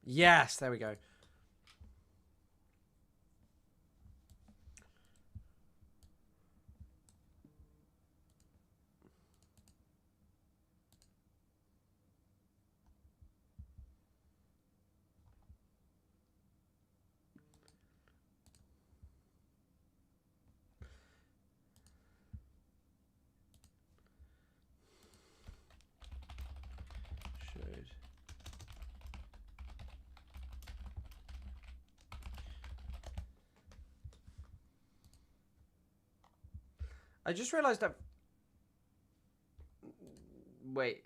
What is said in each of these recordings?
Yes, there we go. Showed. I just realized that. Wait.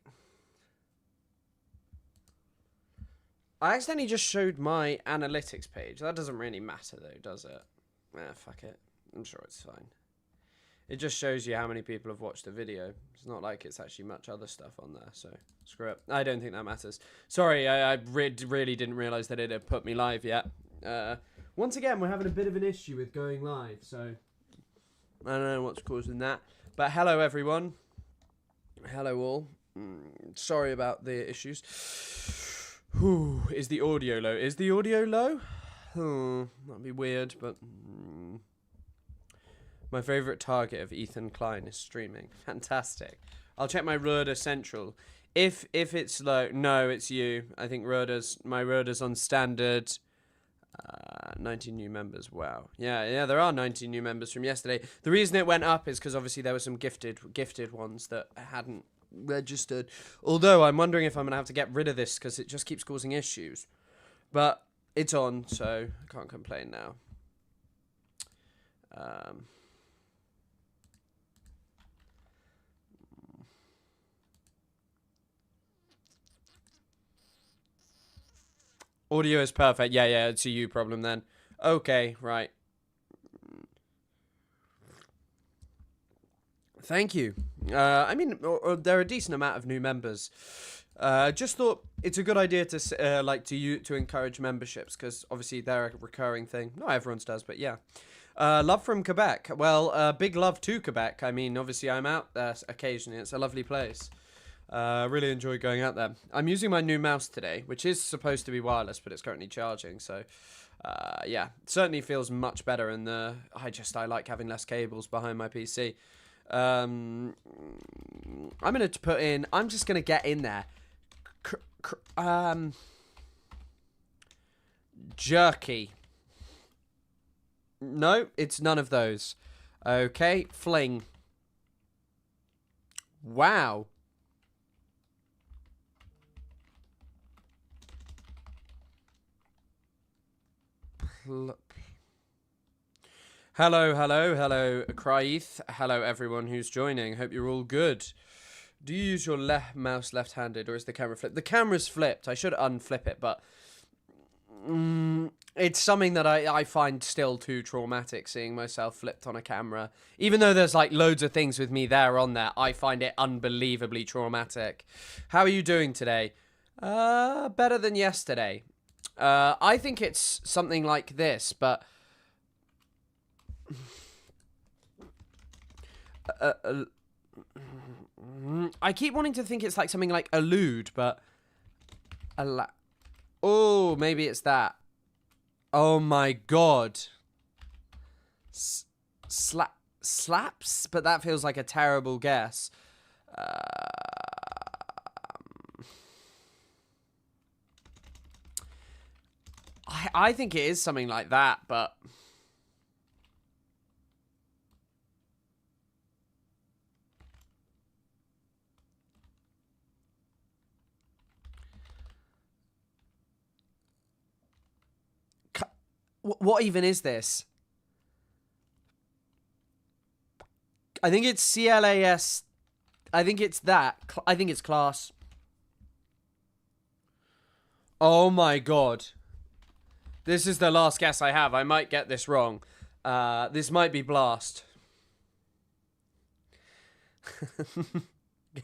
I accidentally just showed my analytics page. That doesn't really matter though, does it? Fuck it. I'm sure it's fine. It just shows you how many people have watched the video. It's not like it's actually much other stuff on there, so screw it. I don't think that matters. Sorry, I really didn't realize that it had put me live yet. Once again, we're having a bit of an issue with going live, so I don't know what's causing that. But hello, everyone. Hello, all. Sorry about the issues. Whew, is the audio low? Is the audio low? That'd be weird, but... My favourite target of Ethan Klein is streaming. Fantastic. I'll check my Rudder Central. If it's low... No, it's you. I think my Rudder's on standard. 19 new members. Wow. Yeah, there are 19 new members from yesterday. The reason it went up is because obviously there were some gifted ones that hadn't registered. Although I'm wondering if I'm going to have to get rid of this because it just keeps causing issues. But it's on, so I can't complain now. Audio is perfect. Yeah, it's a you problem then. Okay, right. Thank you. I mean, there are a decent amount of new members. Just thought it's a good idea to to encourage memberships because obviously they're a recurring thing. Not everyone's does, but yeah. Love from Quebec. Well, big love to Quebec. I mean, obviously I'm out there occasionally. It's a lovely place. Really enjoy going out there. I'm using my new mouse today, which is supposed to be wireless, but it's currently charging. So, yeah, certainly feels much better. And I like having less cables behind my PC. I'm just gonna get in there. Jerky. No, it's none of those. Okay, fling. Wow. Hello, Cryeth. Hello, everyone who's joining. Hope you're all good. Do you use your mouse left-handed, or is the camera flipped? The camera's flipped. I should unflip it, but it's something that I find still too traumatic, seeing myself flipped on a camera. Even though there's like loads of things with me there on there, I find it unbelievably traumatic. How are you doing today? Better than yesterday. I think it's something like this, but... I keep wanting to think it's like something like allude, but... Oh, maybe it's that. Oh my god. Slaps? But that feels like a terrible guess. I think it is something like that, but... What even is this? I think it's CLAS. I think it's that. I think it's class. Oh my god. This is the last guess I have. I might get this wrong. This might be blast.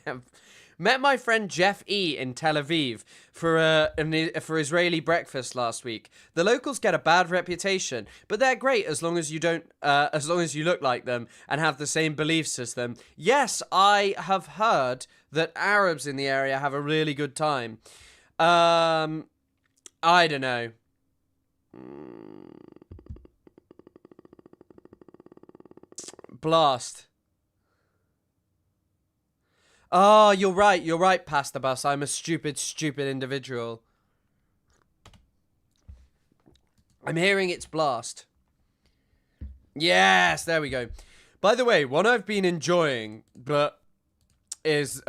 Yeah. Met my friend Jeff E. in Tel Aviv for Israeli breakfast last week. The locals get a bad reputation, but they're great as long as you look like them and have the same beliefs as them. Yes, I have heard that Arabs in the area have a really good time. I don't know. Blast. Oh, you're right. You're right, Past the Bus. I'm a stupid, stupid individual. I'm hearing it's Blast. Yes, there we go. By the way, one I've been enjoying, but is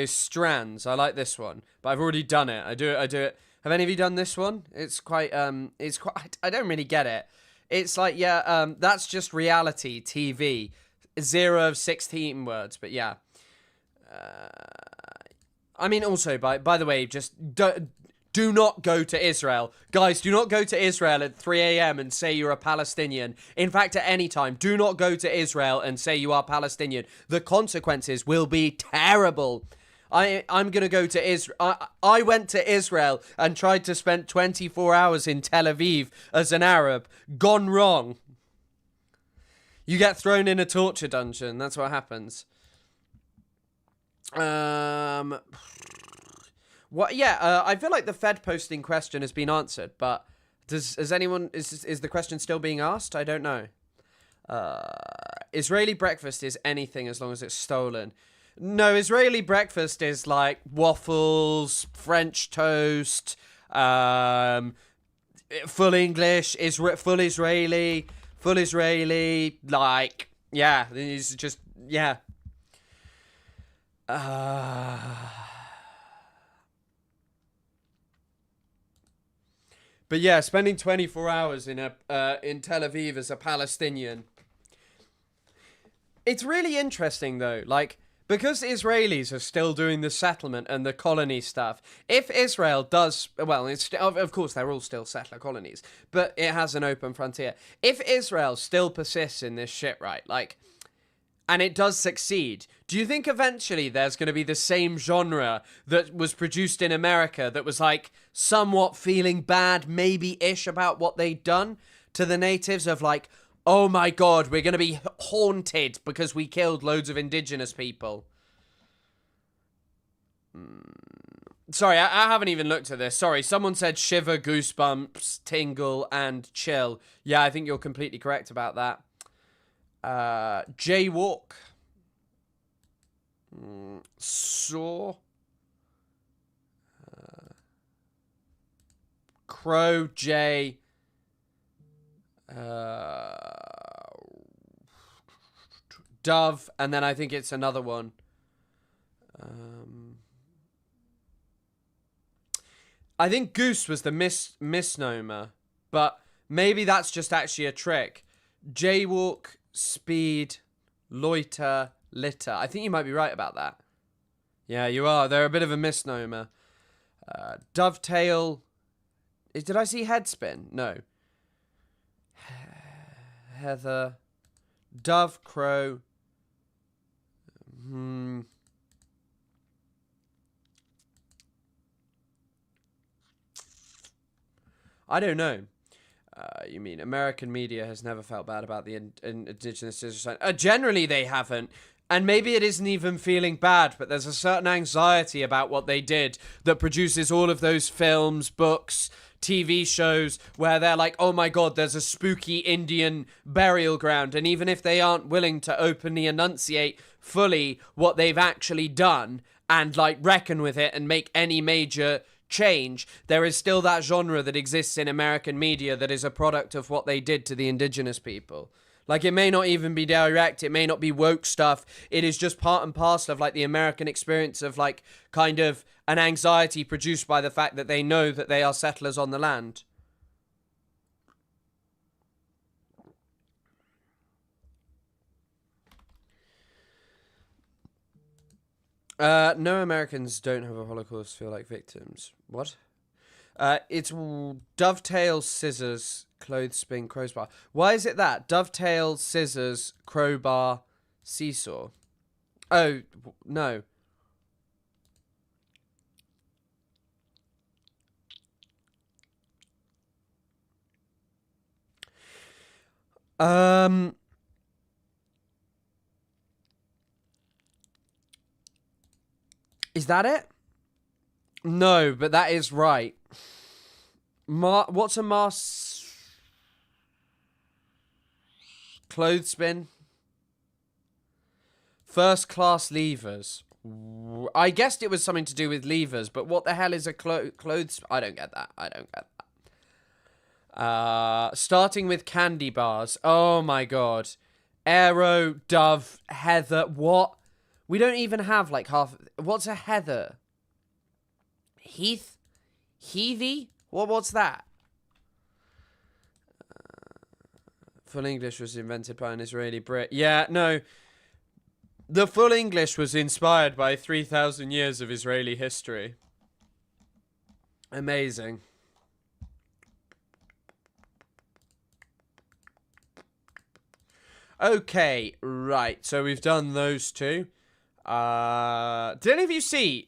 Strands. I like this one, but I've already done it. I do it. Have any of you done this one? It's quite I don't really get it. It's like, yeah, that's just reality TV. 0 of 16 words, but yeah. I mean, also, by the way, just do not go to Israel. Guys, do not go to Israel at 3 a.m. and say you're a Palestinian. In fact, at any time, do not go to Israel and say you are Palestinian. The consequences will be terrible. I'm going to go to Israel. I went to Israel and tried to spend 24 hours in Tel Aviv as an Arab. Gone wrong. You get thrown in a torture dungeon. That's what happens. What? Yeah, I feel like the Fed posting question has been answered, but is the question still being asked? I don't know. Israeli breakfast is anything as long as it's stolen. No, Israeli breakfast is like waffles, French toast, full English, full Israeli, like, yeah, it's just, yeah. But yeah, spending 24 hours in Tel Aviv as a Palestinian. It's really interesting though, like, because Israelis are still doing the settlement and the colony stuff. If Israel does, well, of course they're all still settler colonies, but it has an open frontier. If Israel still persists in this shit, right, like, and it does succeed, do you think eventually there's going to be the same genre that was produced in America that was like somewhat feeling bad, maybe-ish about what they'd done to the natives of like, oh my god, we're going to be haunted because we killed loads of indigenous people? Sorry, I haven't even looked at this. Sorry, someone said shiver, goosebumps, tingle, and chill. Yeah, I think you're completely correct about that. Jaywalk. Saw. Crow, Jay. Dove, and then I think it's another one. I think goose was the misnomer, but maybe that's just actually a trick. Jaywalk, speed, loiter, litter. I think you might be right about that. Yeah, you are. They're a bit of a misnomer. Dovetail. Did I see headspin? No. Heather. Dove, crow. I don't know. You mean American media has never felt bad about the indigenous citizen? Generally, they haven't. And maybe it isn't even feeling bad, but there's a certain anxiety about what they did that produces all of those films, books, TV shows where they're like, oh my god, there's a spooky Indian burial ground. And even if they aren't willing to openly enunciate fully what they've actually done and like reckon with it and make any major change, there is still that genre that exists in American media that is a product of what they did to the indigenous people. Like, it may not even be direct, it may not be woke stuff, it is just part and parcel of like the American experience of like kind of an anxiety produced by the fact that they know that they are settlers on the land. No Americans don't have a Holocaust feel like victims. What? It's dovetail, scissors, clothespin, crowbar. Why is it that? Dovetail, scissors, crowbar, seesaw. Oh, no. Is that it? No, but that is right. What's a Mars clothespin? First class levers. I guessed it was something to do with levers, but what the hell is a clothes? I don't get that. I don't get that. Starting with candy bars. Oh my god. Aero, Dove, Heather. What? We don't even have like half. What's a Heather? Heath? Heathy? What's that? Full English was invented by an Israeli Brit. Yeah, no. The full English was inspired by 3,000 years of Israeli history. Amazing. Okay, right. So we've done those two. Did any of you see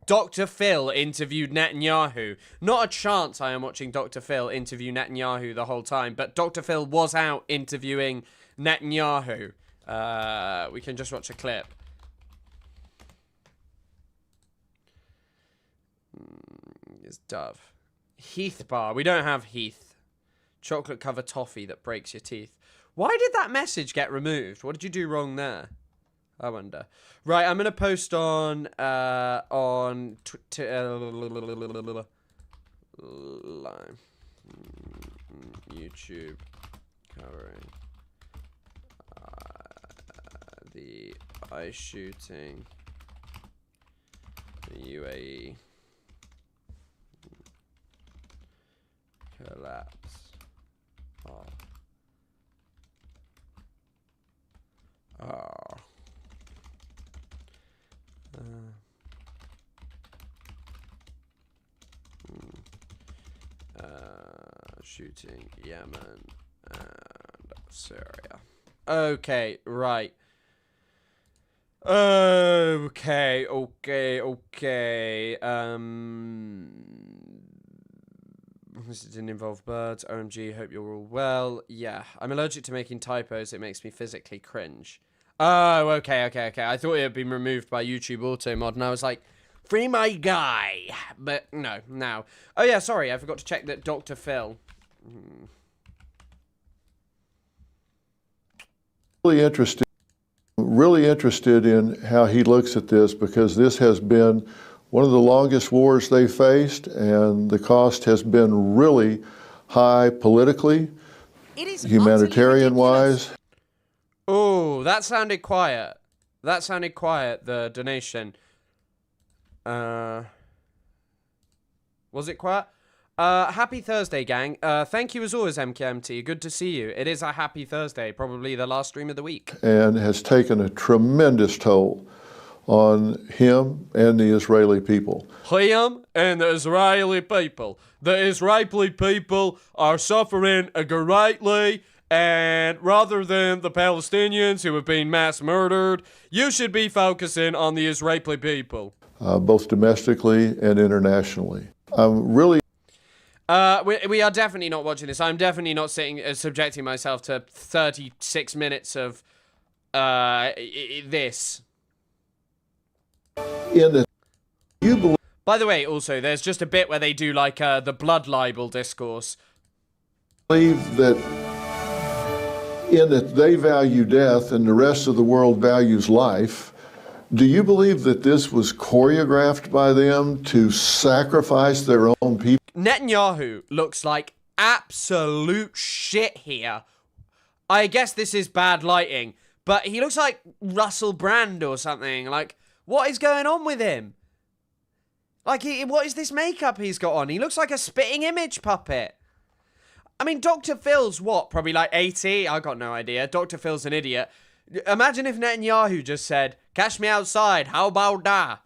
Dr. Phil interviewed Netanyahu? Not a chance I am watching Dr. Phil interview Netanyahu the whole time, but Dr. Phil was out interviewing Netanyahu. We can just watch a clip. It's Dove. Heath bar. We don't have Heath. Chocolate covered toffee that breaks your teeth. Why did that message get removed? What did you do wrong there? I wonder. Right, I'm gonna post on YouTube covering the ice shooting in UAE collapse. Shooting Yemen and Syria. Okay, right. Okay. This didn't involve birds. OMG, hope you're all well. Yeah, I'm allergic to making typos. It makes me physically cringe. Oh, okay. I thought it had been removed by YouTube Auto Mod, and I was like, free my guy. But no, now. Oh yeah, sorry, I forgot to check that Dr. Phil. Really interested in how he looks at this, because this has been one of the longest wars they faced, and the cost has been really high politically, humanitarian-wise. Oh, that sounded quiet. The donation. Was it quiet? Happy Thursday, gang. Thank you as always, MKMT. Good to see you. It is a happy Thursday, probably the last stream of the week. And has taken a tremendous toll on him and the Israeli people. Him and the Israeli people. The Israeli people are suffering greatly, and rather than the Palestinians who have been mass murdered, you should be focusing on the Israeli people. Both domestically and internationally. I'm really... We are definitely not watching this. I'm definitely not subjecting myself to 36 minutes of this. By the way, also, there's just a bit where they do like the blood libel discourse. Believe that in that they value death and the rest of the world values life. Do you believe that this was choreographed by them to sacrifice their own people? Netanyahu looks like absolute shit here. I guess this is bad lighting, but he looks like Russell Brand or something. Like, what is going on with him? Like, what is this makeup he's got on? He looks like a spitting image puppet. I mean, Dr. Phil's what? Probably like 80? I got no idea. Dr. Phil's an idiot. Imagine if Netanyahu just said, "Cash me outside, how about that?"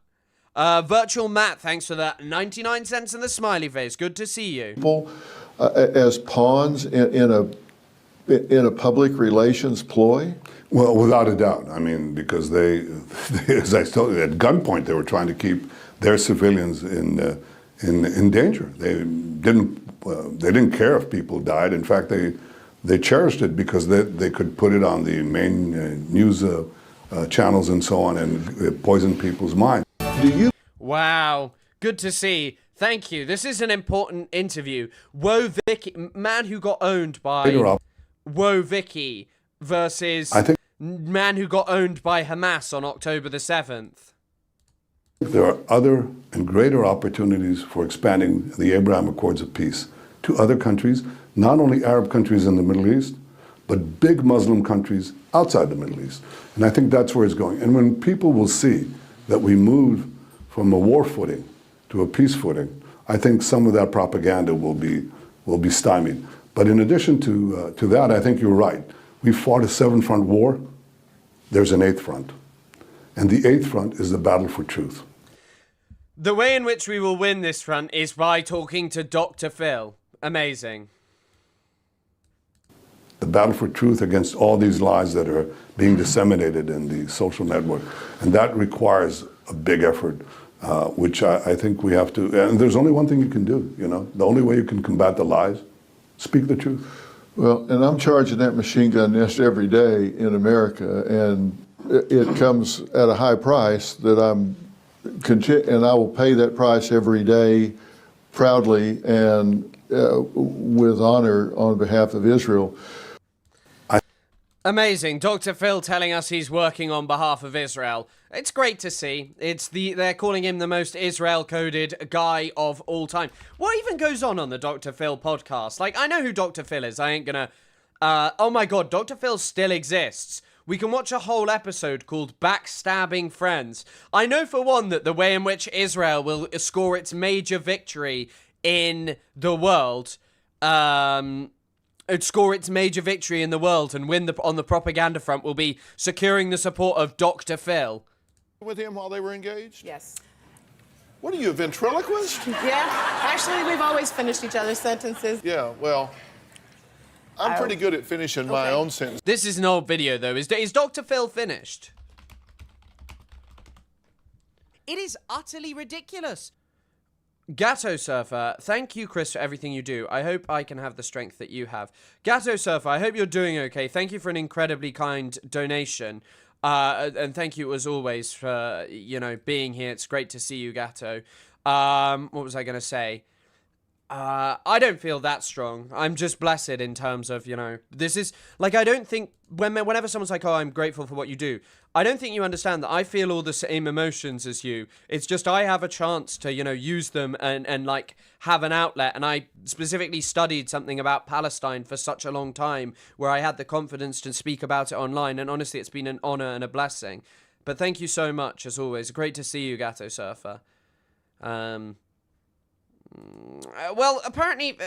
Virtual Matt, thanks for that. 99 cents in the smiley face. Good to see you. People as pawns in a public relations ploy? Well, without a doubt. I mean, because they as I told you, at gunpoint, they were trying to keep their civilians in danger. They didn't care if people died. In fact, they cherished it because they could put it on the main news channels and so on, and poison people's minds. Wow, good to see. Thank you. This is an important interview. Woe Vicky, man who got owned by Woe Vicky versus man who got owned by Hamas on October the 7th. There are other and greater opportunities for expanding the Abraham Accords of Peace to other countries, not only Arab countries in the Middle East, but big Muslim countries outside the Middle East. And I think that's where it's going. And when people will see that we move from a war footing to a peace footing, I think some of that propaganda will be stymied. But in addition to that, I think you're right. We fought a 7-front war. There's an 8th front. And the 8th front is the battle for truth. The way in which we will win this front is by talking to Dr. Phil. Amazing. The battle for truth against all these lies that are being disseminated in the social network. And that requires a big effort, which I think we have to, and there's only one thing you can do, you know. The only way you can combat the lies, speak the truth. Well, and I'm charging that machine gun nest every day in America, and it comes at a high price that and I will pay that price every day proudly and with honor on behalf of Israel. Amazing. Dr. Phil telling us he's working on behalf of Israel. It's great to see. They're calling him the most Israel-coded guy of all time. What even goes on the Dr. Phil podcast? Like, I know who Dr. Phil is. I ain't gonna... oh my god, Dr. Phil still exists. We can watch a whole episode called Backstabbing Friends. I know for one that the way in which Israel will score its major victory in the world... score its major victory in the world and win on the propaganda front will be securing the support of Dr. Phil. With him while they were engaged? Yes. What are you, a ventriloquist? Yeah, actually, we've always finished each other's sentences. Yeah, well, I'm pretty good at finishing my own sentence. This is an old video, though. Is Dr. Phil finished? It is utterly ridiculous. Gatto Surfer, thank you, Chris, for everything you do. I hope I can have the strength that you have. Gatto Surfer, I hope you're doing okay. Thank you for an incredibly kind donation. And thank you, as always, for, being here. It's great to see you, Gatto. What was I going to say? I don't feel that strong. I'm just blessed in terms of, this is, like, I don't think, whenever someone's like, oh, I'm grateful for what you do, I don't think you understand that I feel all the same emotions as you. It's just I have a chance to, use them and like, have an outlet. And I specifically studied something about Palestine for such a long time where I had the confidence to speak about it online. And honestly, it's been an honor and a blessing. But thank you so much, as always. Great to see you, Gatto Surfer. Well, apparently,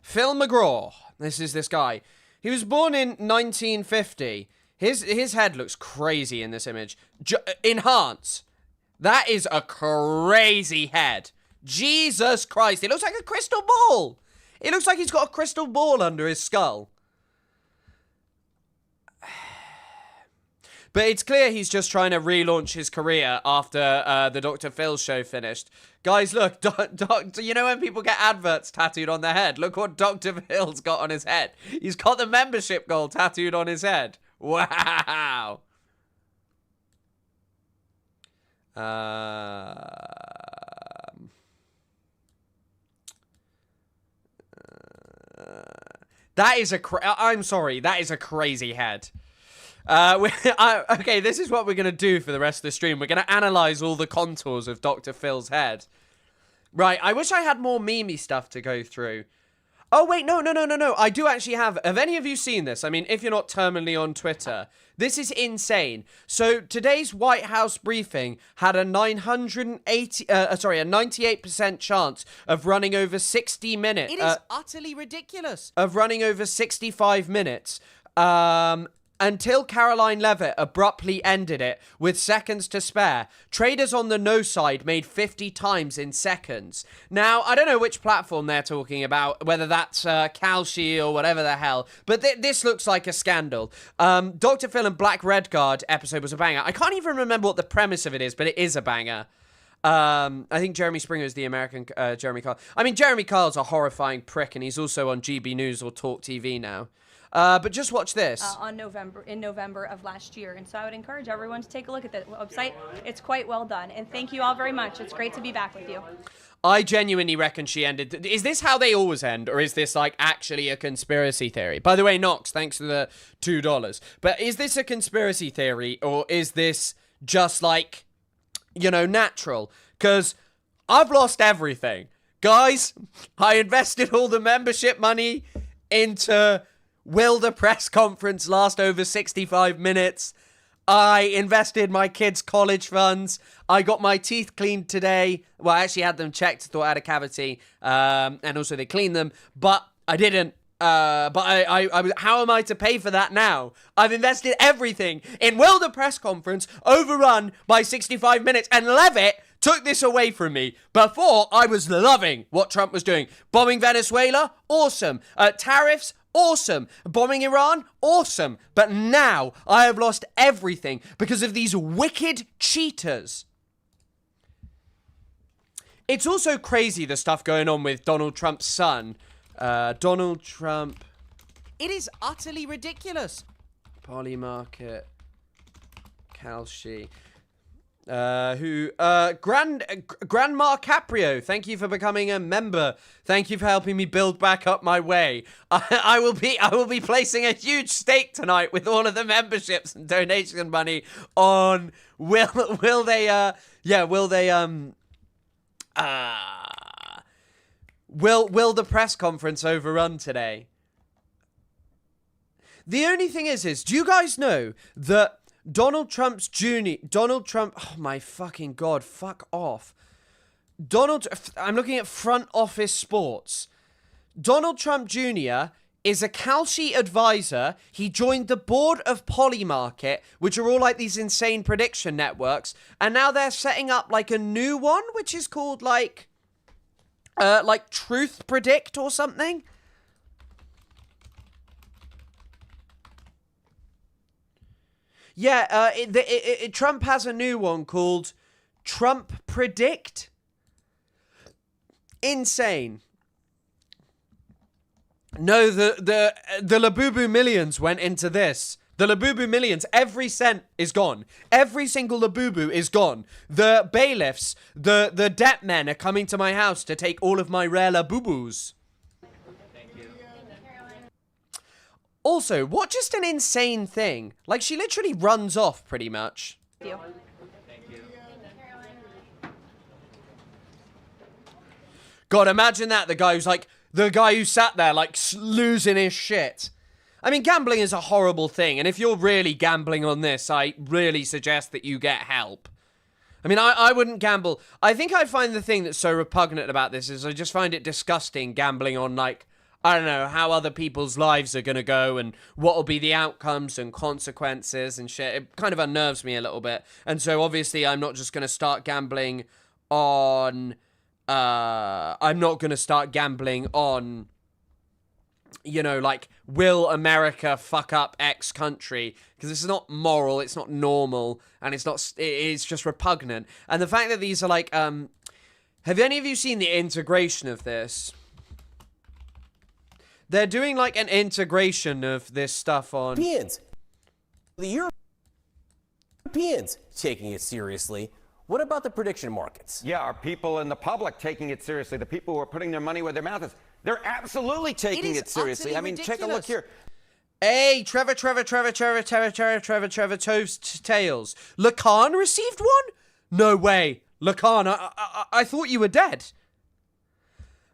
Phil McGraw, this is this guy. He was born in 1950. His head looks crazy in this image. Enhance. That is a crazy head. Jesus Christ. It looks like a crystal ball. It looks like he's got a crystal ball under his skull. But it's clear he's just trying to relaunch his career after the Dr. Phil show finished. Guys, look, you know when people get adverts tattooed on their head? Look what Dr. Phil's got on his head. He's got the membership goal tattooed on his head. Wow. That is I'm sorry, that is a crazy head. Okay, this is what we're going to do for the rest of the stream. We're going to analyze all the contours of Dr. Phil's head. Right, I wish I had more meme stuff to go through. Oh, wait, no. I do actually have any of you seen this? I mean, if you're not terminally on Twitter, this is insane. So today's White House briefing had a 98% chance of running over 60 minutes. It is utterly ridiculous. Of running over 65 minutes. Until Caroline Levitt abruptly ended it with seconds to spare. Traders on the no side made 50 times in seconds. Now, I don't know which platform they're talking about, whether that's Kalshi or whatever the hell, but this looks like a scandal. Dr. Phil and Black Red Guard episode was a banger. I can't even remember what the premise of it is, but it is a banger. I think Jeremy Springer is the American Jeremy Kyle. I mean, Jeremy Kyle's a horrifying prick, and he's also on GB News or Talk TV now. But just watch this. In November of last year. And so I would encourage everyone to take a look at the website. It's quite well done. And thank you all very much. It's great to be back with you. I genuinely reckon she ended. Is this how they always end, or is this like actually a conspiracy theory? By the way, Knox, thanks for the $2. But is this a conspiracy theory, or is this just like, you know, natural? Because I've lost everything. Guys, I invested all the membership money into will the press conference last over 65 minutes? I invested my kids' college funds. I got my teeth cleaned today. Well, I actually had them checked, thought I had a cavity, and also they cleaned them, but I didn't. But I how am I to pay for that now? I've invested everything in will the press conference overrun by 65 minutes, and Levitt took this away from me. Before, I was loving what Trump was doing. Bombing Venezuela? Awesome. Tariffs? Awesome. Bombing Iran? Awesome. But now I have lost everything because of these wicked cheaters. It's also crazy, the stuff going on with Donald Trump's son. Donald Trump. It is utterly ridiculous. Polymarket. Kalshi. Grandma Caprio, thank you for becoming a member. Thank you for helping me build back up my way. I will be placing a huge stake tonight with all of the memberships and donation money on will the press conference overrun today? The only thing is do you guys know that Donald Trump, oh my fucking God, fuck off. I'm looking at Front Office Sports. Donald Trump Jr. is a Kalshi advisor. He joined the board of Polymarket, which are all like these insane prediction networks. And now they're setting up like a new one, which is called like Truth Predict or something. Yeah, Trump has a new one called Trump Predict. Insane. No, the Labubu millions went into this. The Labubu millions, every cent is gone. Every single Labubu is gone. The bailiffs, the debt men are coming to my house to take all of my rare Labubus. Also, what just an insane thing. Like, she literally runs off, pretty much. Thank you. God, imagine that. The guy who sat there, like, losing his shit. I mean, gambling is a horrible thing, and if you're really gambling on this, I really suggest that you get help. I mean, I wouldn't gamble. I think I find the thing that's so repugnant about this is I just find it disgusting gambling on, like, I don't know, how other people's lives are going to go and what will be the outcomes and consequences and shit. It kind of unnerves me a little bit. And so obviously I'm not just going to start gambling on, you know, like, will America fuck up X country? Because this is not moral, it's not normal, and it's just repugnant. And the fact that these are like, have any of you seen the integration of this? They're doing like an integration of this stuff on... The Europeans taking it seriously. What about the prediction markets? Yeah, are people in the public taking it seriously? The people who are putting their money where their mouth is. They're absolutely taking it seriously. I mean, take a look here. Hey, Trevor Toves Tails. Lacan received one? No way. Lacan, I thought you were dead.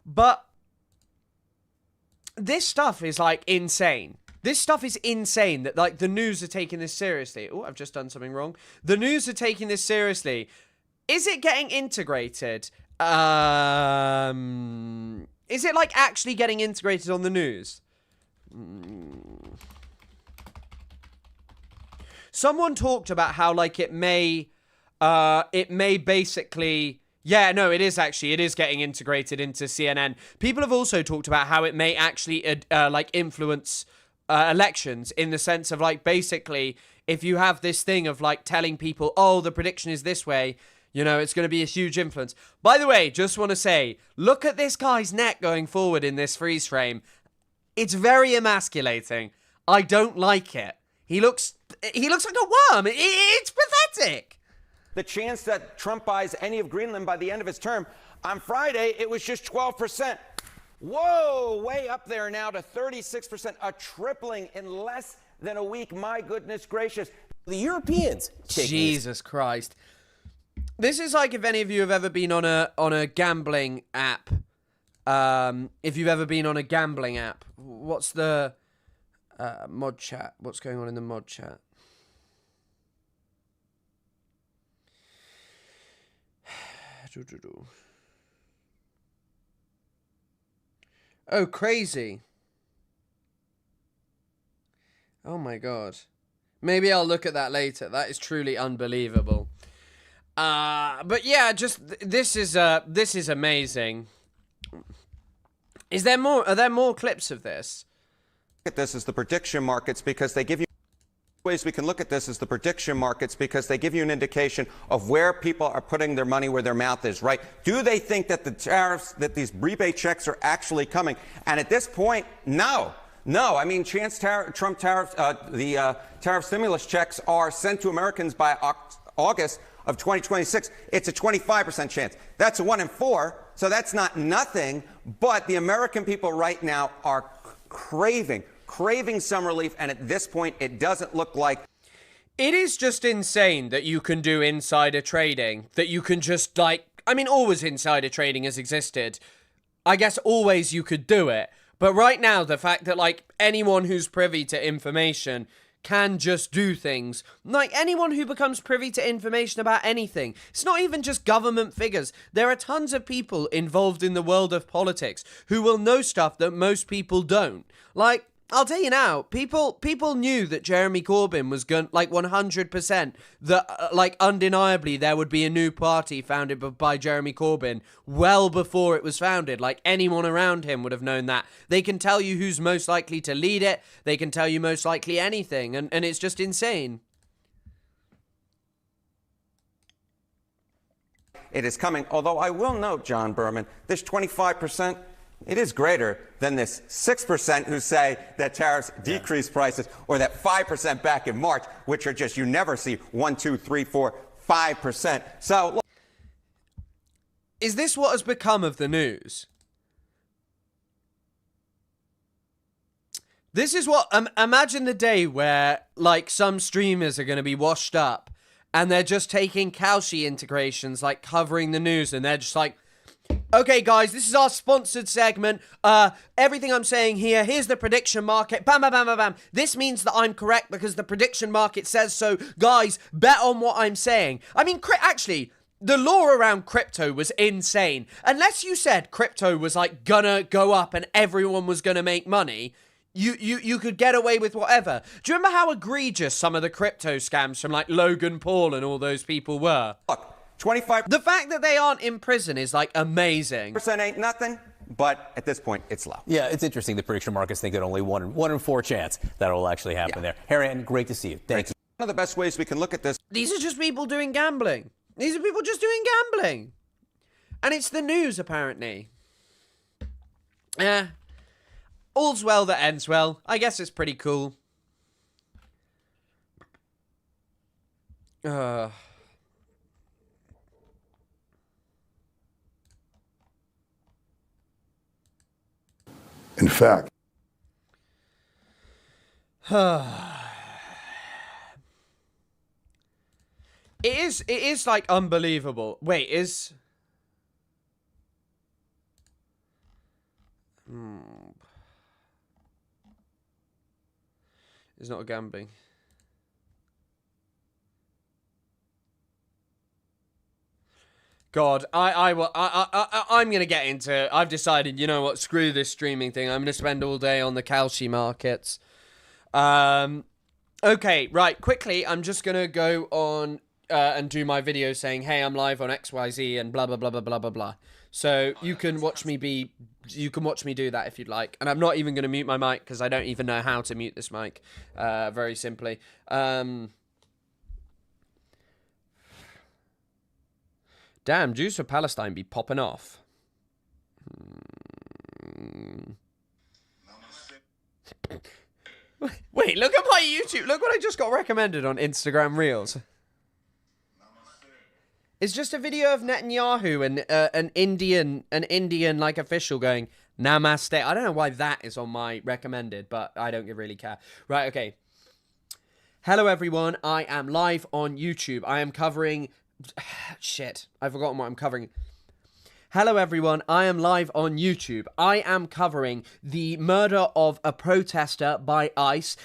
But... this stuff is, like, insane. This stuff is insane that, like, the news are taking this seriously. Oh, I've just done something wrong. The news are taking this seriously. Is it getting integrated? Is it, like, actually getting integrated on the news? Someone talked about how, like, it may basically... yeah, no, it is getting integrated into CNN. People have also talked about how it may actually, like, influence elections in the sense of, like, basically, if you have this thing of, like, telling people, oh, the prediction is this way, You know, it's going to be a huge influence. By the way, just want to say, look at this guy's neck going forward in this freeze frame. It's very emasculating. I don't like it. He looks like a worm. It's pathetic. The chance that Trump buys any of Greenland by the end of his term, on Friday, it was just 12%. Whoa, way up there now to 36%, a tripling in less than a week. My goodness gracious. The Europeans. Jesus Christ. This is like if any of you have ever been on a gambling app. If you've ever been on a gambling app, what's the mod chat? What's going on in the mod chat? Oh, crazy. Oh my god. Maybe I'll look at that later. That is truly unbelievable. But yeah, just this is amazing. Is there more? Are there more clips of this? Look at this as the prediction markets because they give you ways we can look at this as the prediction markets because they give you an indication of where people are putting their money where their mouth is, right? Do they think that the tariffs, that these rebate checks are actually coming? And at this point, no. No, I mean, Trump tariffs, the tariff stimulus checks are sent to Americans by August of 2026. It's a 25% chance. That's a 1 in 4, so that's not nothing. But the American people right now are craving some relief, and at this point, it doesn't look like. It is just insane that you can do insider trading, that you can just, like, I mean, always insider trading has existed. I guess always you could do it. But right now, the fact that, like, anyone who's privy to information can just do things, like anyone who becomes privy to information about anything. It's not even just government figures. There are tons of people involved in the world of politics who will know stuff that most people don't. Like, I'll tell you now, people knew that Jeremy Corbyn was going, like, 100%, that, like, undeniably there would be a new party founded by Jeremy Corbyn well before it was founded. Like, anyone around him would have known that. They can tell you who's most likely to lead it. They can tell you most likely anything, and it's just insane. It is coming, although I will note, John Berman, this 25%, it is greater than this 6% who say that tariffs decrease prices, or that 5% back in March, which are just, you never see 1, 2, 3, 4, 5%. So, look. Is this what has become of the news? This is what, imagine the day where, like, some streamers are going to be washed up and they're just taking Kalshi integrations, like, covering the news, and they're just like, okay, guys, this is our sponsored segment. Everything I'm saying here, here's the prediction market. Bam, bam, bam, bam, bam. This means that I'm correct because the prediction market says so. Guys, bet on what I'm saying. I mean, actually, the law around crypto was insane. Unless you said crypto was, like, gonna go up and everyone was gonna make money, you could get away with whatever. Do you remember how egregious some of the crypto scams from, like, Logan Paul and all those people were? Look. 25%. The fact that they aren't in prison is, like, amazing. Ain't nothing, but at this point, it's low. Yeah, it's interesting. The prediction markets think that only 1 in 4 chance that will actually happen there. Harry, great to see you. Thank you. One of the best ways we can look at this. These are just people doing gambling. These are people just doing gambling. And it's the news, apparently. Yeah. All's well that ends well. I guess it's pretty cool. In fact, it is like unbelievable. Wait, is it's not a gambling. God, I'm gonna get into. I've decided, you know what? Screw this streaming thing. I'm gonna spend all day on the Kalshi markets. Okay, right. Quickly, I'm just gonna go on and do my video saying, "Hey, I'm live on XYZ and blah blah blah blah blah blah blah." So you can watch me do that if you'd like. And I'm not even gonna mute my mic because I don't even know how to mute this mic. Very simply. Damn, Jews for Palestine be popping off. Wait, look at my YouTube. Look what I just got recommended on Instagram Reels. It's just a video of Netanyahu and an Indian like official going Namaste. I don't know why that is on my recommended, but I don't really care. Right, okay. Hello everyone, I am live on YouTube. I am covering... Shit, I've forgotten what I'm covering. Hello everyone, I am live on YouTube. I am covering the murder of a protester by ICE.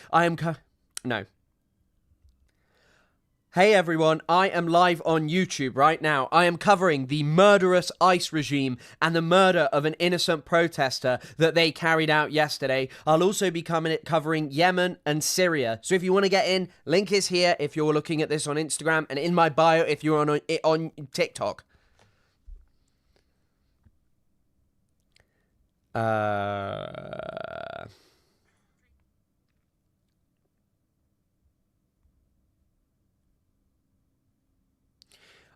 No. Hey everyone, I am live on YouTube right now. I am covering the murderous ICE regime and the murder of an innocent protester that they carried out yesterday. I'll also be covering Yemen and Syria. So if you want to get in, link is here if you're looking at this on Instagram, and in my bio if you're on TikTok.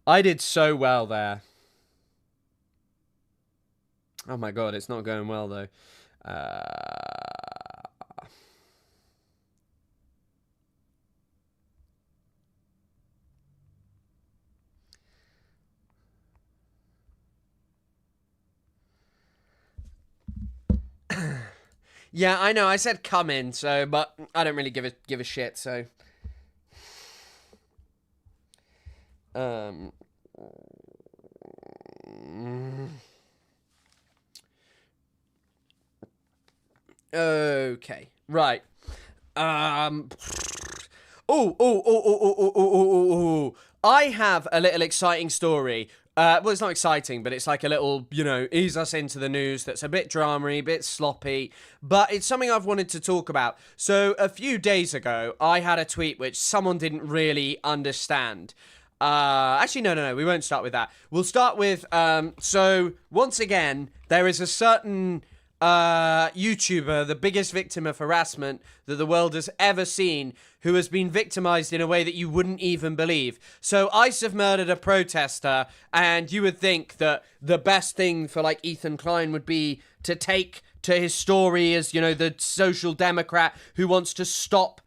I did so well there. Oh my god, it's not going well though. Yeah, I know. I said come in, so but I don't really give a shit. So, okay, right. I have a little exciting story. Well, it's not exciting, but it's like a little, ease us into the news that's a bit drama-y, a bit sloppy, but it's something I've wanted to talk about. So, a few days ago, I had a tweet which someone didn't really understand. Actually, no, we won't start with that. We'll start with, so, once again, there is a certain YouTuber, the biggest victim of harassment that the world has ever seen, who has been victimized in a way that you wouldn't even believe. So ICE have murdered a protester, and you would think that the best thing for like Ethan Klein would be to take to his story as, the social democrat who wants to stop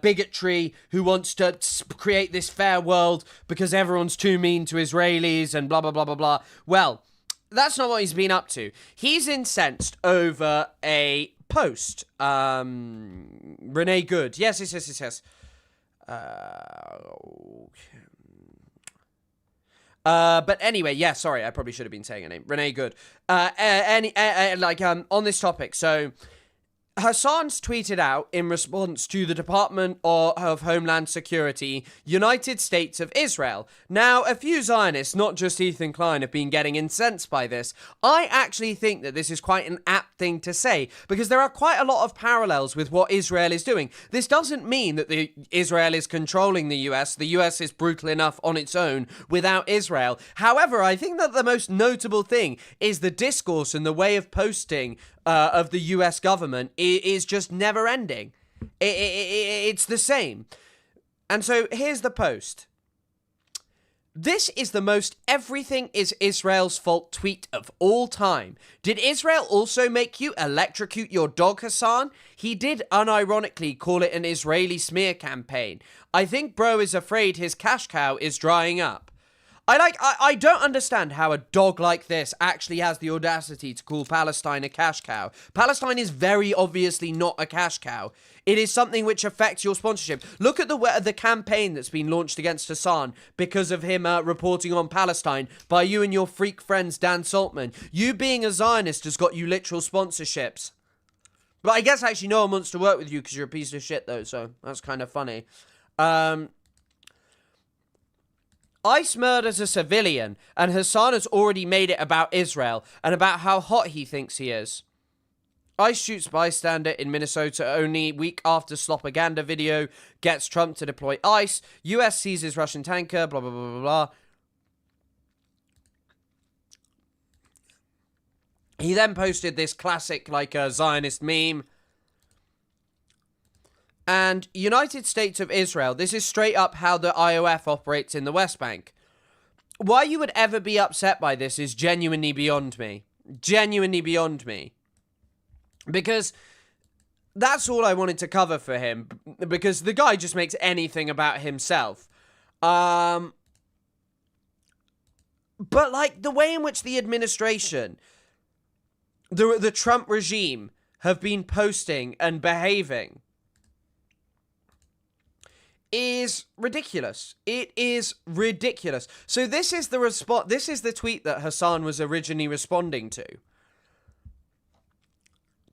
bigotry, who wants to create this fair world because everyone's too mean to Israelis and blah, blah, blah, blah, blah. Well, that's not what he's been up to. He's incensed over a post. Renee Good. Yes. But anyway, yeah, sorry, I probably should have been saying her name. Renee Good. On this topic. So, Hassan's tweeted out in response to the Department of Homeland Security, United States of Israel. Now, a few Zionists, not just Ethan Klein, have been getting incensed by this. I actually think that this is quite an apt thing to say, because there are quite a lot of parallels with what Israel is doing. This doesn't mean that Israel is controlling the US. The US is brutal enough on its own without Israel. However, I think that the most notable thing is the discourse and the way of posting of the US government is just never ending. It's the same. And so here's the post. This is the most everything is Israel's fault tweet of all time. Did Israel also make you electrocute your dog, Hassan? He did unironically call it an Israeli smear campaign. I think bro is afraid his cash cow is drying up. I don't understand how a dog like this actually has the audacity to call Palestine a cash cow. Palestine is very obviously not a cash cow. It is something which affects your sponsorship. Look at the campaign that's been launched against Hassan because of him reporting on Palestine by you and your freak friends Dan Saltman. You being a Zionist has got you literal sponsorships. But I guess actually no one wants to work with you because you're a piece of shit though, so that's kind of funny. ICE murders a civilian, and Hassan has already made it about Israel and about how hot he thinks he is. ICE shoots bystander in Minnesota only week after slopaganda video gets Trump to deploy ICE. US seizes Russian tanker, blah, blah, blah, blah, blah. He then posted this classic, Zionist meme. And United States of Israel, this is straight up how the IOF operates in the West Bank. Why you would ever be upset by this is genuinely beyond me. Genuinely beyond me. Because that's all I wanted to cover for him. Because the guy just makes anything about himself. But, like, the way in which the administration, the Trump regime, have been posting and behaving is ridiculous. It is ridiculous. So this is the this is the tweet that Hassan was originally responding to.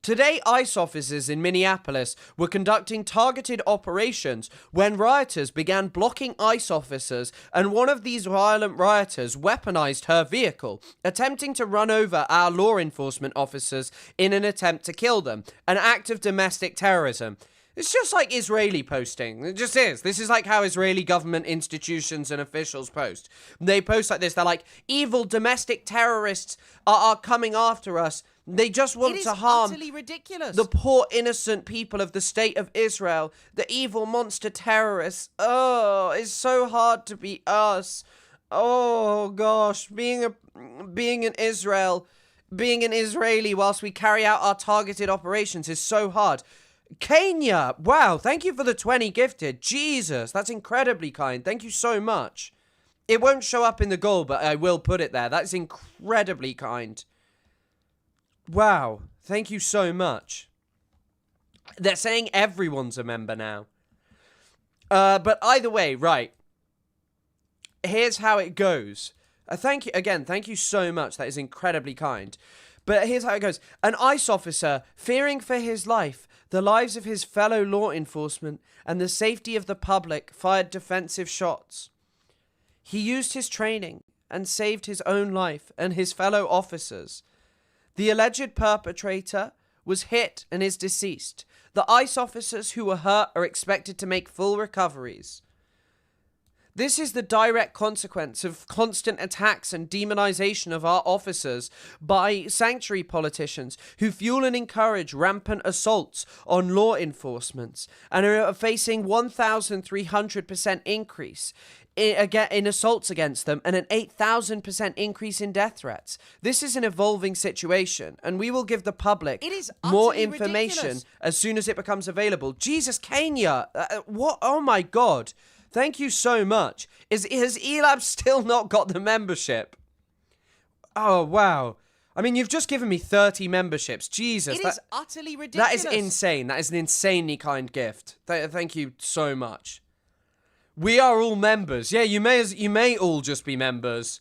Today, ICE officers in Minneapolis were conducting targeted operations when rioters began blocking ICE officers, and one of these violent rioters weaponized her vehicle, attempting to run over our law enforcement officers in an attempt to kill them. An act of domestic terrorism. It's just like Israeli posting. It just is. This is like how Israeli government institutions and officials post. They post like this. They're like, evil domestic terrorists are coming after us. They just want to harm ridiculous. the poor innocent people of the state of Israel. The evil monster terrorists. Oh, it's so hard to be us. Oh gosh, being an Israeli whilst we carry out our targeted operations is so hard. Kenya, wow, thank you for the 20 gifted. Jesus, that's incredibly kind. Thank you so much. It won't show up in the goal, but I will put it there. That's incredibly kind. Wow, thank you so much. They're saying everyone's a member now. But either way, right. Here's how it goes. Thank you so much. That is incredibly kind. But here's how it goes. An ICE officer, fearing for his life, the lives of his fellow law enforcement, and the safety of the public, fired defensive shots. He used his training and saved his own life and his fellow officers. The alleged perpetrator was hit and is deceased. The ICE officers who were hurt are expected to make full recoveries. This is the direct consequence of constant attacks and demonization of our officers by sanctuary politicians who fuel and encourage rampant assaults on law enforcement and are facing 1,300% increase in assaults against them and an 8,000% increase in death threats. This is an evolving situation, and we will give the public more information ridiculous. as soon as it becomes available. Jesus, Kenya, what? Oh my God. Thank you so much. Has Elab still not got the membership? Oh, wow. I mean, you've just given me 30 memberships. Jesus. It is utterly ridiculous. That is insane. That is an insanely kind gift. Thank you so much. We are all members. Yeah, you may all just be members.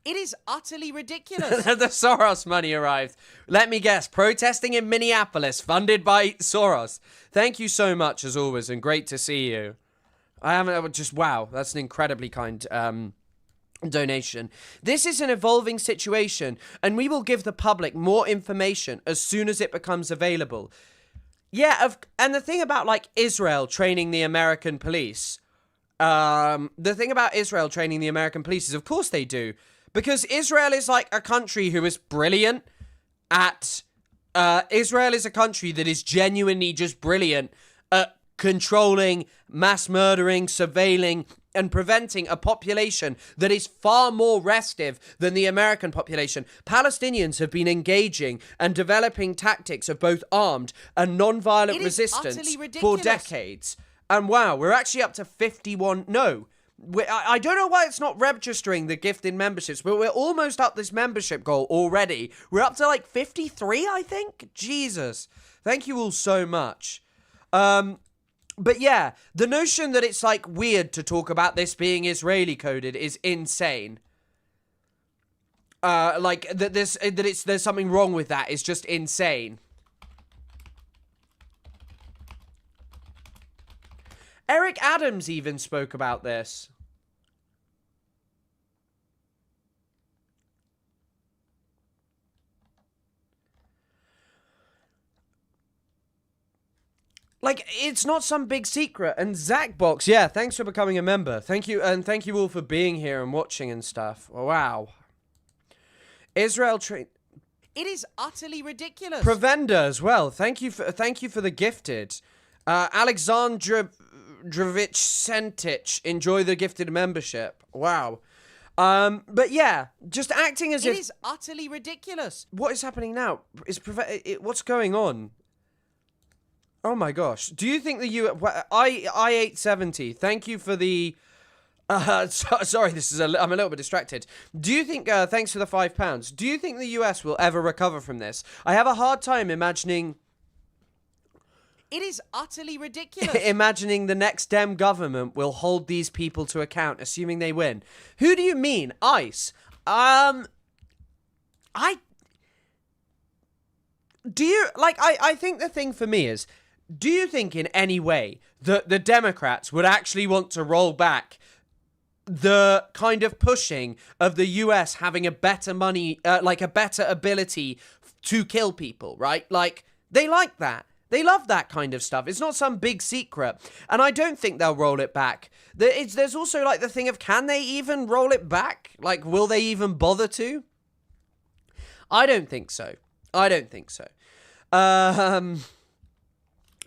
It is utterly ridiculous. The Soros money arrived. Let me guess. Protesting in Minneapolis, funded by Soros. Thank you so much, as always, and great to see you. Wow, that's an incredibly kind donation. This is an evolving situation, and we will give the public more information as soon as it becomes available. Yeah, and the thing about, like, Israel training the American police, is, of course they do, because Israel is, like, a country who is brilliant at, Israel is a country that is genuinely just brilliant at controlling, mass murdering, surveilling, and preventing a population that is far more restive than the American population. Palestinians have been engaging and developing tactics of both armed and non-violent resistance for decades. And wow, we're actually up to 51. No, I don't know why it's not registering the gifted memberships, but we're almost up this membership goal already. We're up to like 53, I think. Jesus. Thank you all so much. But yeah, the notion that it's like weird to talk about this being Israeli coded is insane. Like there's something wrong with that is just insane. Eric Adams even spoke about this. Like, it's not some big secret. And Zachbox, yeah, thanks for becoming a member. Thank you, and thank you all for being here and watching and stuff. Wow. Israel train. It is utterly ridiculous. Provenda as well. Thank you for the gifted. Alexandrovich Sentich, enjoy the gifted membership. Wow. But yeah, just acting as It if... is utterly ridiculous. What is happening now? What's going on? Oh my gosh. Do you think the I-870, thank you for the... sorry, I'm a little bit distracted. Do you think, thanks for the £5, do you think the US will ever recover from this? I have a hard time imagining... It is utterly ridiculous. Imagining the next Dem government will hold these people to account, assuming they win. Who do you mean? ICE? I think the thing for me is, do you think in any way that the Democrats would actually want to roll back the kind of pushing of the US having a better a better ability to kill people, right? Like, they like that. They love that kind of stuff. It's not some big secret. And I don't think they'll roll it back. There's also, like, the thing of, can they even roll it back? Like, will they even bother to? I don't think so.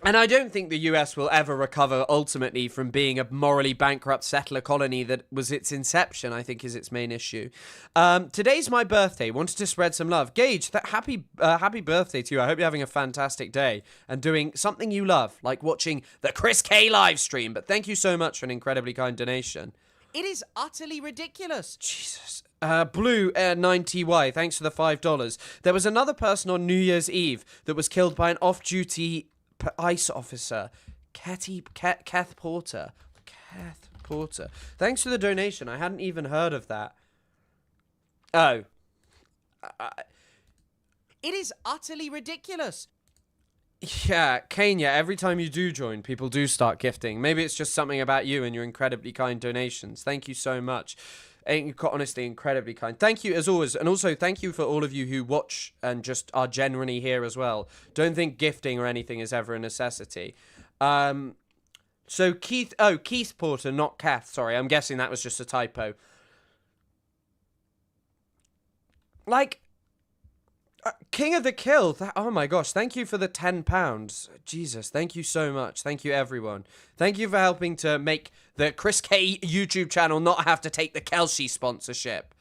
And I don't think the US will ever recover ultimately from being a morally bankrupt settler colony that was its inception, I think, is its main issue. Today's my birthday. Wanted to spread some love. Gage, happy birthday to you. I hope you're having a fantastic day and doing something you love, like watching the Chris K live stream. But thank you so much for an incredibly kind donation. It is utterly ridiculous. Jesus. Blue 90Y, thanks for the $5. There was another person on New Year's Eve that was killed by an off-duty ICE officer, Kath Porter. Thanks for the donation. I hadn't even heard of that. Oh. It is utterly ridiculous. Yeah, Kenya, every time you do join, people do start gifting. Maybe it's just something about you and your incredibly kind donations. Thank you so much. Honestly, incredibly kind. Thank you as always. And also thank you for all of you who watch and just are genuinely here as well. Don't think gifting or anything is ever a necessity. So Keith Porter, not Kath. Sorry, I'm guessing that was just a typo. Like, King of the Kill. Oh my gosh. Thank you for the £10. Jesus. Thank you so much. Thank you, everyone. Thank you for helping to make the Chris K YouTube channel not have to take the Kelsey sponsorship.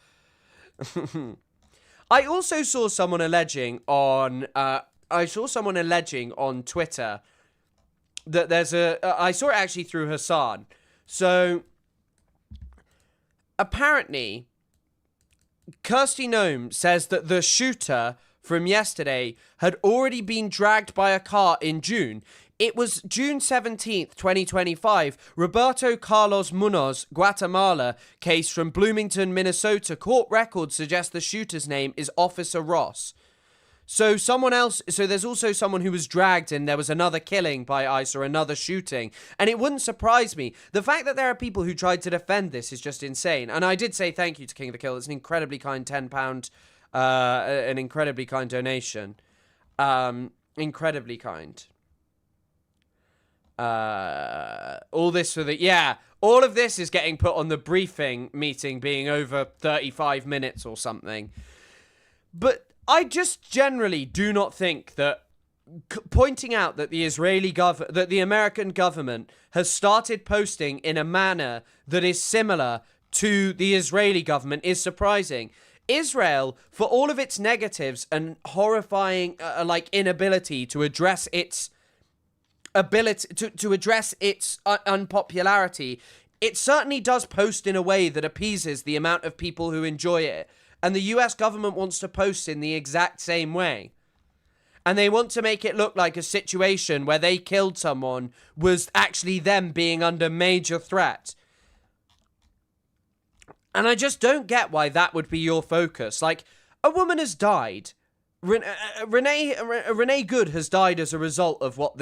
I also saw someone alleging on Twitter that there's I saw it actually through Hassan. So apparently Kirsty Nome says that the shooter from yesterday had already been dragged by a car in June. It was June 17th, 2025. Roberto Carlos Munoz, Guatemala case from Bloomington, Minnesota. Court records suggest the shooter's name is Officer Ross. So there's also someone who was dragged and there was another killing by ICE or another shooting. And it wouldn't surprise me. The fact that there are people who tried to defend this is just insane. And I did say thank you to King of the Kill. It's an incredibly kind £10, an incredibly kind donation. Incredibly kind. All of this is getting put on the briefing meeting being over 35 minutes or something. But I just generally do not think that pointing out that that the American government has started posting in a manner that is similar to the Israeli government is surprising. Israel, for all of its negatives and horrifying inability to address its unpopularity, it certainly does post in a way that appeases the amount of people who enjoy it. And the US government wants to post in the exact same way. And they want to make it look like a situation where they killed someone was actually them being under major threat. And I just don't get why that would be your focus. Like, a woman has died. Renee Good has died as a result of what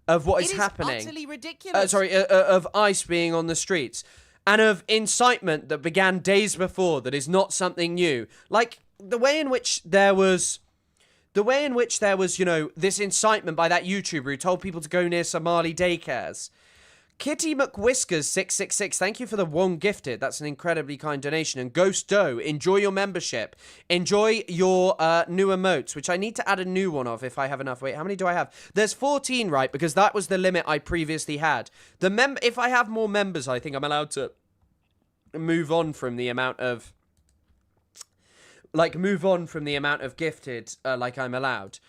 of what is happening. It is utterly ridiculous. Of ICE being on the streets. And of incitement that began days before that is not something new. Like, the way in which there was, this incitement by that YouTuber who told people to go near Somali daycares. Kitty McWhiskers 666, thank you for the one gifted. That's an incredibly kind donation. And Ghost Doe, enjoy your membership. Enjoy your new emotes, which I need to add a new one of if I have enough. Wait, how many do I have? There's 14, right? Because that was the limit I previously had. If I have more members, I think I'm allowed to move on from the amount of gifted like I'm allowed.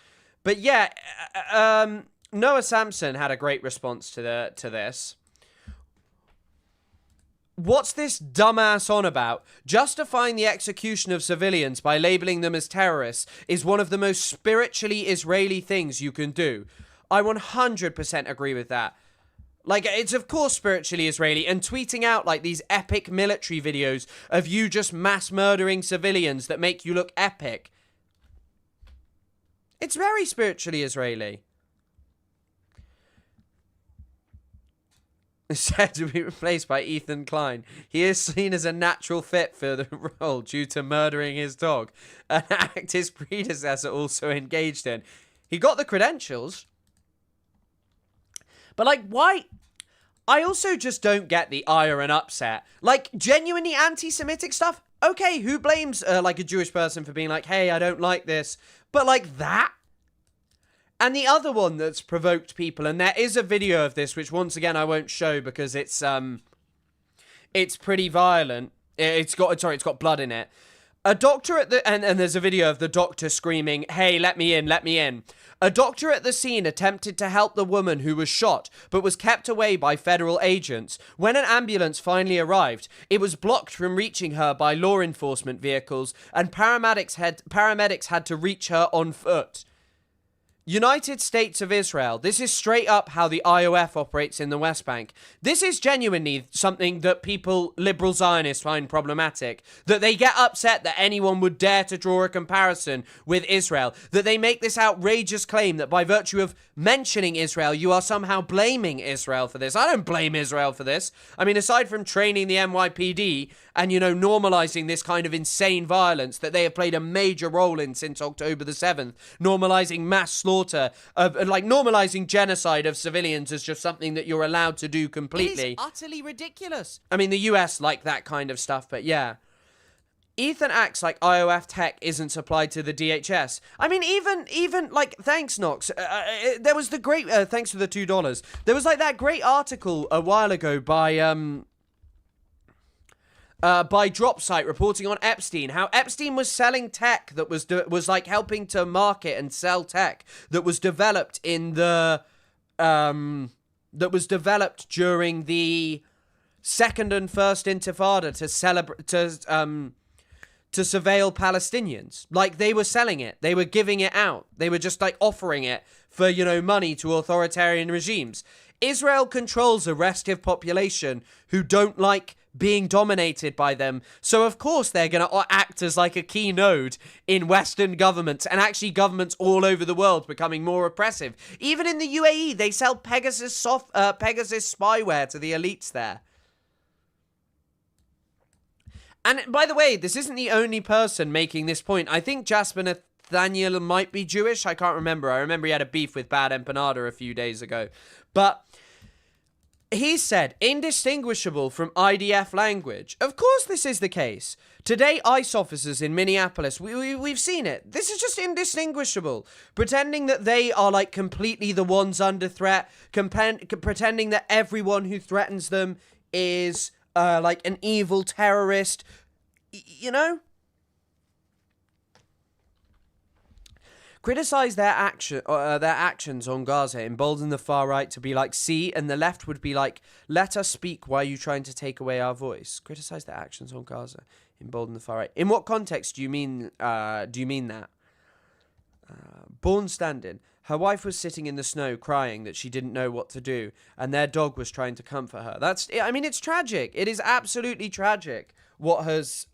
But yeah, Noah Sampson had a great response to this. What's this dumbass on about? Justifying the execution of civilians by labeling them as terrorists is one of the most spiritually Israeli things you can do. I 100% agree with that. Like, it's of course spiritually Israeli, and tweeting out like these epic military videos of you just mass murdering civilians that make you look epic. It's very spiritually Israeli. Is said to be replaced by Ethan Klein. He is seen as a natural fit for the role due to murdering his dog, an act his predecessor also engaged in. He got the credentials. But, like, why? I also just don't get the ire and upset. Like, genuinely anti-Semitic stuff? Okay, who blames, like, a Jewish person for being like, hey, I don't like this. But, like, that? And the other one that's provoked people, and there is a video of this, which once again I won't show because it's pretty violent. It's got blood in it. A doctor at the and there's a video of the doctor screaming, "Hey, let me in, let me in." A doctor at the scene attempted to help the woman who was shot, but was kept away by federal agents. When an ambulance finally arrived, it was blocked from reaching her by law enforcement vehicles, and paramedics had to reach her on foot. United States of Israel. This is straight up how the IOF operates in the West Bank. This is genuinely something that people, liberal Zionists, find problematic. That they get upset that anyone would dare to draw a comparison with Israel. That they make this outrageous claim that by virtue of mentioning Israel, you are somehow blaming Israel for this. I don't blame Israel for this. I mean, aside from training the NYPD and, you know, normalizing this kind of insane violence that they have played a major role in since October the 7th, normalizing mass slaughter, like normalizing genocide of civilians as just something that you're allowed to do completely. It is utterly ridiculous. I mean, the US like that kind of stuff, but yeah. Ethan acts like IOF tech isn't supplied to the DHS. I mean, even like, thanks, Knox. There was the great, thanks for the $2. There was like that great article a while ago by Dropsite reporting on Epstein, how Epstein was selling tech that was like helping to market and sell tech that was developed in the during the second and first Intifada to surveil Palestinians. Like, they were selling it, they were giving it out, they were just like offering it for, you know, money to authoritarian regimes. Israel controls a restive population who don't like being dominated by them. So of course they're going to act as like a key node in Western governments, and actually governments all over the world becoming more oppressive. Even in the UAE, they sell Pegasus spyware to the elites there. And by the way, this isn't the only person making this point. I think Jasper Nathaniel might be Jewish. I can't remember. I remember he had a beef with Bad Empanada a few days ago. But he said, indistinguishable from IDF language. Of course this is the case. Today, ICE officers in Minneapolis, we've seen it. This is just indistinguishable. Pretending that they are like completely the ones under threat. Pretending that everyone who threatens them is like an evil terrorist. You know? Criticize their actions on Gaza, embolden the far right to be like, see, and the left would be like, let us speak, why are you trying to take away our voice? Criticize their actions on Gaza, embolden the far right. In what context do you mean that? Born standing. Her wife was sitting in the snow crying that she didn't know what to do, and their dog was trying to comfort her. I mean, it's tragic. It is absolutely tragic what has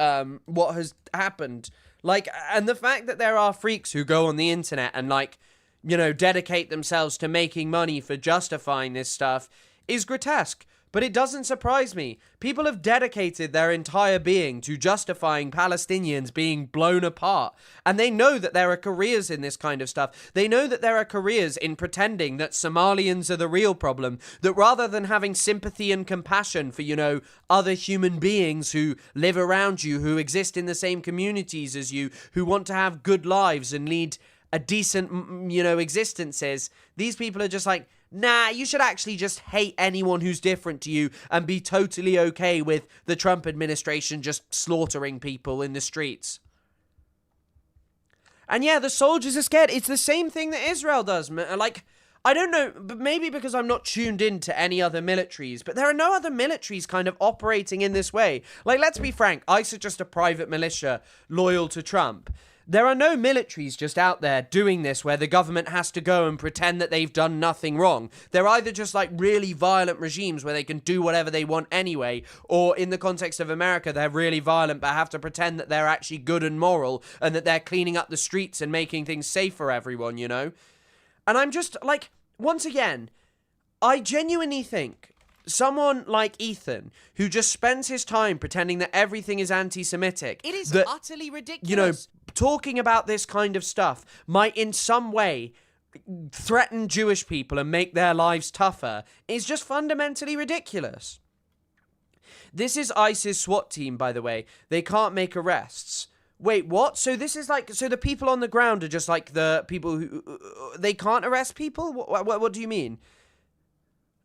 happened. Like, and the fact that there are freaks who go on the internet and, like, you know, dedicate themselves to making money for justifying this stuff is grotesque. But it doesn't surprise me. People have dedicated their entire being to justifying Palestinians being blown apart. And they know that there are careers in this kind of stuff. They know that there are careers in pretending that Somalians are the real problem. That rather than having sympathy and compassion for, you know, other human beings who live around you, who exist in the same communities as you, who want to have good lives and lead a decent, you know, existences, these people are just like, nah, you should actually just hate anyone who's different to you and be totally okay with the Trump administration just slaughtering people in the streets. And yeah, the soldiers are scared. It's the same thing that Israel does. Like, I don't know, but maybe because I'm not tuned into any other militaries, but there are no other militaries kind of operating in this way. Like, let's be frank, ICE are just a private militia loyal to Trump. There are no militaries just out there doing this where the government has to go and pretend that they've done nothing wrong. They're either just like really violent regimes where they can do whatever they want anyway, or in the context of America, they're really violent but have to pretend that they're actually good and moral and that they're cleaning up the streets and making things safe for everyone, you know? And I'm just like, once again, I genuinely think someone like Ethan, who just spends his time pretending that everything is anti-Semitic, It is that, utterly ridiculous. you know, talking about this kind of stuff might in some way threaten Jewish people and make their lives tougher, is just fundamentally ridiculous. This is ISIS SWAT team, by the way. They can't make arrests. Wait, what? So this is like, so the people on the ground are just like the people who, they can't arrest people? What do you mean?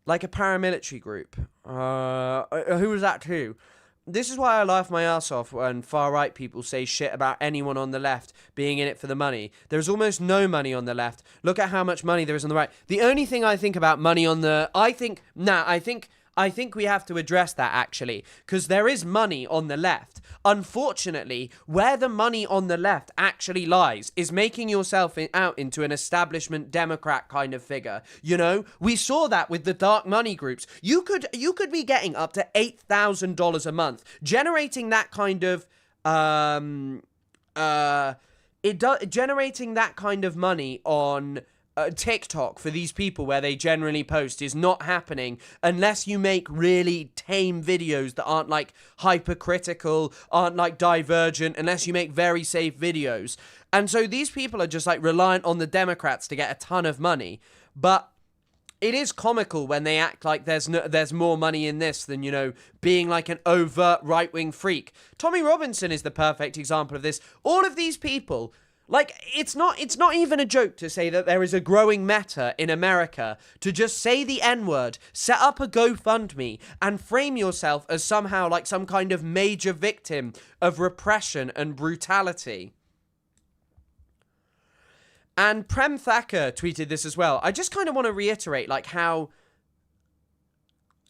Like a paramilitary group. Who was that to? This is why I laugh my ass off when far-right people say shit about anyone on the left being in it for the money. There's almost no money on the left. Look at how much money there is on the right. The only thing I think about money on the... I think we have to address that, actually, because there is money on the left. Unfortunately, where the money on the left actually lies is making yourself out into an establishment Democrat kind of figure. You know, we saw that with the dark money groups. You could be getting up to $8,000 a month, generating that kind of generating that kind of money on TikTok for these people where they generally post is not happening unless you make really tame videos that aren't like hypercritical, aren't like divergent, unless you make very safe videos. And so these people are just like reliant on the Democrats to get a ton of money. But it is comical when they act like there's more money in this than, you know, being like an overt right-wing freak. Tommy Robinson is the perfect example of this. All of these people... Like, it's not even a joke to say that there is a growing meta in America to just say the N-word, set up a GoFundMe, and frame yourself as somehow like some kind of major victim of repression and brutality. And Prem Thacker tweeted this as well. I just kind of want to reiterate, like, how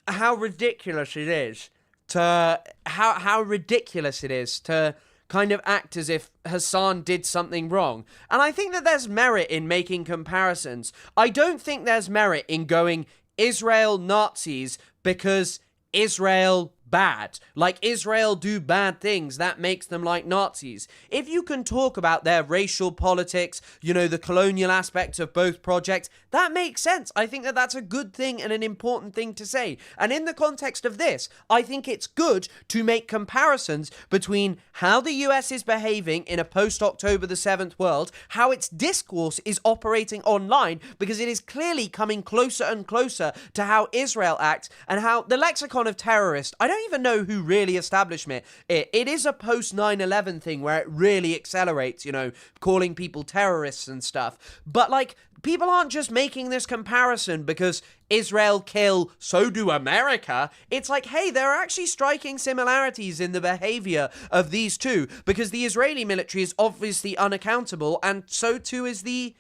ridiculous it is to... How ridiculous it is to... kind of act as if Hassan did something wrong. And I think that there's merit in making comparisons. I don't think there's merit in going Israel Nazis because Israel bad. Like, Israel do bad things, that makes them like Nazis. If you can talk about their racial politics, you know, the colonial aspects of both projects, that makes sense. I think that that's a good thing and an important thing to say. And in the context of this, I think it's good to make comparisons between how the US is behaving in a post-October the 7th world, how its discourse is operating online, because it is clearly coming closer and closer to how Israel acts, and how the lexicon of terrorist, I don't even know who really established it. It is a post 9/11 thing where it really accelerates, you know, calling people terrorists and stuff. But like, people aren't just making this comparison because Israel kill, so do America. It's like, hey, there are actually striking similarities in the behavior of these two, because the Israeli military is obviously unaccountable, and so too is the,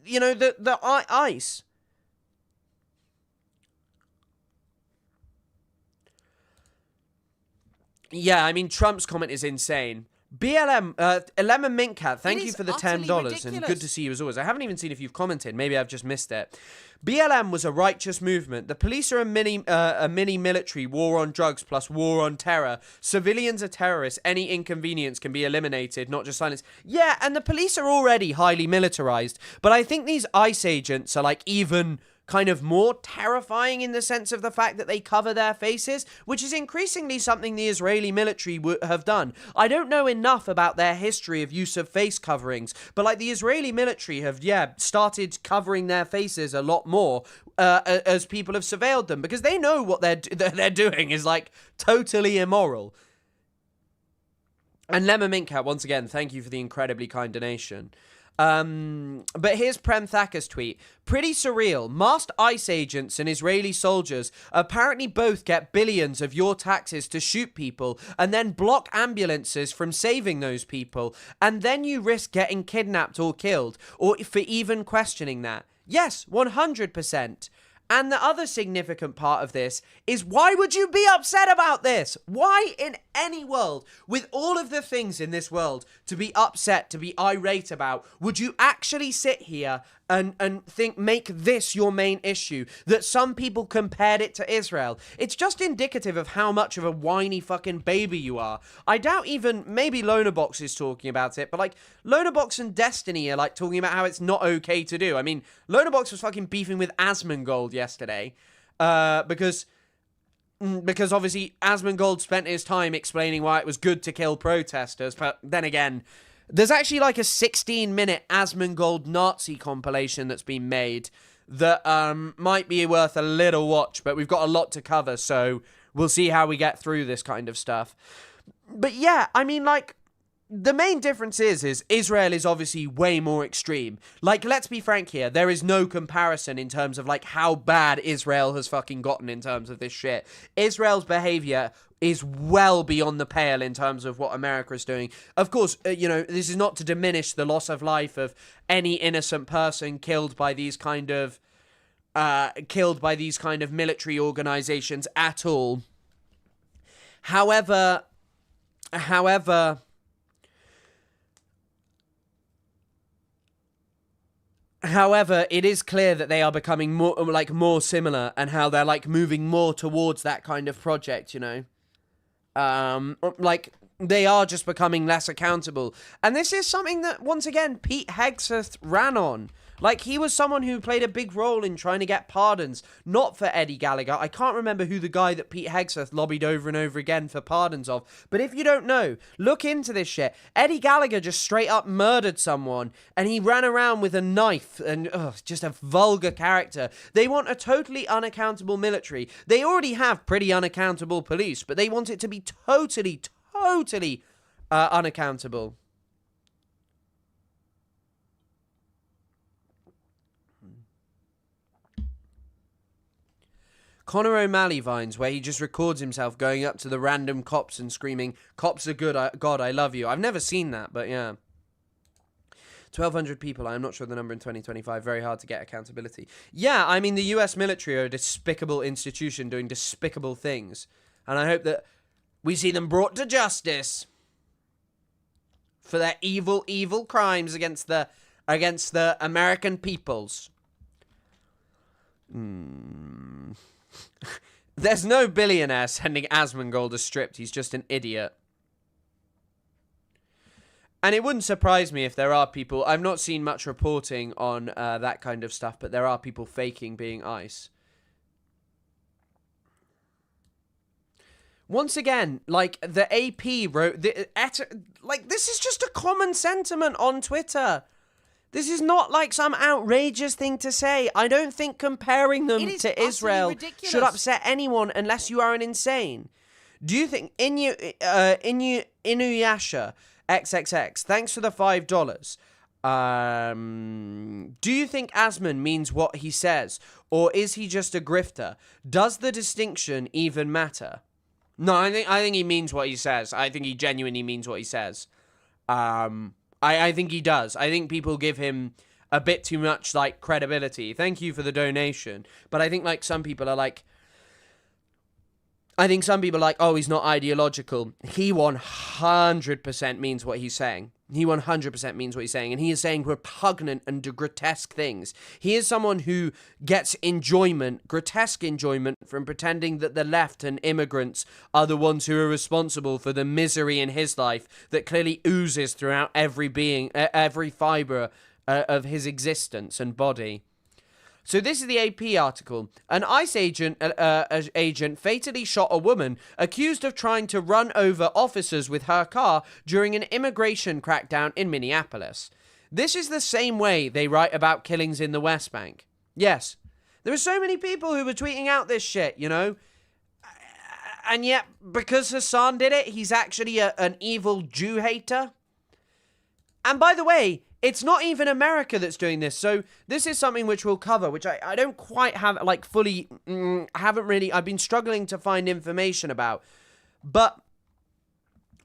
you know, the ICE. Yeah, I mean, Trump's comment is insane. BLM, Lemon Mint Cat, thank you for the $10, and good to see you as always. I haven't even seen if you've commented. Maybe I've just missed it. BLM was a righteous movement. The police are a mini military, war on drugs plus war on terror. Civilians are terrorists. Any inconvenience can be eliminated, not just silenced. Yeah, and the police are already highly militarized, but I think these ICE agents are like even kind of more terrifying in the sense of the fact that they cover their faces, which is increasingly something the Israeli military have done. I don't know enough about their history of use of face coverings, but like the Israeli military have, started covering their faces a lot more as people have surveilled them, because they know what they're doing is like totally immoral. And Lemon Mint Cat, once again, thank you for the incredibly kind donation. But here's Prem Thakker's tweet. Pretty surreal. Masked ICE agents and Israeli soldiers apparently both get billions of your taxes to shoot people and then block ambulances from saving those people. And then you risk getting kidnapped or killed, or for even questioning that. Yes, 100%. And the other significant part of this is, why would you be upset about this? Why in any world, with all of the things in this world to be upset, to be irate about, would you actually sit here and make this your main issue? That some people compared it to Israel. It's just indicative of how much of a whiny fucking baby you are. I doubt even, maybe Lonerbox is talking about it, but like, Lonerbox and Destiny are like talking about how it's not okay to do. I mean, Lonerbox was fucking beefing with Asmongold yesterday, because obviously Asmongold spent his time explaining why it was good to kill protesters, but then again, there's actually like a 16-minute Asmongold Nazi compilation that's been made that might be worth a little watch, but we've got a lot to cover, so we'll see how we get through this kind of stuff. But yeah, I mean, like, the main difference is Israel is obviously way more extreme. Like, let's be frank here, there is no comparison in terms of, like, how bad Israel has fucking gotten in terms of this shit. Israel's behavior is well beyond the pale in terms of what America is doing. Of course, you know, this is not to diminish the loss of life of any innocent person killed by these kind of military organizations at all. However, it is clear that they are becoming more similar, and how they're like moving more towards that kind of project, you know? Like, they are just becoming less accountable. And this is something that, once again, Pete Hegseth ran on. Like, he was someone who played a big role in trying to get pardons, not for Eddie Gallagher. I can't remember who the guy that Pete Hegseth lobbied over and over again for pardons of. But if you don't know, look into this shit. Eddie Gallagher just straight up murdered someone, and he ran around with a knife, and just a vulgar character. They want a totally unaccountable military. They already have pretty unaccountable police, but they want it to be totally unaccountable. Conor O'Malley vines where he just records himself going up to the random cops and screaming, "Cops are good, God, I love you." I've never seen that, but yeah. 1,200 people, I'm not sure the number in 2025, very hard to get accountability. Yeah, I mean, the US military are a despicable institution doing despicable things. And I hope that we see them brought to justice for their evil, evil crimes against the American peoples. There's no billionaire sending Asmongold a script. He's just an idiot. And it wouldn't surprise me if there are people... I've not seen much reporting on that kind of stuff, but there are people faking being ICE. Once again, like, the AP wrote... this is just a common sentiment on Twitter. This is not like some outrageous thing to say. I don't think comparing them to Israel should upset anyone unless you are an insane. Do you think Inuyasha XXX, thanks for the $5. Do you think Asman means what he says, or is he just a grifter? Does the distinction even matter? No, I think he means what he says. I think he genuinely means what he says. I think he does. I think people give him a bit too much, like, credibility. Thank you for the donation. But I think, like, some people are like... oh, he's not ideological. He 100% means what he's saying. He 100% means what he's saying. And he is saying repugnant and grotesque things. He is someone who gets enjoyment, grotesque enjoyment, from pretending that the left and immigrants are the ones who are responsible for the misery in his life that clearly oozes throughout every being, every fiber of his existence and body. So this is the AP article. An ICE agent fatally shot a woman accused of trying to run over officers with her car during an immigration crackdown in Minneapolis. This is the same way they write about killings in the West Bank. Yes, there are so many people who were tweeting out this shit, you know? And yet, because Hassan did it, he's actually an evil Jew hater. And by the way, it's not even America that's doing this. So this is something which we'll cover, which I don't quite have, like, fully, haven't really, I've been struggling to find information about. But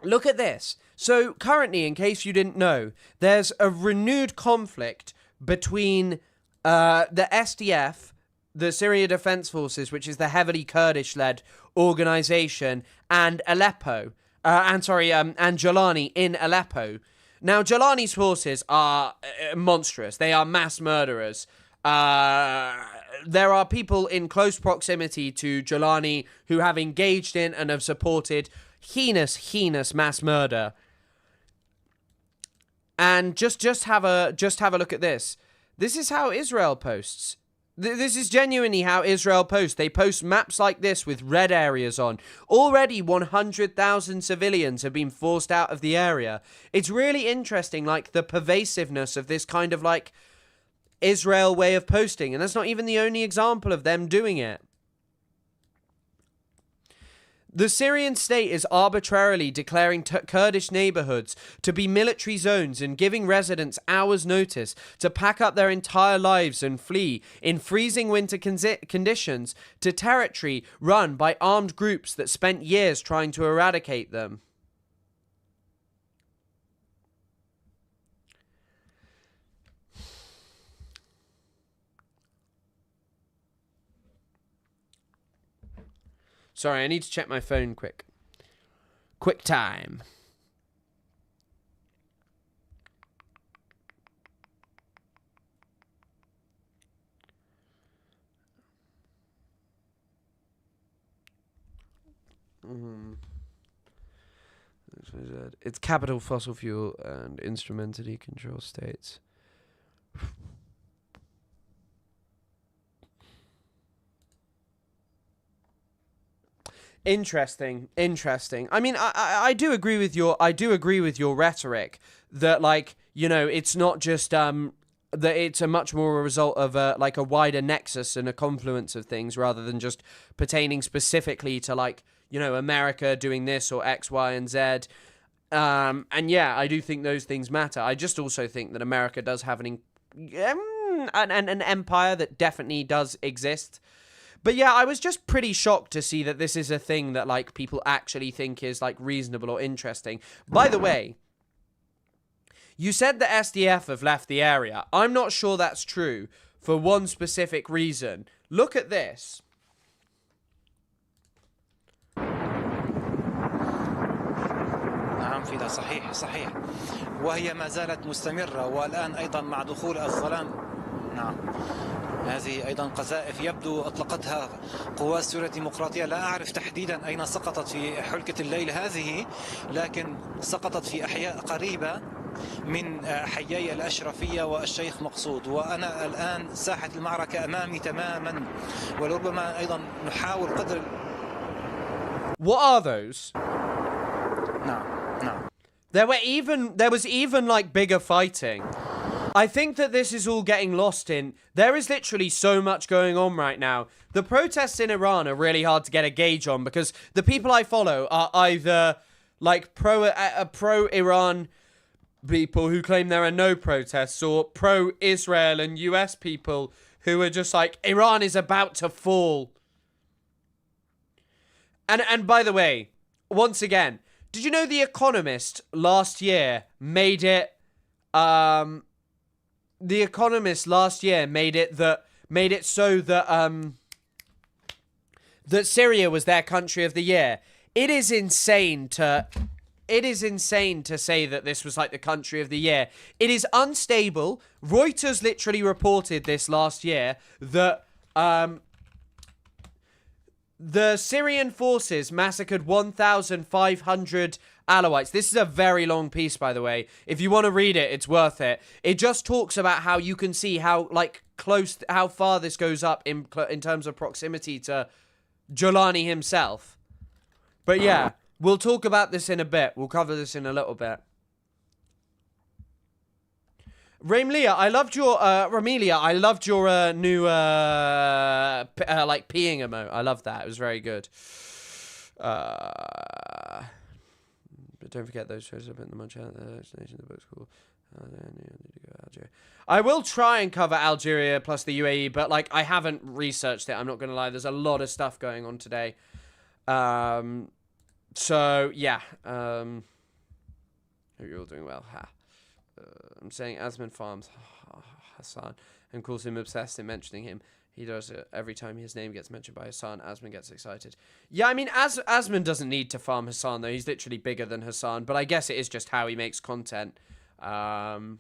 look at this. So currently, in case you didn't know, there's a renewed conflict between the SDF, the Syria Defense Forces, which is the heavily Kurdish-led organization, and Aleppo, and Jolani in Aleppo. Now, Jolani's forces are monstrous. They are mass murderers. There are people in close proximity to Jolani who have engaged in and have supported heinous mass murder. And just have a look at this. This is how Israel posts. This is genuinely how Israel posts. They post maps like this with red areas on. Already 100,000 civilians have been forced out of the area. It's really interesting, like, the pervasiveness of this kind of, like, Israel way of posting. And that's not even the only example of them doing it. The Syrian state is arbitrarily declaring Kurdish neighborhoods to be military zones and giving residents hours' notice to pack up their entire lives and flee in freezing winter conditions to territory run by armed groups that spent years trying to eradicate them. Sorry, I need to check my phone quick. Quick time. It's capital fossil fuel and instrumentally control states. Interesting. I mean, I do agree with your rhetoric that, like, you know, it's not just that it's a much more a result of like a wider nexus and a confluence of things rather than just pertaining specifically to, like, you know, America doing this or X, Y, and Z. And yeah, I do think those things matter. I just also think that America does have an empire that definitely does exist. But yeah, I was just pretty shocked to see that this is a thing that, like, people actually think is, like, reasonable or interesting. By the way, you said the SDF have left the area. I'm not sure that's true for one specific reason. Look at this. نعم فيدا صحيح وهي ما زالت مستمرة والآن أيضا مع دخول الظلام نعم هذه أيضا قذائف يبدو أطلقتها قوات سوريا الديمقراطية لا أعرف تحديدا أين سقطت في حلقة الليل هذه لكن سقطت في أحياء قريبة من حيي الأشرفية والشيخ مقصود وأنا الآن ساحة المعركة أمامي تماما ولربما أيضا نحاول قدر. What are those? نعم There was even like bigger fighting. I think that this is all getting lost in. There is literally so much going on right now. The protests in Iran are really hard to get a gauge on because the people I follow are either like pro-Iran people who claim there are no protests or pro-Israel and US people who are just like, Iran is about to fall. And by the way, once again, did you know The Economist last year made it The Economist last year made it so that that Syria was their country of the year. It is insane to say that this was like the country of the year. It is unstable. Reuters literally reported this last year that the Syrian forces massacred 1,500 Alawites. This is a very long piece, by the way. If you want to read it, it's worth it. It just talks about how you can see how like close, how far this goes up in terms of proximity to Jolani himself. But yeah, we'll talk about this in a bit. We'll cover this in a little bit. Ramelia, I loved your new like peeing emote. I love that. It was very good. But don't forget those shows up in the Munch out the destination, the book's cool. I will try and cover Algeria plus the UAE, but like I haven't researched it. I'm not gonna lie. There's a lot of stuff going on today. So yeah. Hope you're all doing well. I'm saying Asman farms Hassan and calls him obsessed in mentioning him. He does it every time his name gets mentioned by Hassan. Asman gets excited. Yeah, I mean, Asman doesn't need to farm Hassan though. He's literally bigger than Hassan. But I guess it is just how he makes content. Because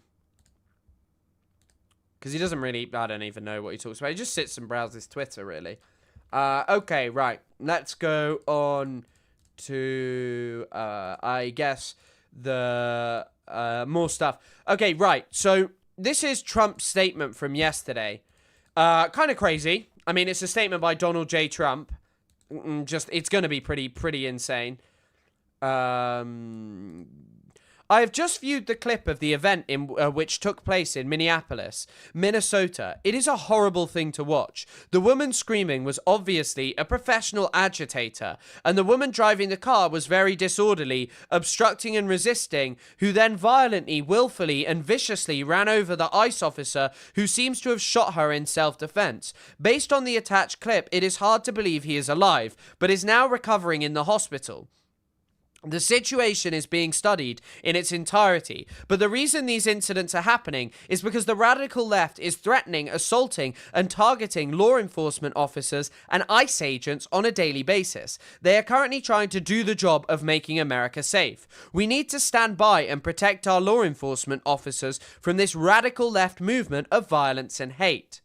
he doesn't really, I don't even know what he talks about. He just sits and browses Twitter, really. Okay, right. Let's go on to, I guess, the more stuff. Okay, right. So this is Trump's statement from yesterday. Kind of crazy. I mean, it's a statement by Donald J. Trump. It's going to be pretty insane. I have just viewed the clip of the event in which took place in Minneapolis, Minnesota. It is a horrible thing to watch. The woman screaming was obviously a professional agitator, and the woman driving the car was very disorderly, obstructing and resisting, who then violently, willfully, and viciously ran over the ICE officer who seems to have shot her in self-defense. Based on the attached clip, it is hard to believe he is alive, but is now recovering in the hospital. The situation is being studied in its entirety, but the reason these incidents are happening is because the radical left is threatening, assaulting, and targeting law enforcement officers and ICE agents on a daily basis. They are currently trying to do the job of making America safe. We need to stand by and protect our law enforcement officers from this radical left movement of violence and hate.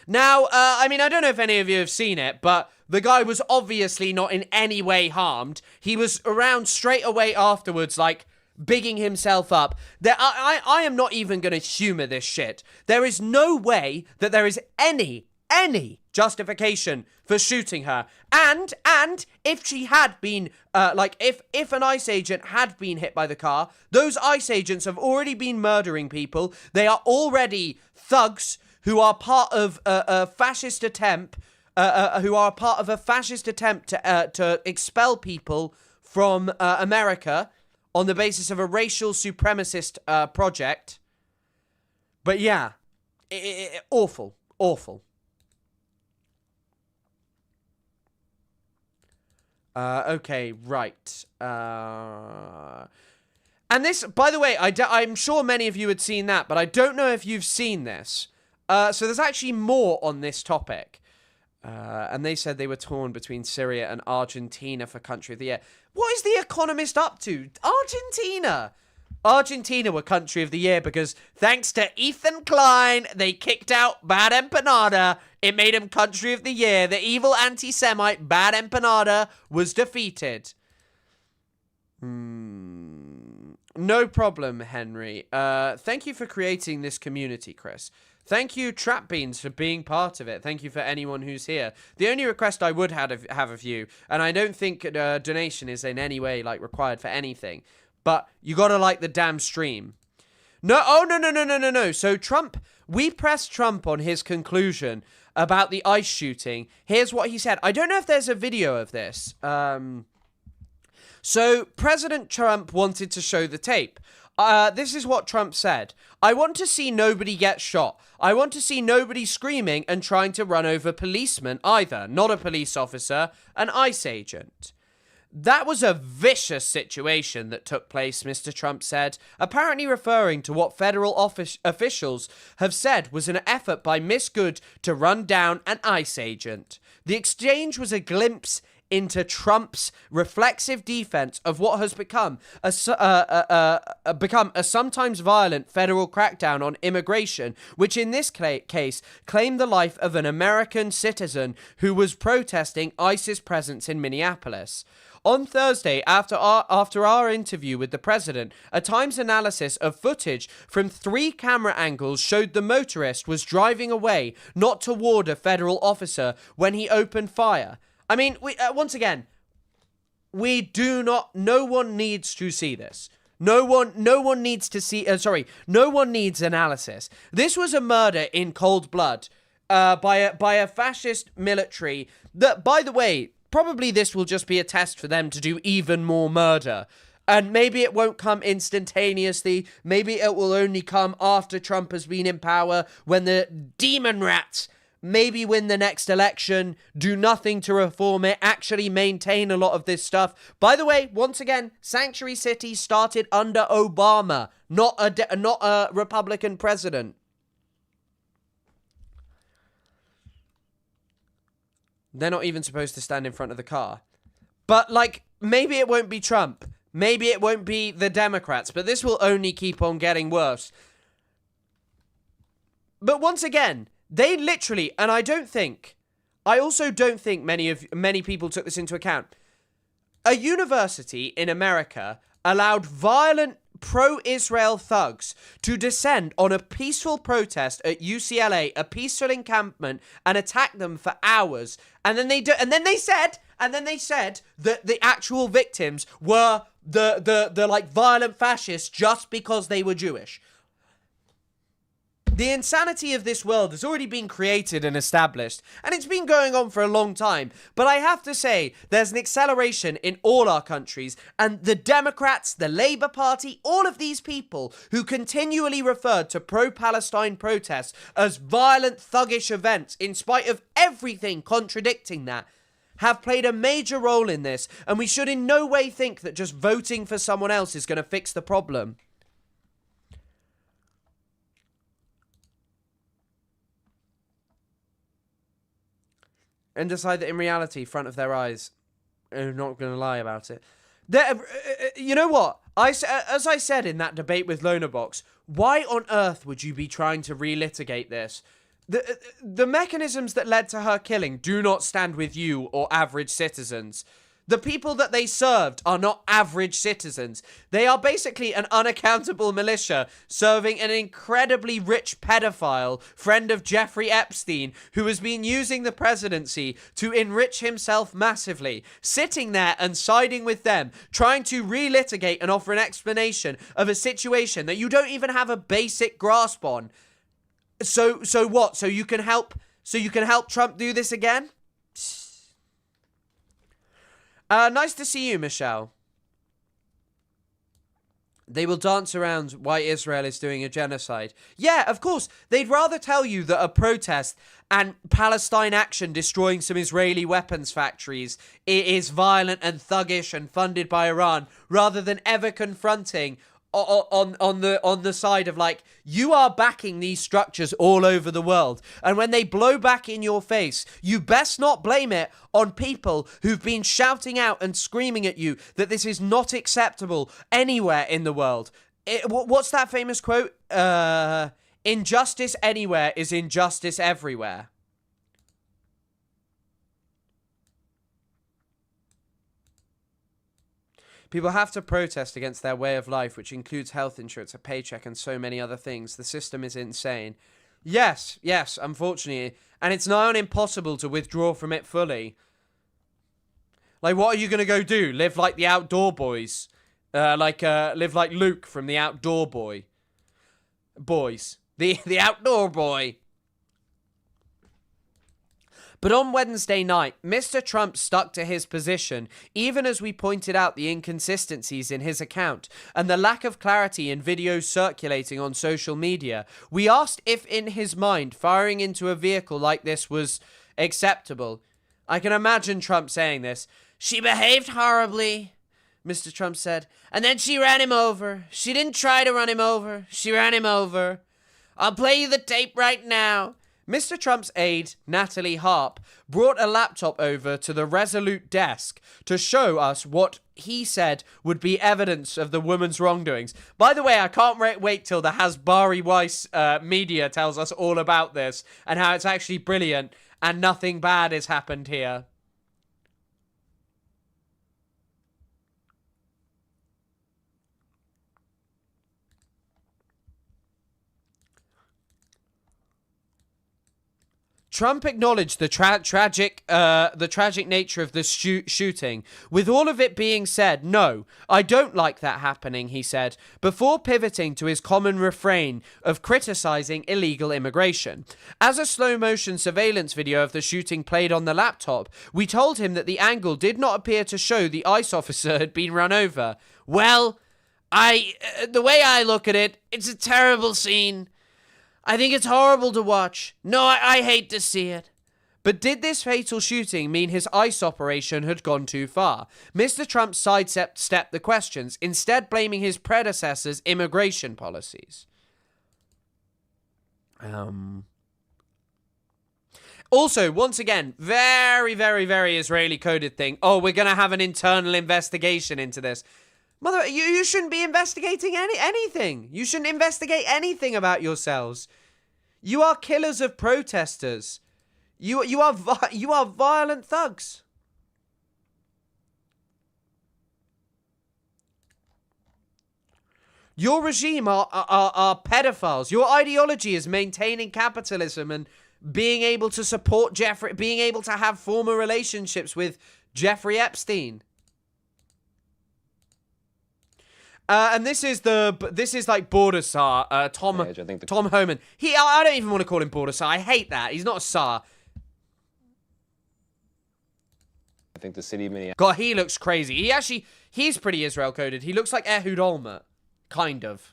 Now, I mean, I don't know if any of you have seen it, but the guy was obviously not in any way harmed. He was around straight away afterwards, like, bigging himself up. I am not even going to humor this shit. There is no way that there is any justification for shooting her. And if she had been, if an ICE agent had been hit by the car, those ICE agents have already been murdering people. They are already thugs who are part of a fascist attempt, to expel people from America on the basis of a racial supremacist project. But yeah, awful. Okay, right. And this, by the way, I'm sure many of you had seen that, but I don't know if you've seen this. So there's actually more on this topic. And they said they were torn between Syria and Argentina for Country of the Year. What is The Economist up to? Argentina were Country of the Year because thanks to Ethan Klein, they kicked out Bad Empanada. It made him Country of the Year. The evil anti-Semite Bad Empanada was defeated. No problem, Henry. Thank you for creating this community, Chris. Thank you, Trap Beans, for being part of it. Thank you for anyone who's here. The only request I would have of you, and I don't think donation is in any way required for anything, but you gotta like the damn stream. No. So Trump, we pressed Trump on his conclusion about the ICE shooting. Here's what he said. I don't know if there's a video of this. So President Trump wanted to show the tape. This is what Trump said. I want to see nobody get shot. I want to see nobody screaming and trying to run over policemen either. Not a police officer, an ICE agent. That was a vicious situation that took place, Mr. Trump said, apparently referring to what federal officials have said was an effort by Miss Good to run down an ICE agent. The exchange was a glimpse into Trump's reflexive defense of what has become a sometimes violent federal crackdown on immigration, which in this case claimed the life of an American citizen who was protesting ICE's presence in Minneapolis. On Thursday, after our interview with the president, a Times analysis of footage from 3 camera angles showed the motorist was driving away, not toward a federal officer, when he opened fire. I mean, once again, no one needs to see this. No one needs to see, no one needs analysis. This was a murder in cold blood, by a fascist military that, by the way, probably this will just be a test for them to do even more murder. And maybe it won't come instantaneously. Maybe it will only come after Trump has been in power, when the demon rats maybe win the next election, do nothing to reform it, actually maintain a lot of this stuff. By the way, once again, Sanctuary City started under Obama, not a Republican president. They're not even supposed to stand in front of the car. But, like, maybe it won't be Trump. Maybe it won't be the Democrats. But this will only keep on getting worse. But once again, they literally, and I also don't think many people took this into account. A university in America allowed violent pro-Israel thugs to descend on a peaceful protest at UCLA, a peaceful encampment, and attack them for hours. And then they said that the actual victims were the like violent fascists just because they were Jewish. The insanity of this world has already been created and established, and it's been going on for a long time. But I have to say, there's an acceleration in all our countries, and the Democrats, the Labour Party, all of these people who continually referred to pro-Palestine protests as violent, thuggish events, in spite of everything contradicting that, have played a major role in this, and we should in no way think that just voting for someone else is going to fix the problem. And decide that in reality, front of their eyes, they're not going to lie about it. You know what? As I said in that debate with Lonabox, why on earth would you be trying to relitigate this? The mechanisms that led to her killing do not stand with you or average citizens. The people that they served are not average citizens. They are basically an unaccountable militia serving an incredibly rich pedophile, friend of Jeffrey Epstein, who has been using the presidency to enrich himself massively, sitting there and siding with them, trying to relitigate and offer an explanation of a situation that you don't even have a basic grasp on. So what? So you can help Trump do this again? Nice to see you, Michelle. They will dance around why Israel is doing a genocide. Yeah, of course. They'd rather tell you that a protest and Palestine action destroying some Israeli weapons factories is violent and thuggish and funded by Iran, rather than ever confronting on the side of, like, you are backing these structures all over the world, and when they blow back in your face, you best not blame it on people who've been shouting out and screaming at you that this is not acceptable anywhere in the world. What's that famous quote? Injustice anywhere is injustice everywhere. People have to protest against their way of life, which includes health insurance, a paycheck, and so many other things. The system is insane. Yes, unfortunately. And it's nigh on impossible to withdraw from it fully. Like, what are you going to go do? Live like the outdoor boys? Live like Luke from the Outdoor Boys. The Outdoor Boy. But on Wednesday night, Mr. Trump stuck to his position, even as we pointed out the inconsistencies in his account and the lack of clarity in videos circulating on social media. We asked if, in his mind, firing into a vehicle like this was acceptable. I can imagine Trump saying this. "She behaved horribly," Mr. Trump said, "and then she ran him over. She didn't try to run him over. She ran him over. I'll play you the tape right now." Mr. Trump's aide, Natalie Harp, brought a laptop over to the Resolute desk to show us what he said would be evidence of the woman's wrongdoings. By the way, I can't wait till the Hasbari Weiss media tells us all about this and how it's actually brilliant and nothing bad has happened here. Trump acknowledged the tragic nature of the shooting. With all of it being said, no, I don't like that happening, he said, before pivoting to his common refrain of criticizing illegal immigration. As a slow-motion surveillance video of the shooting played on the laptop, we told him that the angle did not appear to show the ICE officer had been run over. Well, the way I look at it, it's a terrible scene. I think it's horrible to watch. No, I hate to see it. But did this fatal shooting mean his ICE operation had gone too far? Mr. Trump sidestepped the questions, instead blaming his predecessor's immigration policies. Also, once again, very, very, very Israeli-coded thing. Oh, we're going to have an internal investigation into this. Mother, you shouldn't be investigating anything. You shouldn't investigate anything about yourselves. You are killers of protesters. You are violent thugs. Your regime are pedophiles. Your ideology is maintaining capitalism and being able to support being able to have former relationships with Jeffrey Epstein. And this is like Border Tsar, Tom Homan. I don't even want to call him Border Tsar. I hate that. He's not a Tsar. I think the city of Minneapolis. God, he looks crazy. He's pretty Israel coded. He looks like Ehud Olmert, kind of.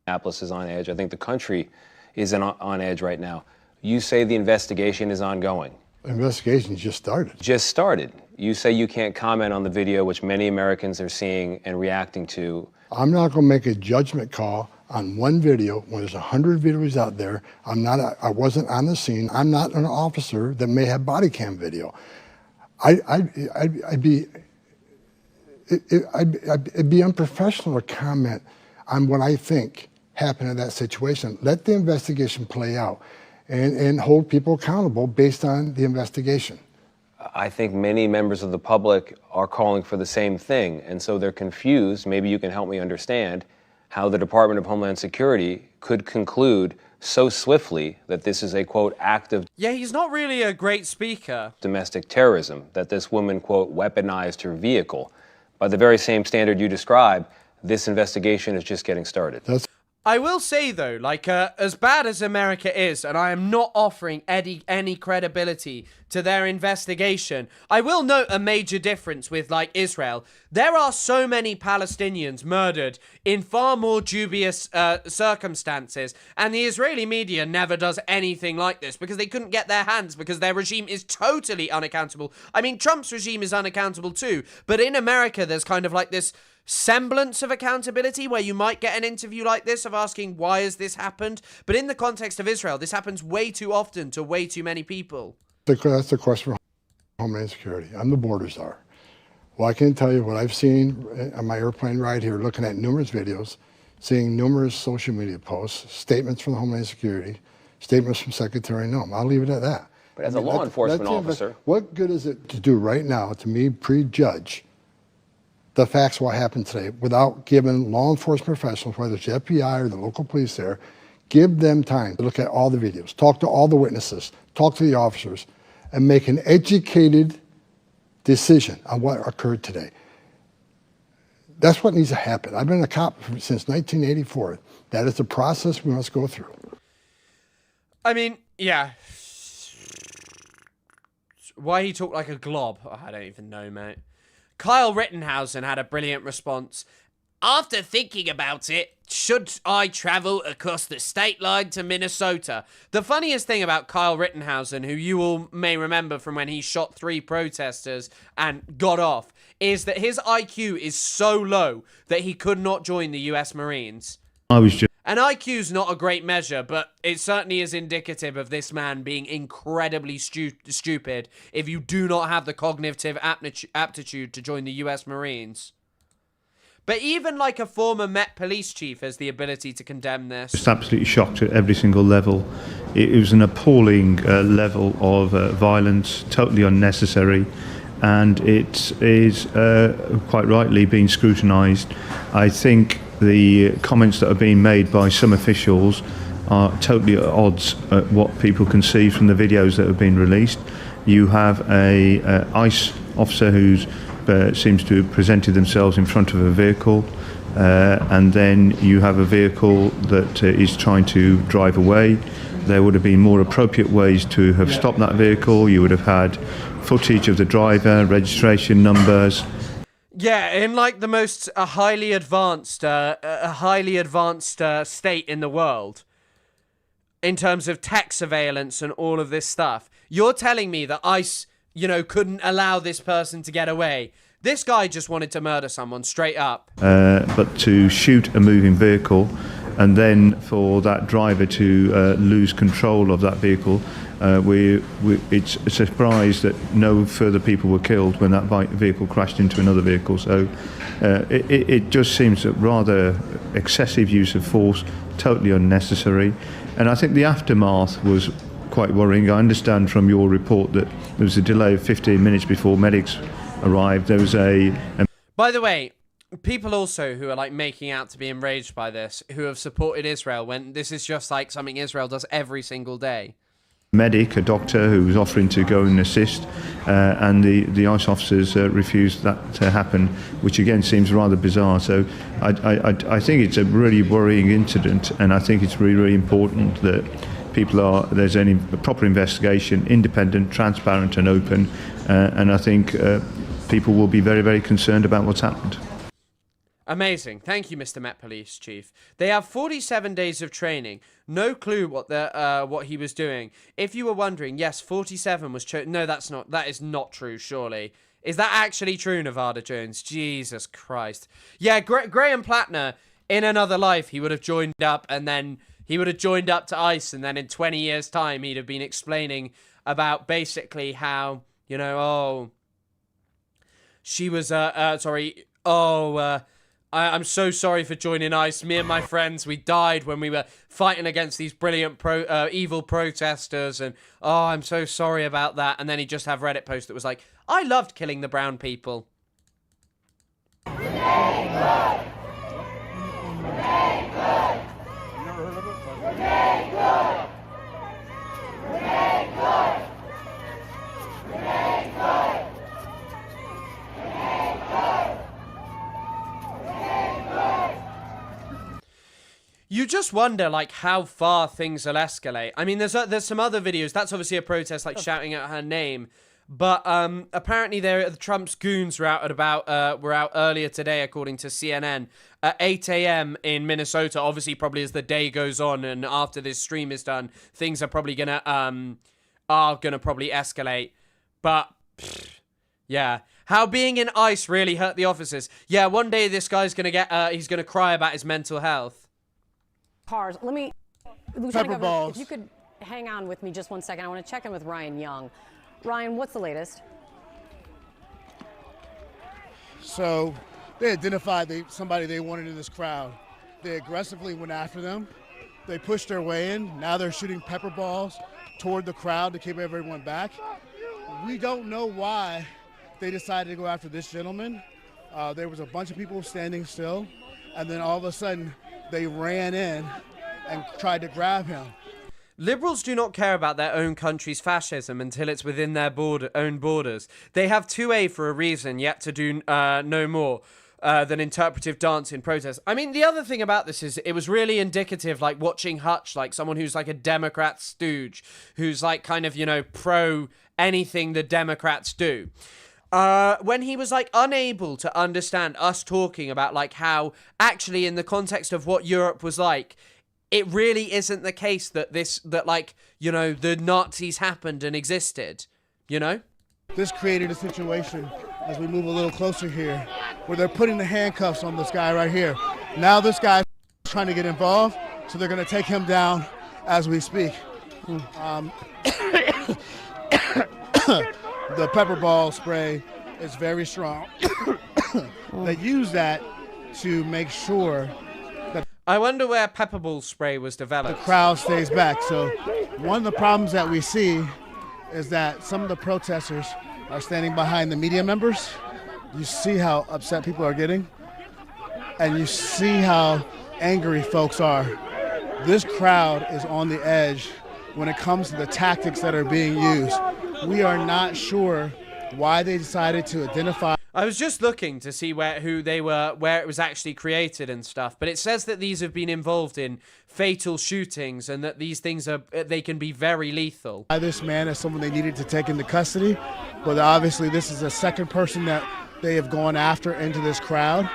Minneapolis is on edge. I think the country is on edge right now. You say the investigation is ongoing. Investigation just started. Just started. You say you can't comment on the video, which many Americans are seeing and reacting to. I'm not going to make a judgment call on one video when there's 100 videos out there. I wasn't on the scene. I'm not an officer that may have body cam video. It'd be unprofessional to comment on what I think happened in that situation. Let the investigation play out and hold people accountable based on the investigation. I think many members of the public are calling for the same thing, and so they're confused. Maybe you can help me understand how the Department of Homeland Security could conclude so swiftly that this is a, quote, act of... Yeah, he's not really a great speaker. ...domestic terrorism, that this woman, quote, weaponized her vehicle. By the very same standard you describe, this investigation is just getting started. I will say, though, like, as bad as America is, and I am not offering any credibility to their investigation, I will note a major difference with, like, Israel. There are so many Palestinians murdered in far more dubious circumstances, and the Israeli media never does anything like this because they couldn't get their hands, because their regime is totally unaccountable. I mean, Trump's regime is unaccountable too, but in America, there's kind of like this semblance of accountability where you might get an interview like this of asking, why has this happened? But in the context of Israel, this happens way too often to way too many people. That's the question for Homeland Security. I'm the border czar. Well, I can tell you what I've seen on my airplane ride here, looking at numerous videos, seeing numerous social media posts, statements from Homeland Security, statements from Secretary Noem. I'll leave it at that. But as a law enforcement officer... What good is it to do right now, to me, prejudge the facts of what happened today without giving law enforcement professionals, whether it's the FBI or the local police there, give them time to look at all the videos, talk to all the witnesses, talk to the officers, and make an educated decision on what occurred today. That's what needs to happen. I've been a cop since 1984. That is the process we must go through. I mean, yeah. Why he talked like a glob? I don't even know, mate. Kyle Rittenhausen had a brilliant response. After thinking about it, should I travel across the state line to Minnesota? The funniest thing about Kyle Rittenhausen, who you all may remember from when he shot 3 protesters and got off, is that his IQ is so low that he could not join the US Marines. And IQ's not a great measure, but it certainly is indicative of this man being incredibly stupid if you do not have the cognitive aptitude to join the US Marines. But even like a former Met police chief has the ability to condemn this. Just absolutely shocked at every single level. It was an appalling level of violence, totally unnecessary, and it is quite rightly being scrutinised. I think the comments that are being made by some officials are totally at odds at what people can see from the videos that have been released. You have a ICE officer who seems to have presented themselves in front of a vehicle, and then you have a vehicle that is trying to drive away. There would have been more appropriate ways to have stopped that vehicle. You would have had footage of the driver, registration numbers. Yeah, in like the most highly advanced state in the world, in terms of tech surveillance and all of this stuff. You're telling me that ICE, couldn't allow this person to get away. This guy just wanted to murder someone straight up. But to shoot a moving vehicle and then for that driver to lose control of that vehicle, it's a surprise that no further people were killed when that vehicle crashed into another vehicle. So it just seems a rather excessive use of force, totally unnecessary. And I think the aftermath was quite worrying. I understand from your report that there was a delay of 15 minutes before medics arrived. There was By the way, people also who are like making out to be enraged by this, who have supported Israel when this is just like something Israel does every single day. Medic, a doctor who was offering to go and assist, and the ICE officers refused that to happen, which again seems rather bizarre. So I think it's a really worrying incident, and I think it's really, really important that there's any proper investigation, independent, transparent and open, and I think people will be very, very concerned about what's happened. Amazing. Thank you, Mr. Met Police Chief. They have 47 days of training. No clue what he was doing. If you were wondering, yes, 47 was no, that is not true, surely. Is that actually true, Nevada Jones? Jesus Christ. Yeah, Graham Plattner, in another life, he would have joined up and then he would have joined up to ICE, and then in 20 years' time, he'd have been explaining about basically how, she was, I'm so sorry for joining ICE. Me and my friends, we died when we were fighting against these brilliant evil protesters, and I'm so sorry about that. And then he'd just have Reddit post that was like, I loved killing the brown people. You just wonder, like, how far things will escalate. I mean, there's some other videos. That's obviously a protest, like, shouting out her name. But apparently, the Trump's goons were out earlier today, according to CNN, at 8 a.m. in Minnesota. Obviously, probably as the day goes on and after this stream is done, things are probably gonna probably escalate. But yeah, how being in ICE really hurt the officers. Yeah, one day this guy's gonna he's gonna cry about his mental health. Cars. Let me, Lieutenant Governor, if you could hang on with me just 1 second. I want to check in with Ryan Young. Ryan, what's the latest? So they identified somebody they wanted in this crowd. They aggressively went after them. They pushed their way in. Now they're shooting pepper balls toward the crowd to keep everyone back. We don't know why they decided to go after this gentleman. There was a bunch of people standing still, and then all of a sudden they ran in and tried to grab him. Liberals do not care about their own country's fascism until it's within their own borders. They have 2A for a reason, yet to do no more than interpretive dance in protest. I mean, the other thing about this is it was really indicative, like watching Hutch, like someone who's like a Democrat stooge, who's like kind of, pro anything the Democrats do. When he was like unable to understand us talking about like how actually in the context of what Europe was like, it really isn't the case that the Nazis happened and existed, This created a situation, as we move a little closer here, where they're putting the handcuffs on this guy right here. Now this guy's trying to get involved, so they're going to take him down as we speak. The pepper ball spray is very strong. They use that to make sure that I wonder where pepper ball spray was developed. The crowd stays back. So one of the problems that we see is that some of the protesters are standing behind the media members. You see how upset people are getting, and you see how angry folks are. This crowd is on the edge when it comes to the tactics that are being used. We are not sure why they decided to identify. I was just looking to see who they were, where it was actually created and stuff, but it says that these have been involved in fatal shootings and that these things they can be very lethal. This man is someone they needed to take into custody, but obviously this is the second person that they have gone after into this crowd.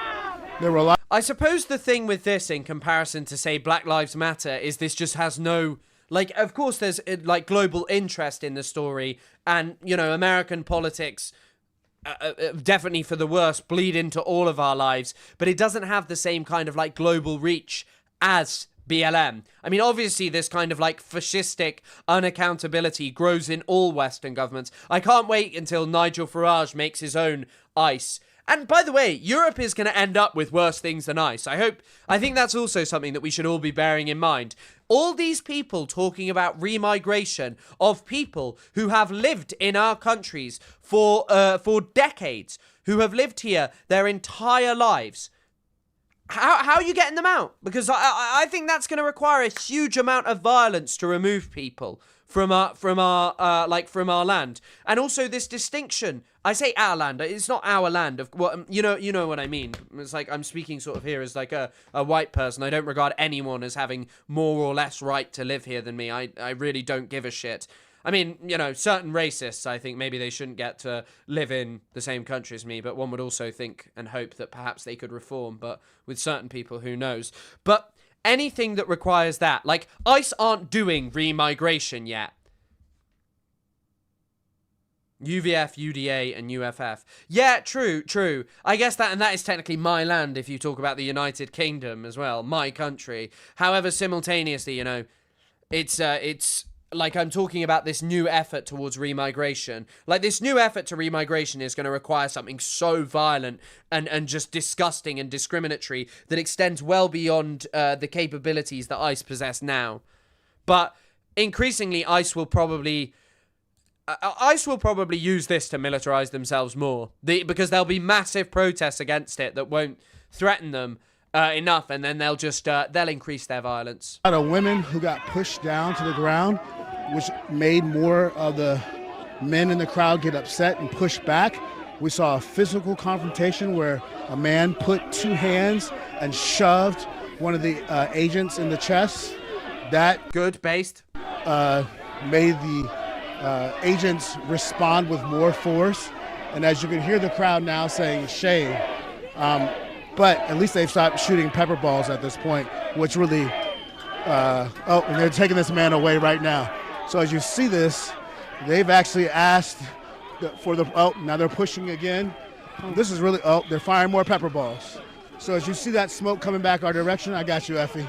There were a lot. I suppose the thing with this, in comparison to say Black Lives Matter, is this just has no. Like, of course, there's like global interest in the story, and you know, American politics. Definitely for the worse, bleed into all of our lives, but it doesn't have the same kind of like global reach as BLM. I mean, obviously this kind of like fascistic unaccountability grows in all Western governments. I can't wait until Nigel Farage makes his own ICE. And by the way, Europe is going to end up with worse things than ICE. I think that's also something that we should all be bearing in mind. All these people talking about remigration of people who have lived in our countries for decades, who have lived here their entire lives. How are you getting them out? Because I think that's going to require a huge amount of violence to remove people from our land. And also this distinction. I say our land. It's not our land. Of what you know what I mean. It's like I'm speaking sort of here as like a white person. I don't regard anyone as having more or less right to live here than me. I really don't give a shit. I mean, you know, certain racists, I think maybe they shouldn't get to live in the same country as me, but one would also think and hope that perhaps they could reform, but with certain people, who knows? But anything that requires that, like ICE aren't doing remigration yet. UVF, UDA, and UFF. Yeah, true. I guess that is technically my land if you talk about the United Kingdom as well, my country. However, simultaneously, you know, it's like I'm talking about this new effort towards remigration. Like this new effort to remigration is going to require something so violent and just disgusting and discriminatory that extends well beyond the capabilities that ICE possess now. But increasingly, ICE will probably use this to militarize themselves more. Because there'll be massive protests against it that won't threaten them enough, and then they'll increase their violence. A lot of women who got pushed down to the ground, which made more of the men in the crowd get upset and push back. We saw a physical confrontation where a man put two hands and shoved one of the agents in the chest. That good based made the agents respond with more force. And as you can hear the crowd now saying shame, but at least they've stopped shooting pepper balls at this point, which really, and they're taking this man away right now. So as you see this, they've actually asked for now they're pushing again. This is really, they're firing more pepper balls. So as you see that smoke coming back our direction, I got you, Effie.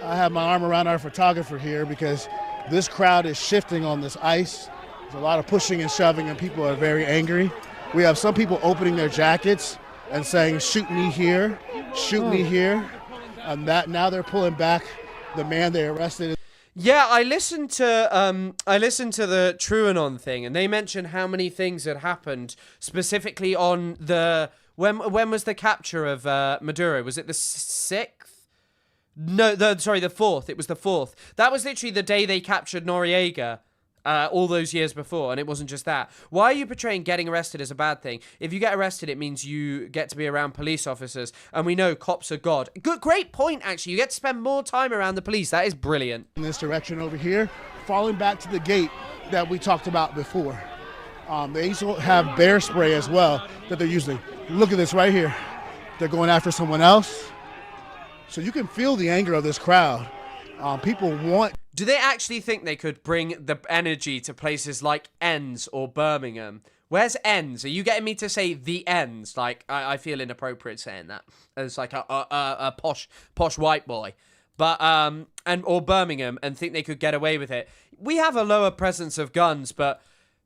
I have my arm around our photographer here because this crowd is shifting on this ice. There's a lot of pushing and shoving and people are very angry. We have some people opening their jackets and saying, shoot me here, shoot me here. And that now they're pulling back the man they arrested. Yeah, I listened to the TrueAnon thing, and they mentioned how many things had happened specifically on the when was the capture of Maduro? Was it the 6th? No, the 4th. It was the 4th. That was literally the day they captured Noriega. All those years before, and it wasn't just that. Why are you portraying getting arrested as a bad thing? If you get arrested, it means you get to be around police officers, and we know cops are God. Great point, actually. You get to spend more time around the police. That is brilliant. In this direction over here, falling back to the gate that we talked about before. They also have bear spray as well that they're using. Look at this right here. They're going after someone else. So you can feel the anger of this crowd. People want... Do they actually think they could bring the energy to places like Enns or Birmingham? Where's Enns? Are you getting me to say the Enns? Like, I feel inappropriate saying that. It's like a posh white boy. But, or Birmingham, and think they could get away with it. We have a lower presence of guns, but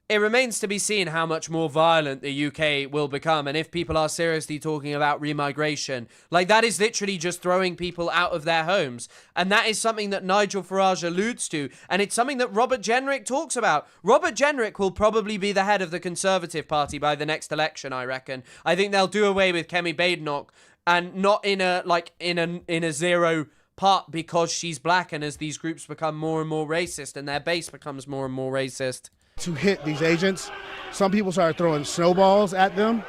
it remains to be seen how much more violent the UK will become, and if people are seriously talking about remigration. Like, that is literally just throwing people out of their homes, and that is something that Nigel Farage alludes to, and it's something that Robert Jenrick talks about. Robert Jenrick will probably be the head of the Conservative Party by the next election, I reckon. I think they'll do away with Kemi Badenoch, and not in a zero part because she's black, and as these groups become more and more racist and their base becomes more and more racist. To hit these agents, some people started throwing snowballs at them.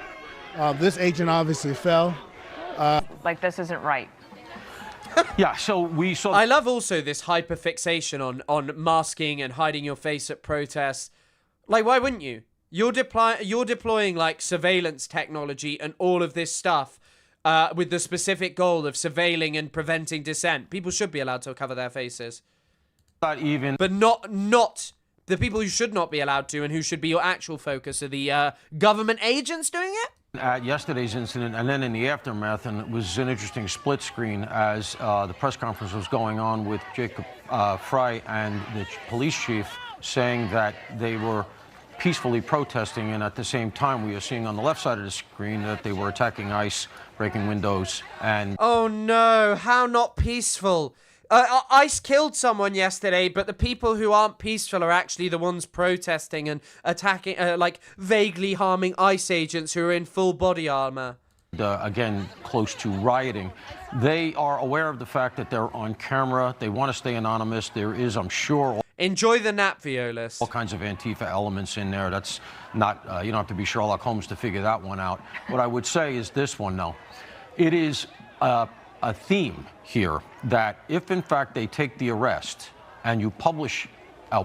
This agent obviously fell. Like, this isn't right. Yeah, so we saw... I love also this hyperfixation on masking and hiding your face at protests. Like, why wouldn't you? You're deploying, like, surveillance technology and all of this stuff with the specific goal of surveilling and preventing dissent. People should be allowed to cover their faces. Not even... But not... The people who should not be allowed to and who should be your actual focus are the government agents doing it? At yesterday's incident, and then in the aftermath, and it was an interesting split screen as the press conference was going on with Jacob Frey and the police chief saying that they were peacefully protesting, and at the same time we are seeing on the left side of the screen that they were attacking ICE, breaking windows, and... Oh no, how not peaceful? ICE killed someone yesterday, but the people who aren't peaceful are actually the ones protesting and attacking, like, vaguely harming ICE agents who are in full body armor. Again, close to rioting. They are aware of the fact that they're on camera. They want to stay anonymous. There is, I'm sure... Enjoy the nap, Violas. All kinds of Antifa elements in there. That's not, you don't have to be Sherlock Holmes to figure that one out. What I would say is this one, though. It is... a theme here that if in fact they take the arrest and you publish,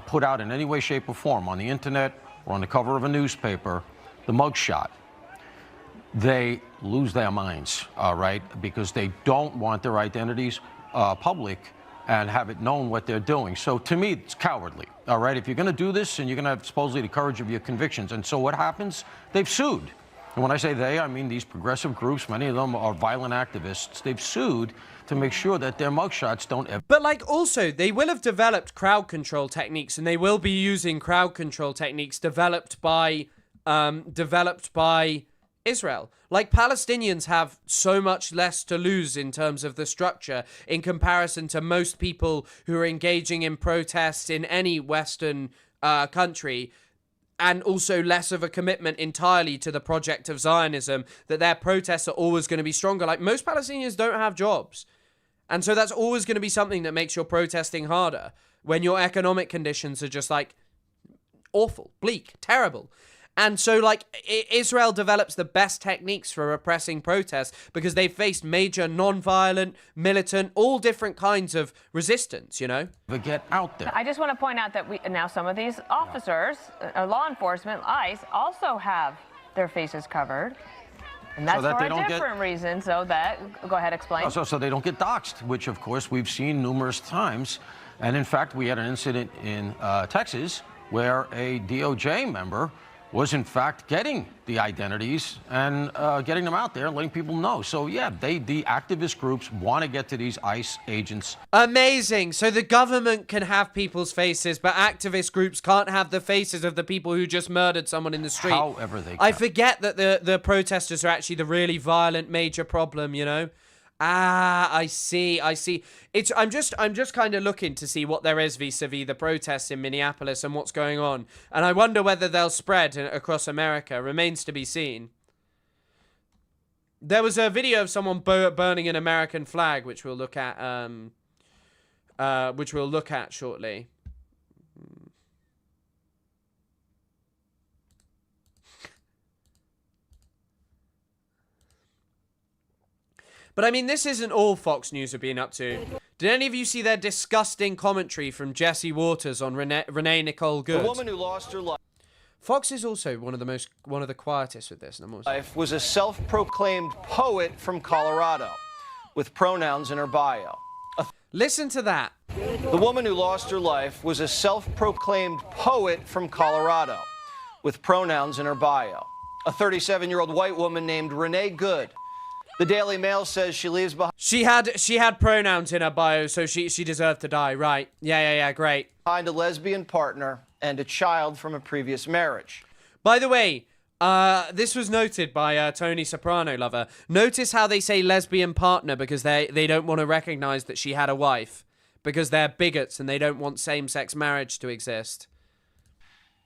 put out in any way, shape, or form on the internet or on the cover of a newspaper, the mugshot, they lose their minds, all right, because they don't want their identities public and have it known what they're doing. So to me, it's cowardly, all right? If you're going to do this and you're going to have supposedly the courage of your convictions, and so what happens? They've sued. And when I say they, I mean these progressive groups, many of them are violent activists. They've sued to make sure that their mugshots don't ever... But, like, also, they will have developed crowd control techniques, and they will be using crowd control techniques developed by Israel. Like, Palestinians have so much less to lose in terms of the structure in comparison to most people who are engaging in protests in any Western country, and also less of a commitment entirely to the project of Zionism, that their protests are always going to be stronger. Like, most Palestinians don't have jobs. And so that's always going to be something that makes your protesting harder when your economic conditions are just, like, awful, bleak, terrible. And so, like, Israel develops the best techniques for repressing protests because they've faced major non-violent, militant, all different kinds of resistance, you know? Get out there. I just want to point out that now some of these officers, law enforcement, ICE, also have their faces covered. And that's for a different reason, so that... Go ahead, explain. So they don't get doxxed, which, of course, we've seen numerous times. And, in fact, we had an incident in Texas where a DOJ member was in fact getting the identities and getting them out there and letting people know. So yeah, the activist groups want to get to these ICE agents. Amazing. So the government can have people's faces, but activist groups can't have the faces of the people who just murdered someone in the street. However they can. I forget that the protesters are actually the really violent major problem, you know? Ah, I see. I'm just kind of looking to see what there is vis-a-vis the protests in Minneapolis and what's going on. And I wonder whether they'll spread across America. Remains to be seen. There was a video of someone burning an American flag, which we'll look at shortly. But I mean, this isn't all Fox News have been up to. Did any of you see their disgusting commentary from Jesse Waters on Renee Nicole Good? The woman who lost her life. Fox is also one of the quietest with this. And Life was a self-proclaimed poet from Colorado, with pronouns in her bio. Listen to that. The woman who lost her life was a self-proclaimed poet from Colorado, with pronouns in her bio. A 37-year-old white woman named Renee Good. The Daily Mail says she leaves behind... She had pronouns in her bio, so she deserved to die, right? Yeah, great. ...behind a lesbian partner and a child from a previous marriage. By the way, this was noted by Tony Soprano lover. Notice how they say lesbian partner because they don't want to recognize that she had a wife. Because they're bigots and they don't want same-sex marriage to exist.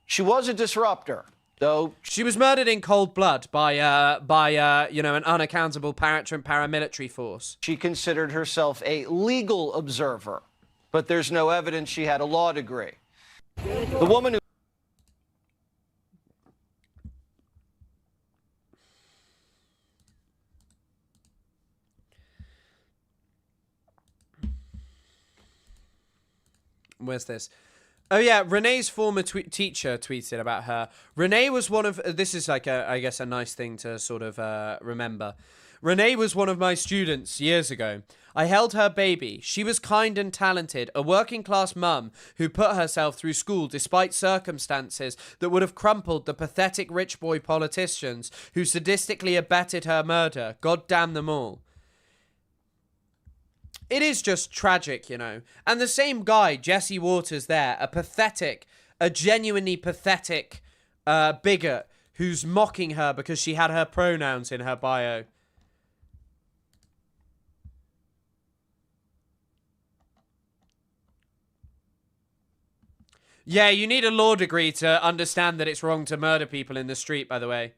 She was a disruptor. Though she was murdered in cold blood by an unaccountable paramilitary force. She considered herself a legal observer, but there's no evidence she had a law degree. The woman who Where's this? Oh yeah, Renee's former teacher tweeted about her. Renee was one of... This is like, I guess, a nice thing to sort of remember. Renee was one of my students years ago. I held her baby. She was kind and talented, a working-class mum who put herself through school despite circumstances that would have crumpled the pathetic rich boy politicians who sadistically abetted her murder. God damn them all. It is just tragic, you know. And the same guy, Jesse Waters there, a genuinely pathetic bigot who's mocking her because she had her pronouns in her bio. Yeah, you need a law degree to understand that it's wrong to murder people in the street, by the way.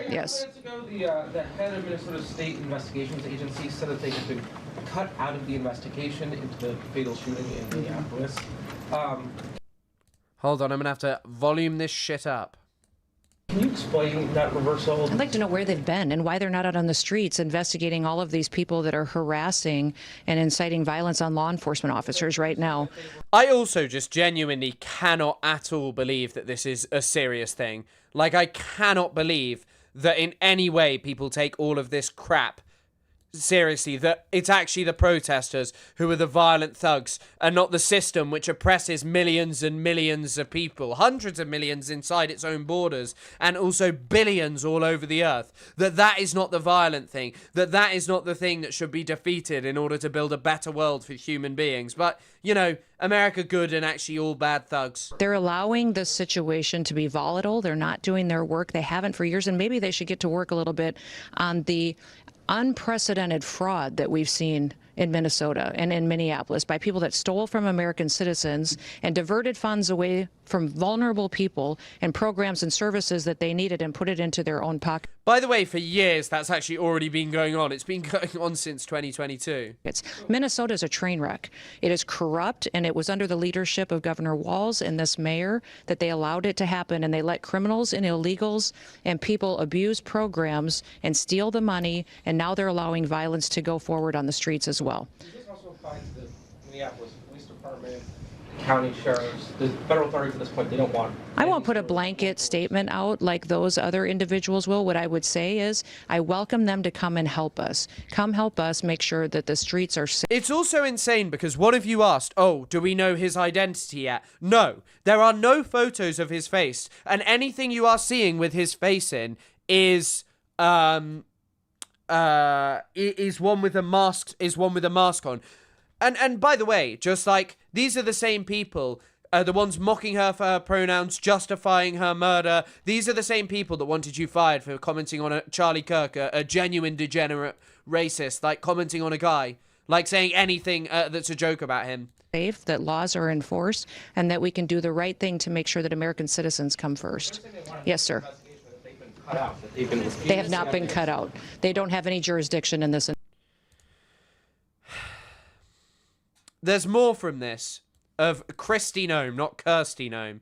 Yes. The head of Minnesota State Investigations Agency said that they had been cut out of the investigation into the fatal shooting in Minneapolis. Hold on, I'm gonna have to volume this shit up. Can you explain that reversal? I'd like to know where they've been and why they're not out on the streets investigating all of these people that are harassing and inciting violence on law enforcement officers right now. I also just genuinely cannot at all believe that this is a serious thing. Like, I cannot believe that in any way people take all of this crap seriously, that it's actually the protesters who are the violent thugs and not the system which oppresses millions and millions of people, hundreds of millions inside its own borders, and also billions all over the earth. That is not the violent thing, that is not the thing that should be defeated in order to build a better world for human beings. But, you know, America good and actually all bad thugs. They're allowing the situation to be volatile. They're not doing their work. They haven't for years, and maybe they should get to work a little bit on the unprecedented fraud that we've seen in Minnesota and in Minneapolis by people that stole from American citizens and diverted funds away from vulnerable people and programs and services that they needed and put it into their own pocket. By the way, for years, that's actually already been going on. It's been going on since 2022. Minnesota is a train wreck. It is corrupt, and it was under the leadership of Governor Walz and this mayor that they allowed it to happen, and they let criminals and illegals and people abuse programs and steal the money, and now they're allowing violence to go forward on the streets as well. Does this also apply to the Minneapolis Police Department, county sheriffs, the federal authorities at this point? They don't want. I won't put a blanket statement out like those other individuals will. What I would say is I welcome them to come and help us. Come help us make sure that the streets are safe. It's also insane because one of you asked, oh, do we know his identity yet? No, there are no photos of his face, and anything you are seeing with his face in is one with a mask on. And by the way, just like, these are the same people, the ones mocking her for her pronouns, justifying her murder. These are the same people that wanted you fired for commenting on Charlie Kirk, a genuine degenerate racist, like commenting on a guy, like saying anything that's a joke about him. Safe, that laws are enforced, and that we can do the right thing to make sure that American citizens come first. Yes, sir. They have not been cut out. They don't have any jurisdiction in this. There's more from this, of Christy Nome, not Kirsty Nome.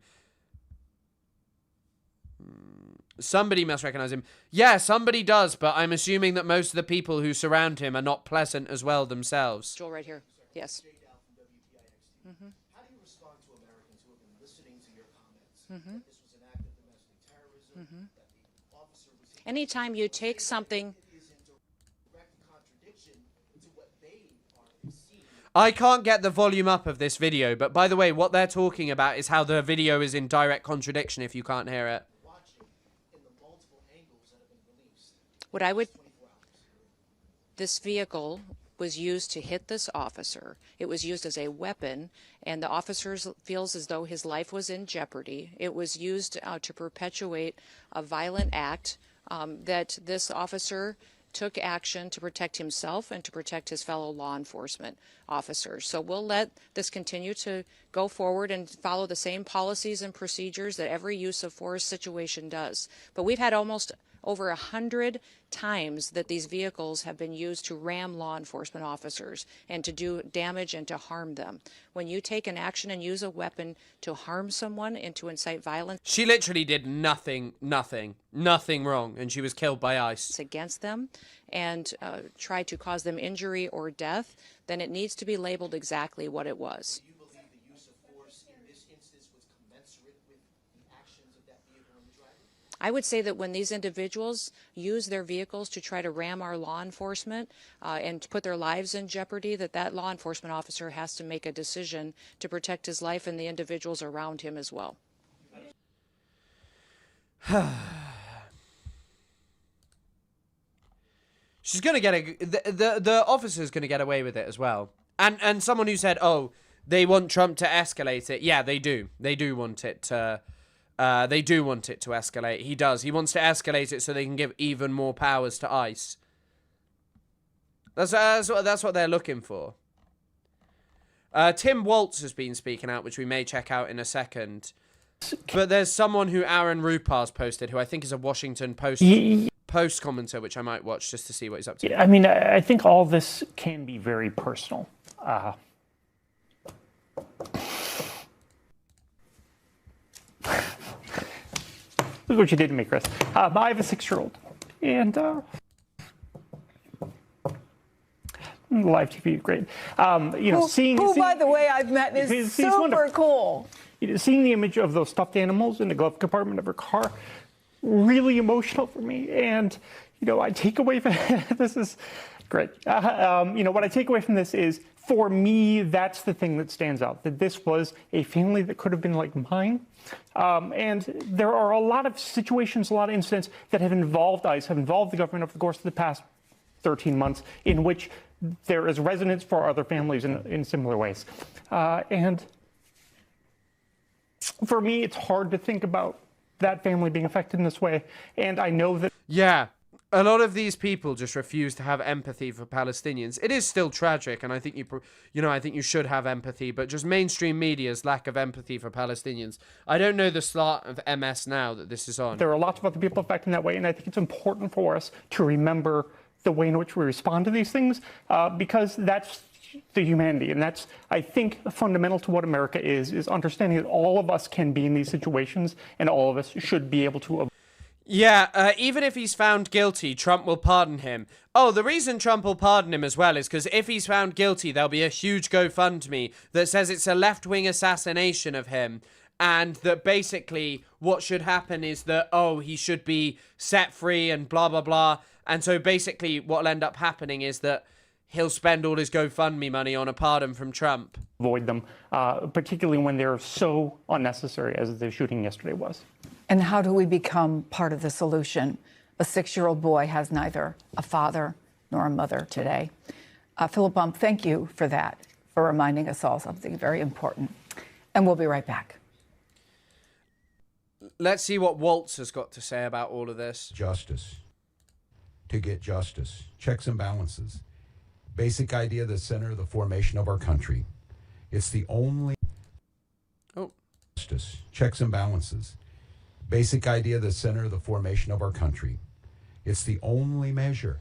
Somebody must recognize him. Yeah, somebody does, but I'm assuming that most of the people who surround him are not pleasant as well themselves. Joel, right here. Yes. Mm-hmm. How do you respond to Americans who have been listening to your comments? Mm-hmm. That this was an act of domestic terrorism, Mm-hmm. that the officer was... Anytime you take something... I can't get the volume up of this video, but by the way, what they're talking about is how the video is in direct contradiction if you can't hear it. What I would... This vehicle was used to hit this officer. It was used as a weapon, and the officer feels as though his life was in jeopardy. It was used to perpetuate a violent act that this officer took action to protect himself and to protect his fellow law enforcement officers. So we'll let this continue to go forward and follow the same policies and procedures that every use of force situation does. But we've had almost over 100 times that these vehicles have been used to ram law enforcement officers and to do damage and to harm them. When you take an action and use a weapon to harm someone and to incite violence, she literally did nothing wrong, and she was killed by ICE. Against them and try to cause them injury or death, then it needs to be labeled exactly what it was. Do you believe the use of force in this instance was commensurate with the actions of that vehicle and the driver? I would say that when these individuals use their vehicles to try to ram our law enforcement and to put their lives in jeopardy, that law enforcement officer has to make a decision to protect his life and the individuals around him as well. She's gonna get the officer's gonna get away with it as well. And someone who said, oh, they want Trump to escalate it. Yeah, they do. They do want it to. They do want it to escalate. He does. He wants to escalate it so they can give even more powers to ICE. That's what they're looking for. Tim Waltz has been speaking out, which we may check out in a second. But there's someone who Aaron Rupar's posted, who I think is a Washington Post commenter, which I might watch just to see what he's up to. I mean, I think all this can be very personal. Look what you did to me, Chris. I have a 6-year-old, and live TV, great. Who, by the way, I've met is super cool. Seeing the image of those stuffed animals in the glove compartment of her car, really emotional for me. And I take away from this is great. What I take away from this is, for me, that's the thing that stands out. That this was a family that could have been like mine. And there are a lot of situations, a lot of incidents that have involved ICE, have involved the government over the course of the past 13 months, in which there is resonance for other families in similar ways. And for me, it's hard to think about that family being affected in this way. And I know that... Yeah, a lot of these people just refuse to have empathy for Palestinians. It is still tragic, and I think I think you should have empathy, but just mainstream media's lack of empathy for Palestinians. I don't know the slot of MS now that this is on. There are lots of other people affected in that way, and I think it's important for us to remember the way in which we respond to these things, because that's the humanity, and that's, I think, fundamental to what America is understanding that all of us can be in these situations, and all of us should be able to... Yeah, even if he's found guilty, Trump will pardon him. Oh, the reason Trump will pardon him as well is because if he's found guilty, there'll be a huge GoFundMe that says it's a left-wing assassination of him, and that basically what should happen is that, oh, he should be set free and blah, blah, blah. And so basically what will end up happening is that he'll spend all his GoFundMe money on a pardon from Trump. Avoid them, particularly when they're so unnecessary as the shooting yesterday was. And how do we become part of the solution? A 6-year-old boy has neither a father nor a mother today. Philip Bump, thank you for that, for reminding us all something very important. And we'll be right back. Let's see what Waltz has got to say about all of this. Justice. To get justice. Checks and balances. Basic idea, the center of the formation of our country. It's the only... Justice. Checks and balances. Basic idea, the center of the formation of our country. It's the only measure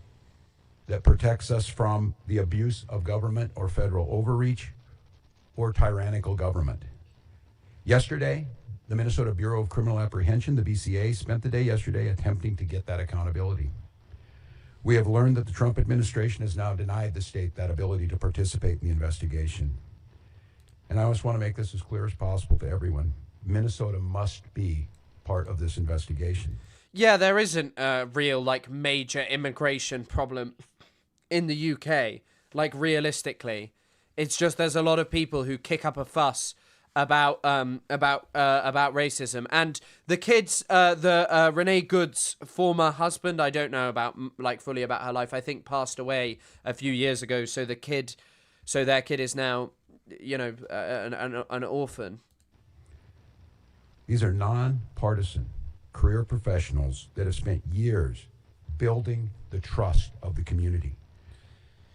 that protects us from the abuse of government or federal overreach or tyrannical government. Yesterday, the Minnesota Bureau of Criminal Apprehension, the BCA, spent the day yesterday attempting to get that accountability. We have learned that the Trump administration has now denied the state that ability to participate in the investigation. And I just want to make this as clear as possible to everyone. Minnesota must be part of this investigation. Yeah, there isn't a real, major immigration problem in the UK, realistically. It's just there's a lot of people who kick up a fuss about racism. And the kids, Renee Good's former husband, I don't know about, fully about her life, I think passed away a few years ago, so their kid is now, an orphan. These are non-partisan career professionals that have spent years building the trust of the community.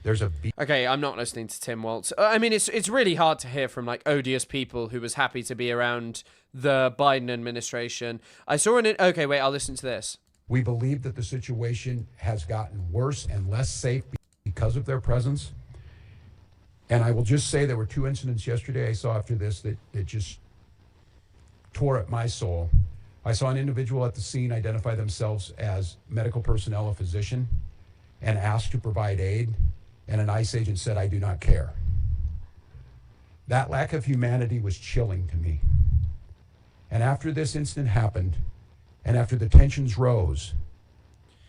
There's a okay, I'm not listening to Tim Waltz. I mean, it's really hard to hear from like odious people who was happy to be around the Biden administration. I saw okay, wait, I'll listen to this. We believe that the situation has gotten worse and less safe because of their presence. And I will just say there were 2 incidents yesterday I saw after this that just tore at my soul. I saw an individual at the scene identify themselves as medical personnel, a physician, and asked to provide aid. And an ICE agent said, "I do not care." That lack of humanity was chilling to me. And after this incident happened, and after the tensions rose,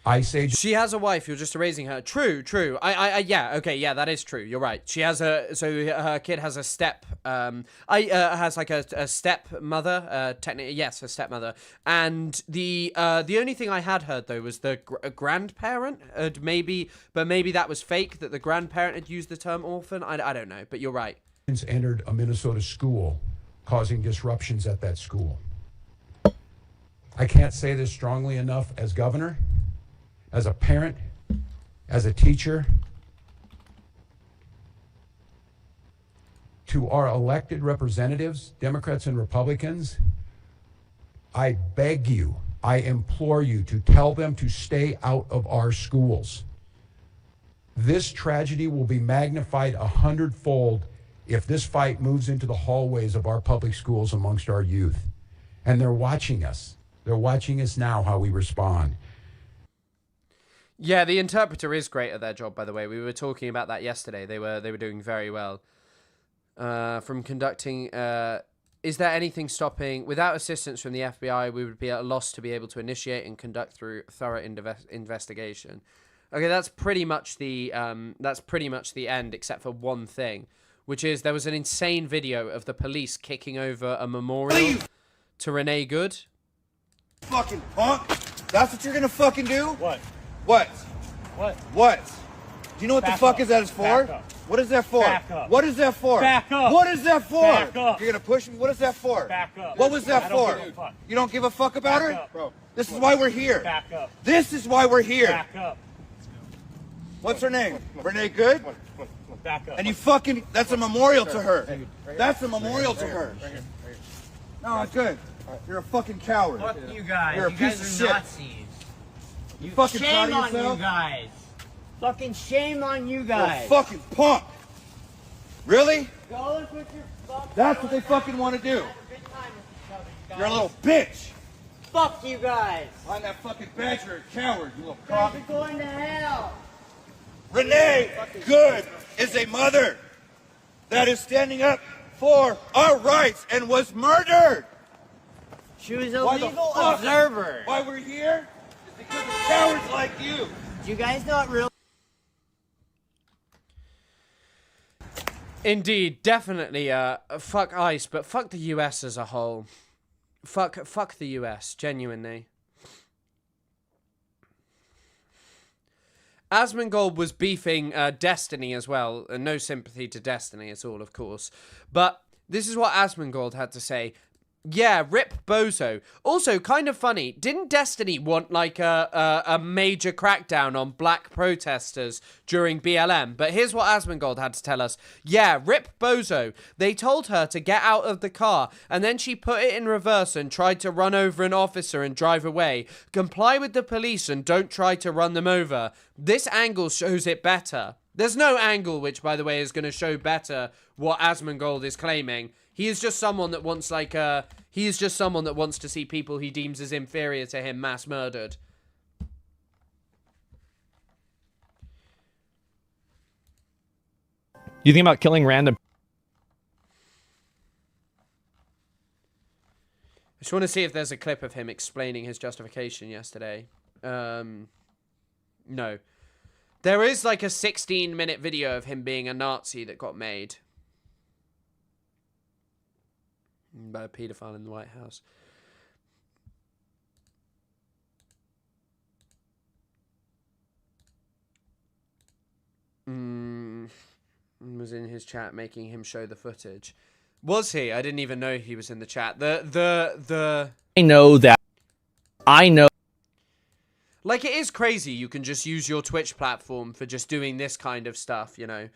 ICE agent... She has a wife. You're just erasing her. True. Yeah. Okay. Yeah, that is true. You're right. She has her kid has a has like a stepmother. Technically, yes, a stepmother. And the only thing I had heard though was the grandparent. Maybe that was fake. That the grandparent had used the term orphan. I don't know. But you're right. Entered a Minnesota school, causing disruptions at that school. I can't say this strongly enough as governor, as a parent, as a teacher, to our elected representatives, Democrats and Republicans, I beg you, I implore you to tell them to stay out of our schools. This tragedy will be magnified 100-fold if this fight moves into the hallways of our public schools amongst our youth. And they're watching us. They're watching us now, how we respond. Yeah, the interpreter is great at their job, by the way. We were talking about that yesterday. They were doing very well. From conducting... is there anything stopping... Without assistance from the FBI, we would be at a loss to be able to initiate and conduct through thorough investigation. Okay, that's pretty much the end, except for one thing, which is there was an insane video of the police kicking over a memorial to Renee Good. Fucking punk! That's what you're gonna fucking do? What? What? What? What? Do you know what Back the fuck up. is that is for? Back up. What is that for? Back up. What is that for? Back up. What is that for? Back up. You're gonna push me? What is that for? Back up. What was that I don't for? give a fuck. You don't give a fuck about Back her? up. Bro, this is why we're here. Back up. This is why we're here. Back up. What's her name? Renee Good? Back up. And you fucking, that's a memorial to her. That's a memorial to her. No, it's good. You're a fucking coward. Fuck you guys. You're a You piece guys of are shit. Nazis. You fucking proud Shame of on yourself? you guys. Fucking shame on you You're a guys. fucking punk. Really? Go and put your fucking... That's what they fucking want to do. You're a little bitch. Fuck you guys. I'm that fucking badger, a coward, you little You guys cock. are going to hell. Renee Good is a mother that is standing up for our rights and was murdered. She was a Why the legal fuck? observer. Why we're here is because of cowards like you. Do you guys not realize? Indeed, definitely. Fuck ICE, but fuck the US as a whole. Fuck the US, genuinely. Asmongold was beefing Destiny as well, and no sympathy to Destiny at all, of course. But this is what Asmongold had to say. Yeah, rip Bozo. Also, kind of funny, didn't Destiny want like a major crackdown on black protesters during BLM? But here's what Asmongold had to tell us. Yeah, rip Bozo. They told her to get out of the car, and then she put it in reverse and tried to run over an officer and drive away. Comply with the police and don't try to run them over. This angle shows it better. There's no angle which, by the way, is going to show better what Asmongold is claiming. He is just someone that wants he is just someone that wants to see people he deems as inferior to him mass murdered. You think about killing random? I just want to see if there's a clip of him explaining his justification yesterday. No. There is like a 16-minute video of him being a Nazi that got made. By a paedophile in the White House. Was in his chat making him show the footage. Was he? I didn't even know he was in the chat. I know that. Like, it is crazy. You can just use your Twitch platform for just doing this kind of stuff, you know.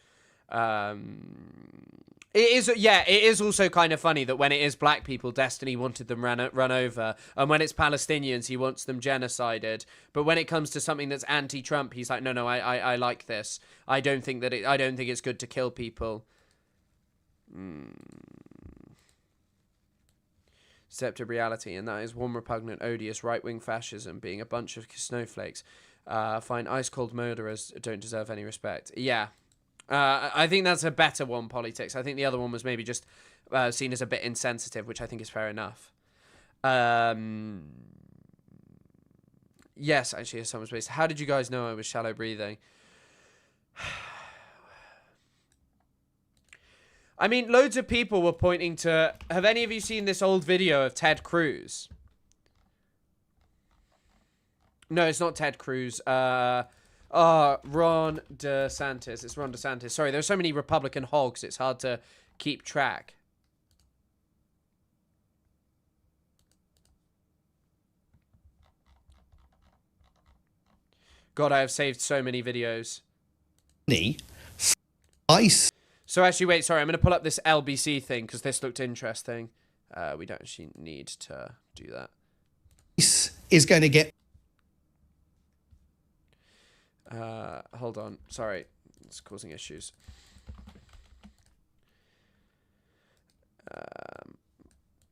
It is also kind of funny that when it is black people, Destiny wanted them run over, and when it's Palestinians, he wants them genocided. But when it comes to something that's anti-Trump, he's like, no, I like this. I don't think it's good to kill people. Accepted reality, and that is one repugnant, odious right-wing fascism being a bunch of snowflakes. Find ice-cold murderers don't deserve any respect. Yeah. I think that's a better one, Politics. I think the other one was maybe just seen as a bit insensitive, which I think is fair enough. Yes, actually, as someone's based. How did you guys know I was shallow breathing? I mean, loads of people were pointing to... Have any of you seen this old video of Ted Cruz? No, it's not Ted Cruz. Ron DeSantis. It's Ron DeSantis. Sorry, there's so many Republican hogs, it's hard to keep track. God, I have saved so many videos. Ice. So actually, wait, sorry, I'm going to pull up this LBC thing because this looked interesting. We don't actually need to do that. Ice is going to get... Hold on. Sorry. It's causing issues.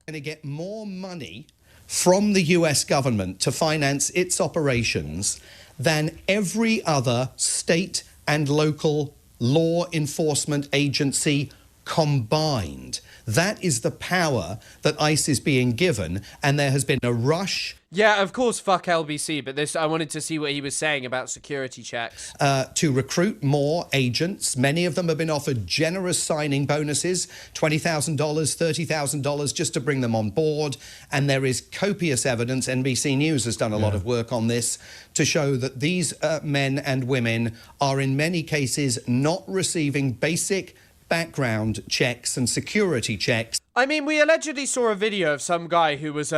Going to get more money from the US government to finance its operations than every other state and local law enforcement agency combined. That is the power that ICE is being given, and there has been a rush... Yeah, of course, fuck LBC, but this I wanted to see what he was saying about security checks. To recruit more agents. Many of them have been offered generous signing bonuses, $20,000, $30,000, just to bring them on board. And there is copious evidence, NBC News has done a lot of work on this, to show that these men and women are in many cases not receiving basic background checks and security checks. I mean, we allegedly saw a video of some guy who was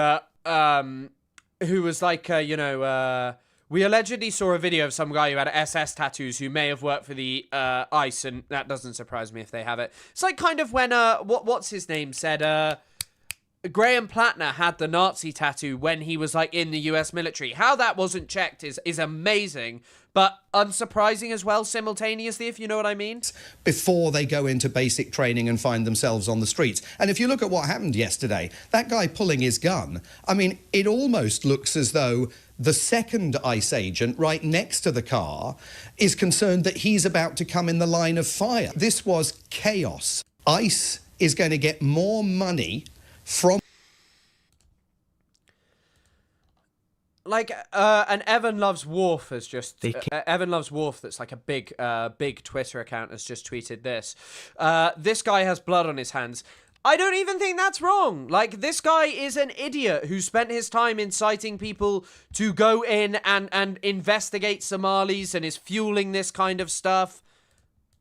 we allegedly saw a video of some guy who had SS tattoos who may have worked for the ICE, and that doesn't surprise me if they have it. It's like kind of when what's his name said Graham Plattner had the Nazi tattoo when he was like in the US military. How that wasn't checked is amazing, but unsurprising as well simultaneously, if you know what I mean. Before they go into basic training and find themselves on the streets. And if you look at what happened yesterday, that guy pulling his gun, I mean, it almost looks as though the second ICE agent right next to the car is concerned that he's about to come in the line of fire. This was chaos. ICE is going to get more money from... Like, and Evan Loves Wharf has just... Evan Loves Wharf, that's like a big Twitter account, has just tweeted this. This guy has blood on his hands. I don't even think that's wrong. Like, this guy is an idiot who spent his time inciting people to go in and investigate Somalis and is fueling this kind of stuff.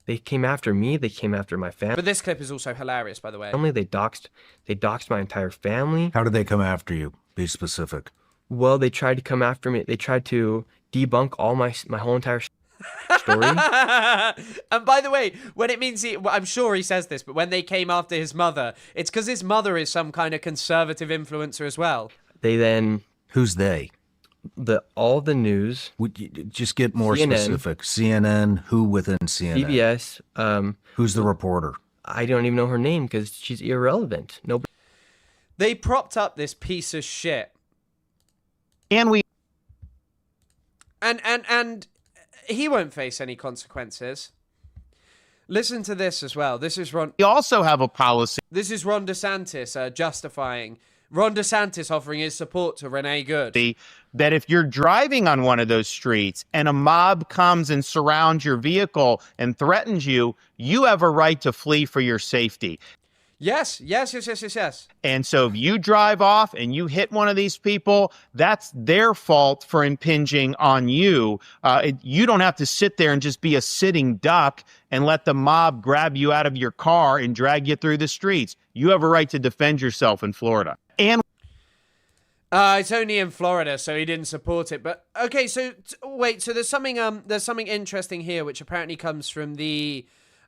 They came after me. They came after my family. But this clip is also hilarious, by the way. They doxed my entire family. How did they come after you? Be specific. Well, they tried to come after me. They tried to debunk all my whole entire story. And by the way, when it means I'm sure he says this, but when they came after his mother, it's because his mother is some kind of conservative influencer as well. They then... Who's they? All the news. Would you just get more CNN, specific? CNN, who within CNN? CBS. Who's the reporter? I don't even know her name because she's irrelevant. Nobody. They propped up this piece of shit. And he won't face any consequences. Listen to this as well. This is Ron. We also have a policy. This is Ron DeSantis justifying. Ron DeSantis offering his support to Renee Good. That if you're driving on one of those streets and a mob comes and surrounds your vehicle and threatens you, you have a right to flee for your safety. Yes. And so if you drive off and you hit one of these people, that's their fault for impinging on you. You don't have to sit there and just be a sitting duck and let the mob grab you out of your car and drag you through the streets. You have a right to defend yourself in Florida. It's only in Florida, so he didn't support it. But okay, so wait, so there's something interesting here, which apparently comes from the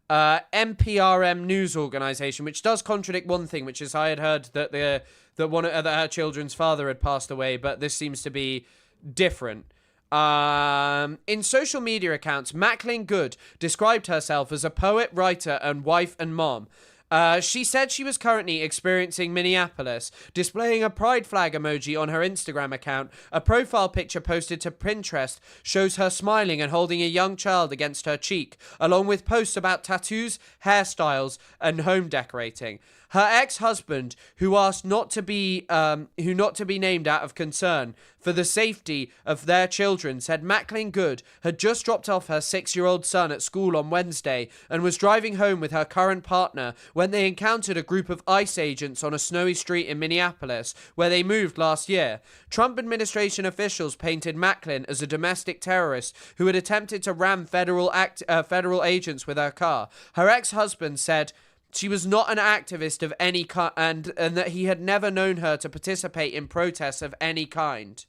NPRM news organization, which does contradict one thing, which is I had heard that that her children's father had passed away, but this seems to be different. In social media accounts, Macklin Good described herself as a poet, writer, and wife and mom. She said she was currently experiencing Minneapolis, displaying a pride flag emoji on her Instagram account. A profile picture posted to Pinterest shows her smiling and holding a young child against her cheek, along with posts about tattoos, hairstyles, and home decorating. Her ex-husband, who asked not to be named out of concern for the safety of their children, said Macklin Good had just dropped off her 6-year-old son at school on Wednesday and was driving home with her current partner when they encountered a group of ICE agents on a snowy street in Minneapolis, where they moved last year. Trump administration officials painted Macklin as a domestic terrorist who had attempted to ram federal agents with her car. Her ex-husband said she was not an activist of any kind, and that he had never known her to participate in protests of any kind.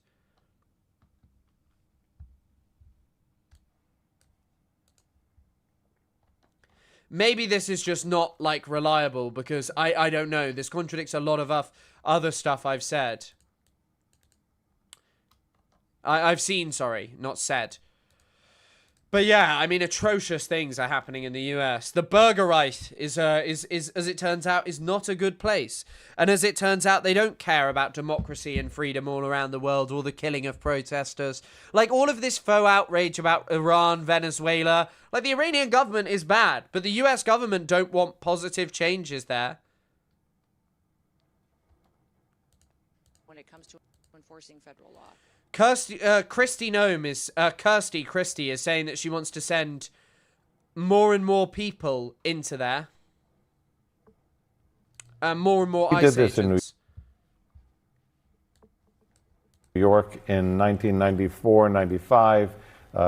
Maybe this is just not, like, reliable, because I don't know. This contradicts a lot of other stuff I've said. I've seen, sorry, not said. But yeah, I mean, atrocious things are happening in the US. The Bürgerreich is, as it turns out, is not a good place. And as it turns out, they don't care about democracy and freedom all around the world, or the killing of protesters. Like, all of this faux outrage about Iran, Venezuela. Like, the Iranian government is bad, but the US government don't want positive changes there. When it comes to enforcing federal law. Kirsty Christie is saying that she wants to send more and more people into there. More and more ICE agents. In New York in 1994, 95.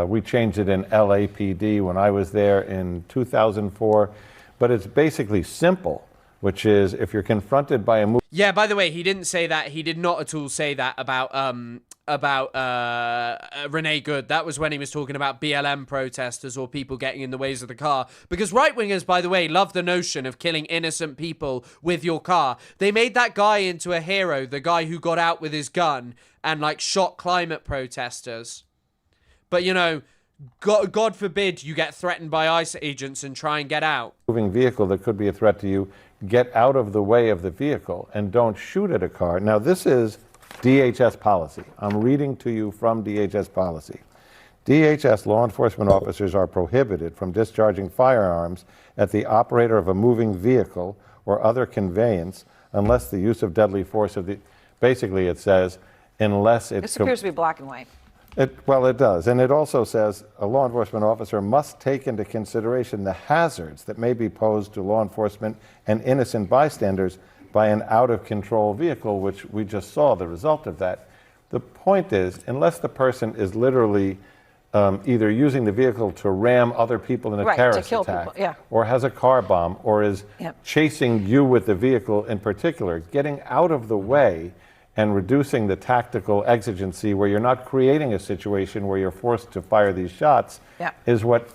We changed it in LAPD when I was there in 2004. But it's basically simple, which is if you're confronted by a movie. Yeah, by the way, he didn't say that. He did not at all say that about Renee Good. That was when he was talking about BLM protesters or people getting in the ways of the car. Because right-wingers, by the way, love the notion of killing innocent people with your car. They made that guy into a hero, the guy who got out with his gun and, like, shot climate protesters. But, you know, God forbid you get threatened by ICE agents and try and get out. Moving vehicle that could be a threat to you, get out of the way of the vehicle and don't shoot at a car. Now, this is DHS policy. I'm reading to you from DHS policy. DHS law enforcement officers are prohibited from discharging firearms at the operator of a moving vehicle or other conveyance unless the use of deadly force of the... Basically, it says, unless it's... This appears to be black and white. Well, it does. And it also says a law enforcement officer must take into consideration the hazards that may be posed to law enforcement and innocent bystanders by an out-of-control vehicle, which we just saw the result of that. The point is, unless the person is literally either using the vehicle to ram other people in a terrorist attack, or has a car bomb, or is chasing you with the vehicle in particular, getting out of the way and reducing the tactical exigency where you're not creating a situation where you're forced to fire these shots is what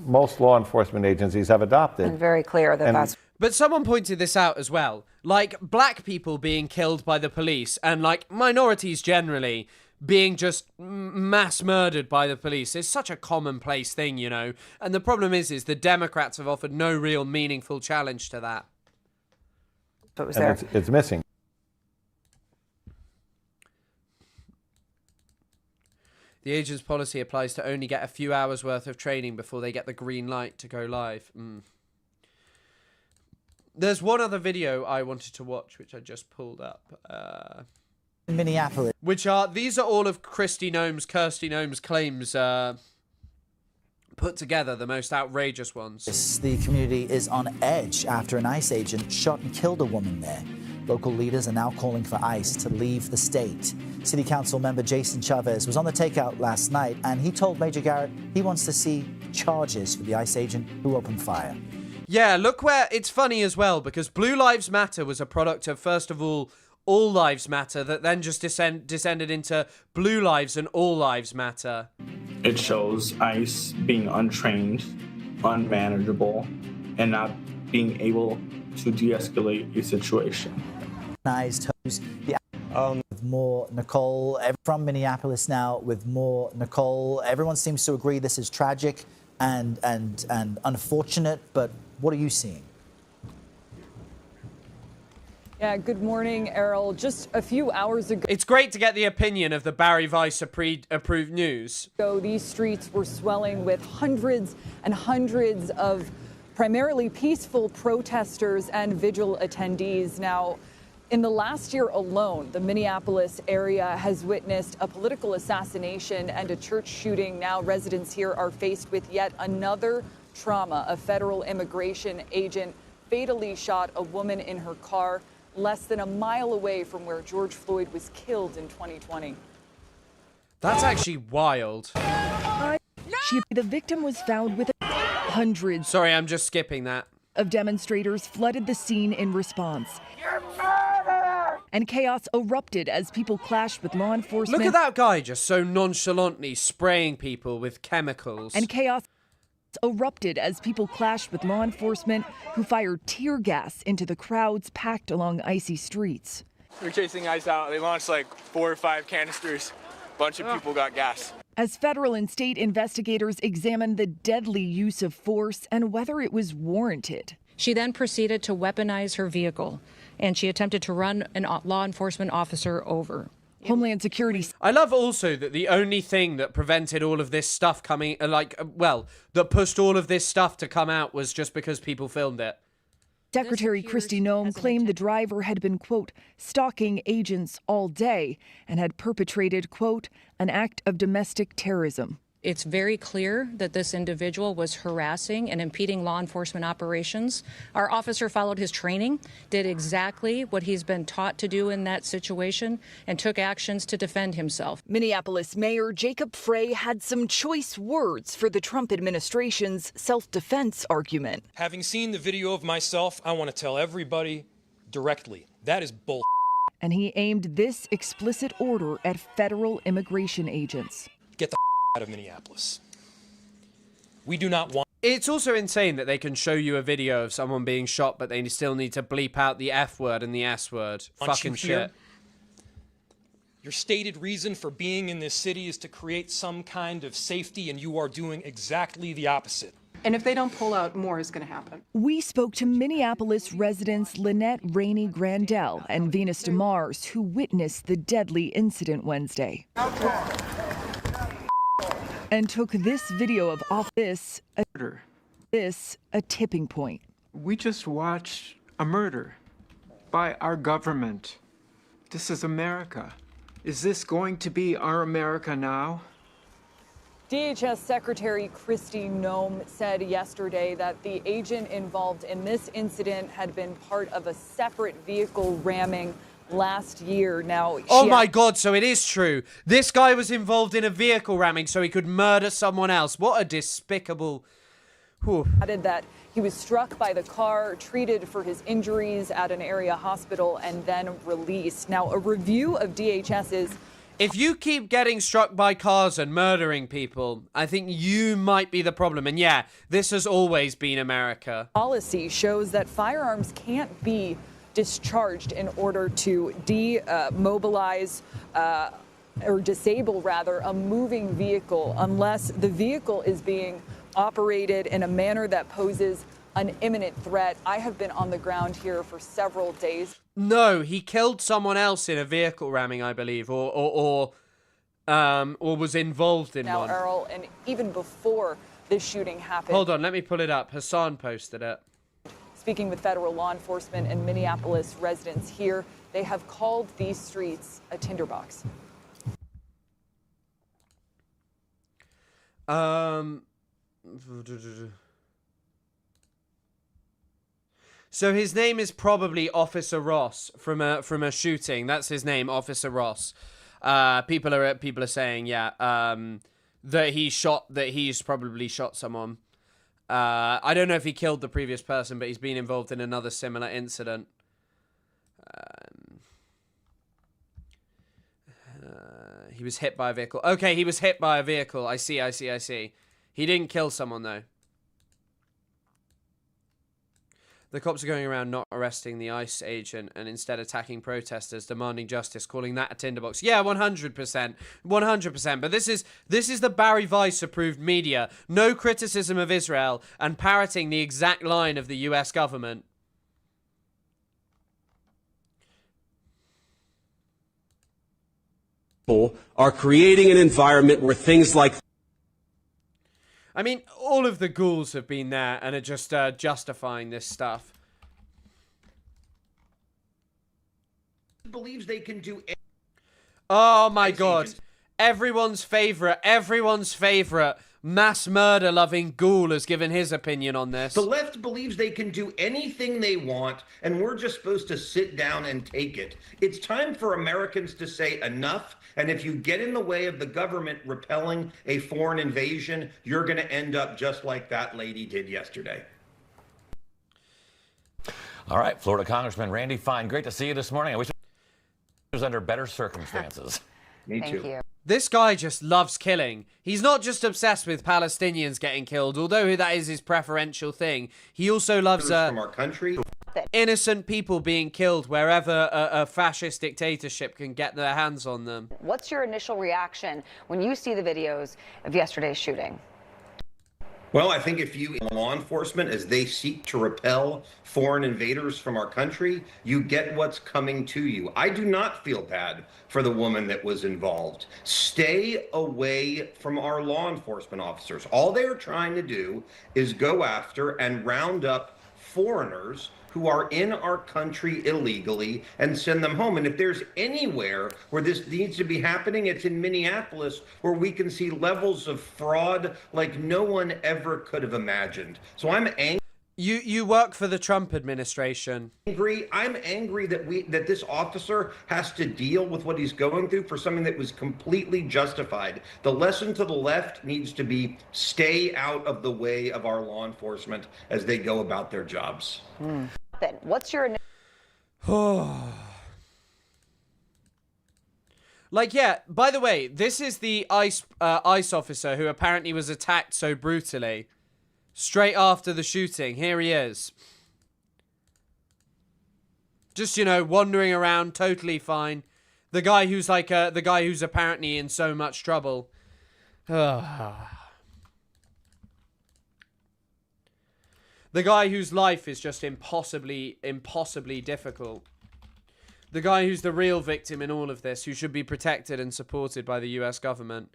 most law enforcement agencies have adopted. And very clear that that's... But someone pointed this out as well. Like, black people being killed by the police and, like, minorities generally being just mass murdered by the police is such a commonplace thing, you know. And the problem is the Democrats have offered no real meaningful challenge to that. So it was there. It's missing. The agent's policy applies to only get a few hours worth of training before they get the green light to go live. There's one other video I wanted to watch, which I just pulled up. Minneapolis. These are all of Kirsty Noem's claims put together, the most outrageous ones. The community is on edge after an ICE agent shot and killed a woman there. Local leaders are now calling for ICE to leave the state. City Council member Jason Chavez was on the takeout last night, and he told Major Garrett he wants to see charges for the ICE agent who opened fire. Yeah, look where it's funny as well, because Blue Lives Matter was a product of, first of all All Lives Matter that then just descended into Blue Lives and All Lives Matter. It shows ICE being untrained, unmanageable, and not being able to de-escalate a situation. With more, Nicole, from Minneapolis now with more, Nicole. Everyone seems to agree this is tragic and unfortunate, but what are you seeing? Yeah, good morning, Errol. Just a few hours ago... It's great to get the opinion of the Barry Weiss approved news. These streets were swelling with hundreds and hundreds of primarily peaceful protesters and vigil attendees. Now, in the last year alone, the Minneapolis area has witnessed a political assassination and a church shooting. Now residents here are faced with yet another trauma. A federal immigration agent fatally shot a woman in her car less than a mile away from where George Floyd was killed in 2020. That's actually wild. The victim was found with hundreds. Sorry, I'm just skipping that. Of demonstrators flooded the scene in response. And chaos erupted as people clashed with law enforcement. Look at that guy just so nonchalantly spraying people with chemicals. And chaos erupted as people clashed with law enforcement who fired tear gas into the crowds packed along icy streets. We were chasing ICE out. They launched like 4 or 5 canisters. A bunch of people got gas. As federal and state investigators examined the deadly use of force and whether it was warranted. She then proceeded to weaponize her vehicle, and she attempted to run a law enforcement officer over. Homeland Security. I love also that the only thing that prevented all of this stuff coming, that pushed all of this stuff to come out was just because people filmed it. Secretary Kristi Noem claimed the driver had been, quote, stalking agents all day and had perpetrated, quote, an act of domestic terrorism. It's very clear that this individual was harassing and impeding law enforcement operations. Our officer followed his training, did exactly what he's been taught to do in that situation, and took actions to defend himself. Minneapolis Mayor Jacob Frey had some choice words for the Trump administration's self-defense argument. Having seen the video of myself, I want to tell everybody directly, that is bull. And he aimed this explicit order at federal immigration agents. Get the out of Minneapolis. We do not want... It's also insane that they can show you a video of someone being shot, but they still need to bleep out the F word and the S word. Fucking shit. Your stated reason for being in this city is to create some kind of safety, and you are doing exactly the opposite. And if they don't pull out, more is going to happen. We spoke to Minneapolis residents Lynette Rainey Grandel and Venus DeMars, who witnessed the deadly incident Wednesday. And took this video of this a tipping point. We just watched a murder by our government. This is America. Is this going to be our America now? DHS Secretary Kristi Noem said yesterday that the agent involved in this incident had been part of a separate vehicle ramming last year. Now, oh my God, so it is true. This guy was involved in a vehicle ramming so he could murder someone else. What a despicable... added that he was struck by the car, treated for his injuries at an area hospital, and then released. Now, a review of DHS's... If you keep getting struck by cars and murdering people, I think you might be the problem. And yeah, this has always been America. Policy shows that firearms can't be discharged in order to demobilize or disable, rather, a moving vehicle unless the vehicle is being operated in a manner that poses an imminent threat. I have been on the ground here for several days. No, he killed someone else in a vehicle ramming, I believe, or was involved in one. Now, Earl, and even before this shooting happened... Hold on, let me pull it up. Hassan posted it. Speaking with federal law enforcement and Minneapolis residents here, they have called these streets a tinderbox. So his name is probably Officer Ross from a shooting. That's his name, Officer Ross. People are saying, yeah, that he's probably shot someone. I don't know if he killed the previous person, but he's been involved in another similar incident. He was hit by a vehicle. Okay, he was hit by a vehicle. I see. He didn't kill someone, though. The cops are going around not arresting the ICE agent and instead attacking protesters, demanding justice, calling that a tinderbox. Yeah, 100%. 100%. But this is the Barry Weiss-approved media. No criticism of Israel and parroting the exact line of the US government. Are creating an environment where things like... I mean, all of the ghouls have been there and are just justifying this stuff. Believes they can do. Oh my God! Everyone's favorite, mass murder loving ghoul has given his opinion on this. The left believes they can do anything they want, and we're just supposed to sit down and take it. It's time for Americans to say enough, and if you get in the way of the government repelling a foreign invasion, you're going to end up just like that lady did yesterday. All right, Florida Congressman Randy Fine, great to see you this morning. I wish it was under better circumstances. Me too. Thank you. This guy just loves killing. He's not just obsessed with Palestinians getting killed, although that is his preferential thing. He also loves from our country. Innocent people being killed wherever a fascist dictatorship can get their hands on them. What's your initial reaction when you see the videos of yesterday's shooting? Well, I think if you, law enforcement, as they seek to repel foreign invaders from our country, you get what's coming to you. I do not feel bad for the woman that was involved. Stay away from our law enforcement officers. All they are trying to do is go after and round up foreigners who are in our country illegally and send them home. And if there's anywhere where this needs to be happening, it's in Minneapolis, where we can see levels of fraud like no one ever could have imagined. So I'm angry. You work for the Trump administration. I'm angry that this officer has to deal with what he's going through for something that was completely justified. The lesson to the left needs to be stay out of the way of our law enforcement as they go about their jobs. Then what's your Like, yeah, by the way, this is the ICE officer who apparently was attacked so brutally. Straight after the shooting, here he is. Just, you know, wandering around, totally fine. The guy who's like, the guy who's apparently in so much trouble. The guy whose life is just impossibly difficult. The guy who's the real victim in all of this, who should be protected and supported by the US government.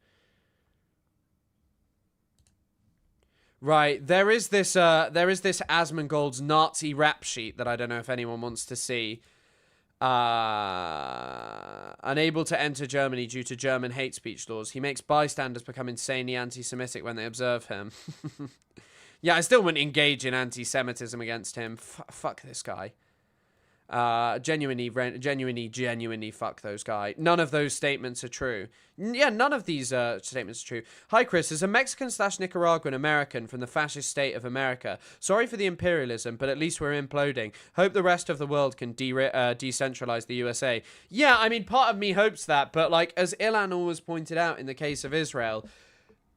Right, there is this Asmongold's Nazi rap sheet that I don't know if anyone wants to see. Unable to enter Germany due to German hate speech laws. He makes bystanders become insanely anti-Semitic when they observe him. Yeah, I still wouldn't engage in anti-Semitism against him. Fuck this guy. Genuinely fuck those guys. None of those statements are true. Yeah, none of these statements are true. Hi, Chris. As a Mexican/Nicaraguan American from the fascist state of America, sorry for the imperialism, but at least we're imploding. Hope the rest of the world can decentralize the USA. Yeah, I mean, part of me hopes that, but like, as Ilan always pointed out in the case of Israel,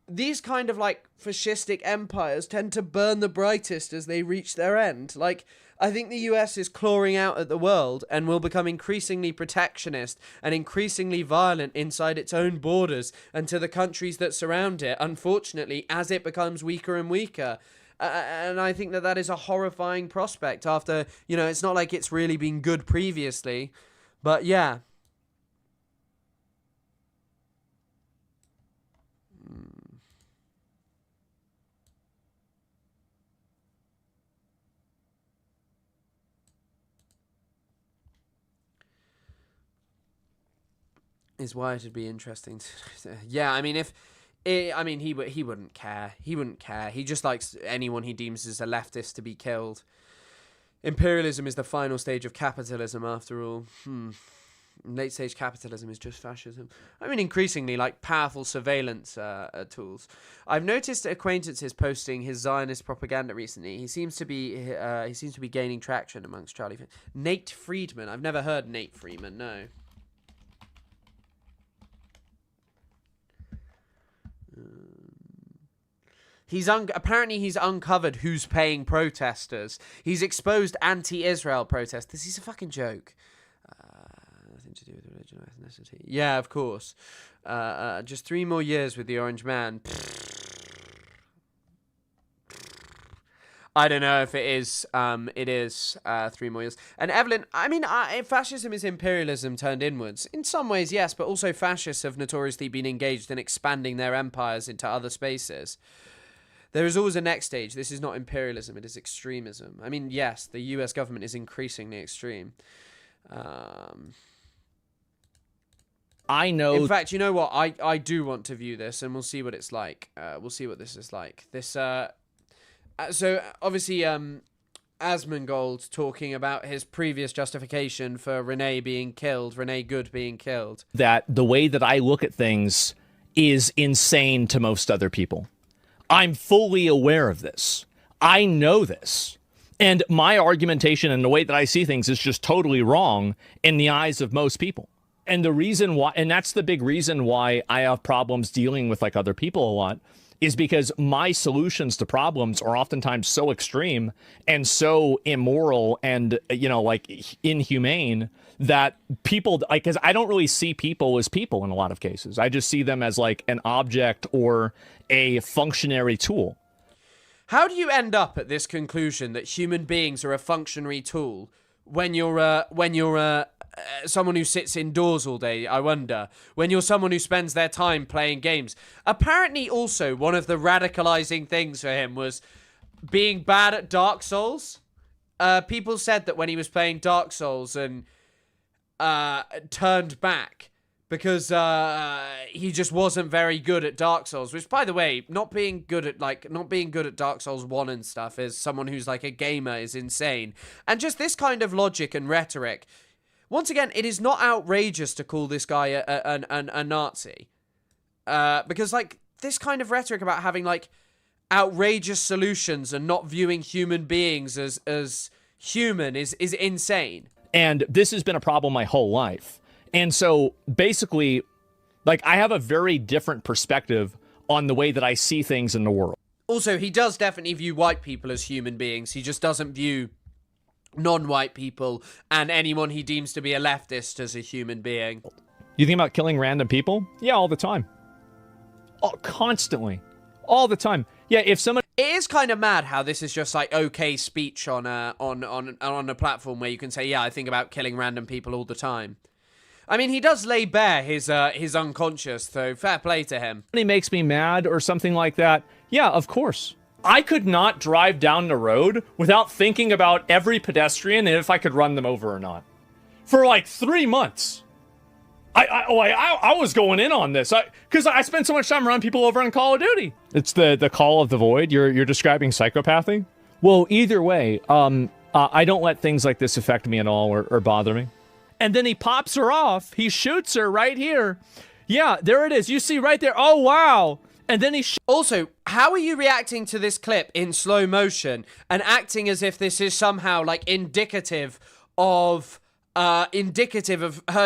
these kind of like fascistic empires tend to burn the brightest as they reach their end. Like, I think the US is clawing out at the world and will become increasingly protectionist and increasingly violent inside its own borders and to the countries that surround it, unfortunately, as it becomes weaker and weaker. And I think that that is a horrifying prospect after, you know, it's not like it's really been good previously, but yeah. Is why it'd be interesting to, yeah, I mean, he wouldn't care. He wouldn't care. He just likes anyone he deems as a leftist to be killed. Imperialism is the final stage of capitalism, after all. Late stage capitalism is just fascism. I mean, increasingly, like, powerful surveillance tools. I've noticed acquaintances posting his Zionist propaganda recently. He seems to be gaining traction amongst Charlie. Nate Friedman. I've never heard Nate Friedman. No. Apparently he's uncovered who's paying protesters. He's exposed anti-Israel protesters. He's a fucking joke. Nothing to do with religion or ethnicity. Yeah, of course. Just 3 more years with the Orange Man. I don't know if it is. It is 3 more years. And Evelyn, I mean, fascism is imperialism turned inwards. In some ways, yes, but also fascists have notoriously been engaged in expanding their empires into other spaces. There is always a next stage. This is not imperialism, it is extremism. I mean, yes, the US government is increasingly extreme. I know. In fact, you know what? I do want to view this, and we'll see what it's like. We'll see what this is like. This, so, obviously, Asmongold talking about his previous justification for Renee Good being killed. That the way that I look at things is insane to most other people. I'm fully aware of this. I know this. And my argumentation and the way that I see things is just totally wrong in the eyes of most people. And the reason why, and that's the big reason why I have problems dealing with like other people a lot, is because my solutions to problems are oftentimes so extreme and so immoral and, you know, like inhumane that people, like, because I don't really see people as people in a lot of cases. I just see them as like an object or a functionary tool. How do you end up at this conclusion that human beings are a functionary tool when you're someone who sits indoors all day? I wonder. When you're someone who spends their time playing games. Apparently also one of the radicalizing things for him was being bad at Dark Souls. People said that when he was playing Dark Souls and turned back because he just wasn't very good at Dark Souls, which, by the way, not being good at Dark Souls 1 and stuff as someone who's like a gamer is insane. And just this kind of logic and rhetoric. Once again, it is not outrageous to call this guy a Nazi. Because, like, this kind of rhetoric about having, like, outrageous solutions and not viewing human beings as human is insane. And this has been a problem my whole life. And so, basically, like, I have a very different perspective on the way that I see things in the world. Also, he does definitely view white people as human beings. He just doesn't view non-white people and anyone he deems to be a leftist as a human being. You think about killing random people? Yeah, all the time. Oh, constantly. All the time. Yeah, if someone... It is kind of mad how this is just like okay speech on a platform where you can say, yeah, I think about killing random people all the time. I mean, he does lay bare his unconscious, though. Fair play to him. He makes me mad or something like that. Yeah, of course. I could not drive down the road without thinking about every pedestrian and if I could run them over or not. For like 3 months. I was going in on this because I spent so much time running people over on Call of Duty. It's the call of the void. You're describing psychopathy. Well, either way, I don't let things like this affect me at all or bother me. And then he pops her off. He shoots her right here. Yeah, there it is. You see right there. Oh, wow. And then he... Also, how are you reacting to this clip in slow motion and acting as if this is somehow, like, indicative of her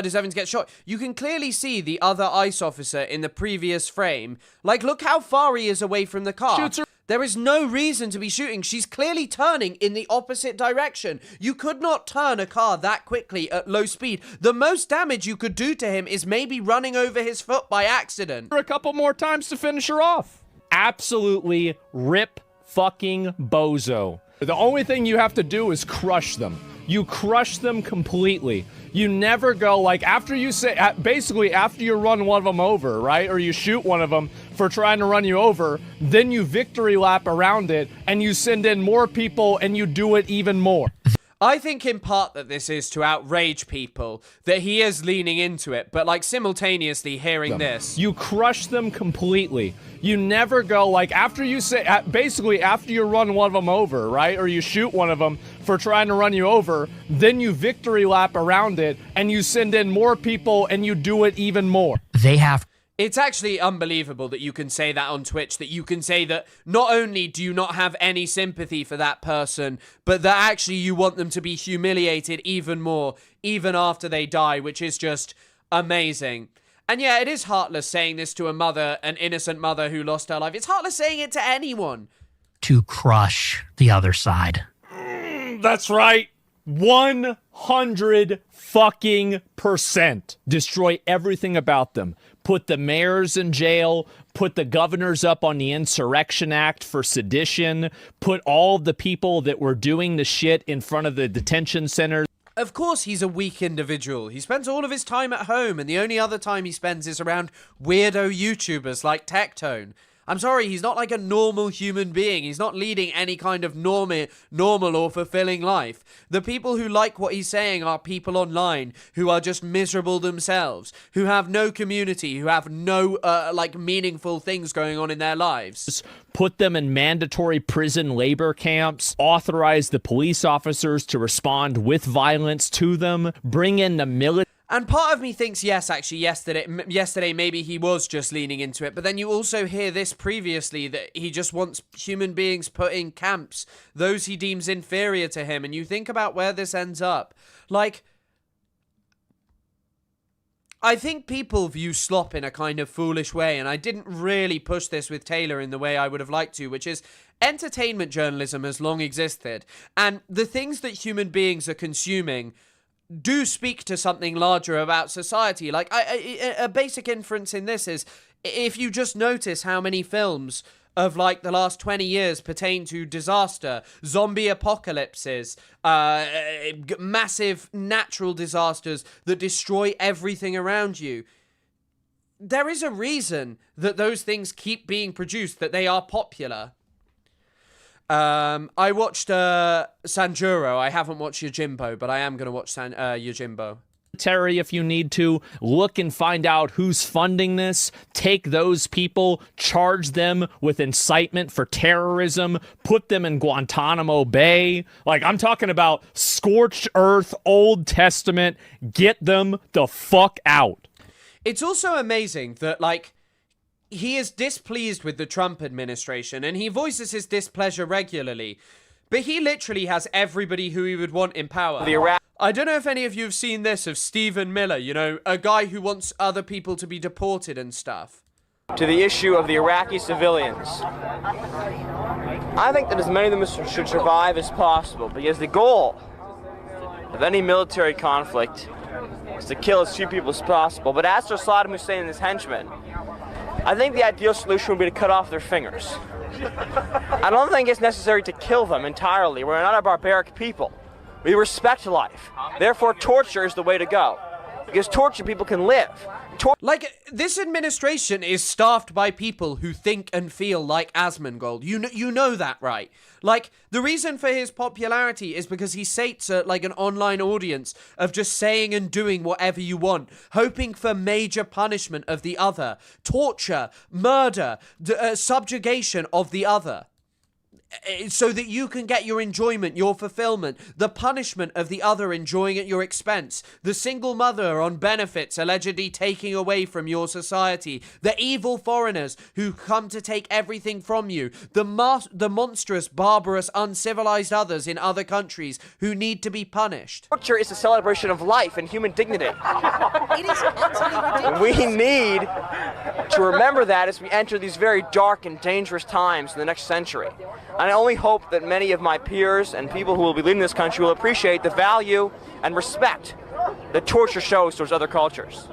deserving to get shot? You can clearly see the other ICE officer in the previous frame. Like, look how far he is away from the car. Shoots her. There is no reason to be shooting. She's clearly turning in the opposite direction. You could not turn a car that quickly at low speed. The most damage you could do to him is maybe running over his foot by accident. A couple more times to finish her off. Absolutely rip fucking bozo. The only thing you have to do is crush them. You crush them completely. You never go, like, after you say, basically after you run one of them over, right? Or you shoot one of them for trying to run you over, then you victory lap around it and you send in more people and you do it even more. I think in part that this is to outrage people, that he is leaning into it, but like simultaneously hearing this. You crush them completely. You never go, like, after you say, basically after you run one of them over, right? Or you shoot one of them for trying to run you over, then you victory lap around it and you send in more people and you do it even more. They have... It's actually unbelievable that you can say that on Twitch, that you can say that not only do you not have any sympathy for that person, but that actually you want them to be humiliated even more, even after they die, which is just amazing. And yeah, it is heartless saying this to a mother, an innocent mother who lost her life. It's heartless saying it to anyone. To crush the other side. That's right. 100 fucking %. Destroy everything about them. Put the mayors in jail. Put the governors up on the Insurrection Act for sedition. Put all the people that were doing the shit in front of the detention centers. Of course he's a weak individual. He spends all of his time at home, and the only other time he spends is around weirdo YouTubers like Tectone. I'm sorry, he's not like a normal human being. He's not leading any kind of normal or fulfilling life. The people who like what he's saying are people online who are just miserable themselves, who have no community, who have no, meaningful things going on in their lives. Put them in mandatory prison labor camps, authorize the police officers to respond with violence to them, bring in the military. And part of me thinks, yes, actually, yesterday maybe he was just leaning into it. But then you also hear this previously, that he just wants human beings put in camps, those he deems inferior to him. And you think about where this ends up. Like, I think people view slop in a kind of foolish way. And I didn't really push this with Taylor in the way I would have liked to, which is entertainment journalism has long existed. And the things that human beings are consuming do speak to something larger about society. Like, a basic inference in this is, if you just notice how many films of, like, the last 20 years pertain to disaster, zombie apocalypses, massive natural disasters that destroy everything around you, there is a reason that those things keep being produced, that they are popular. I watched Sanjuro. I haven't watched Yojimbo, but I am going to watch Yojimbo. Terry, if you need to, look and find out who's funding this, take those people, charge them with incitement for terrorism, put them in Guantanamo Bay. Like, I'm talking about scorched earth, Old Testament, get them the fuck out. It's also amazing that, like, he is displeased with the Trump administration, and he voices his displeasure regularly. But he literally has everybody who he would want in power. I don't know if any of you have seen this of Stephen Miller, you know, a guy who wants other people to be deported and stuff. To the issue of the Iraqi civilians, I think that as many of them should survive as possible, because the goal of any military conflict is to kill as few people as possible. But as for Saddam Hussein and his henchmen, I think the ideal solution would be to cut off their fingers. I don't think it's necessary to kill them entirely. We're not a barbaric people. We respect life. Therefore, torture is the way to go. Because tortured people can live. Like, this administration is staffed by people who think and feel like Asmongold. You know that, right? Like, the reason for his popularity is because he sates like an online audience of just saying and doing whatever you want, hoping for major punishment of the other, torture, murder, subjugation of the other. So that you can get your enjoyment, your fulfillment, the punishment of the other enjoying at your expense, the single mother on benefits allegedly taking away from your society, the evil foreigners who come to take everything from you, the monstrous, barbarous, uncivilized others in other countries who need to be punished. Torture is a celebration of life and human dignity. It is utterly ridiculous. We need to remember that as we enter these very dark and dangerous times in the next century. And I only hope that many of my peers and people who will be leading this country will appreciate the value and respect that torture shows towards other cultures.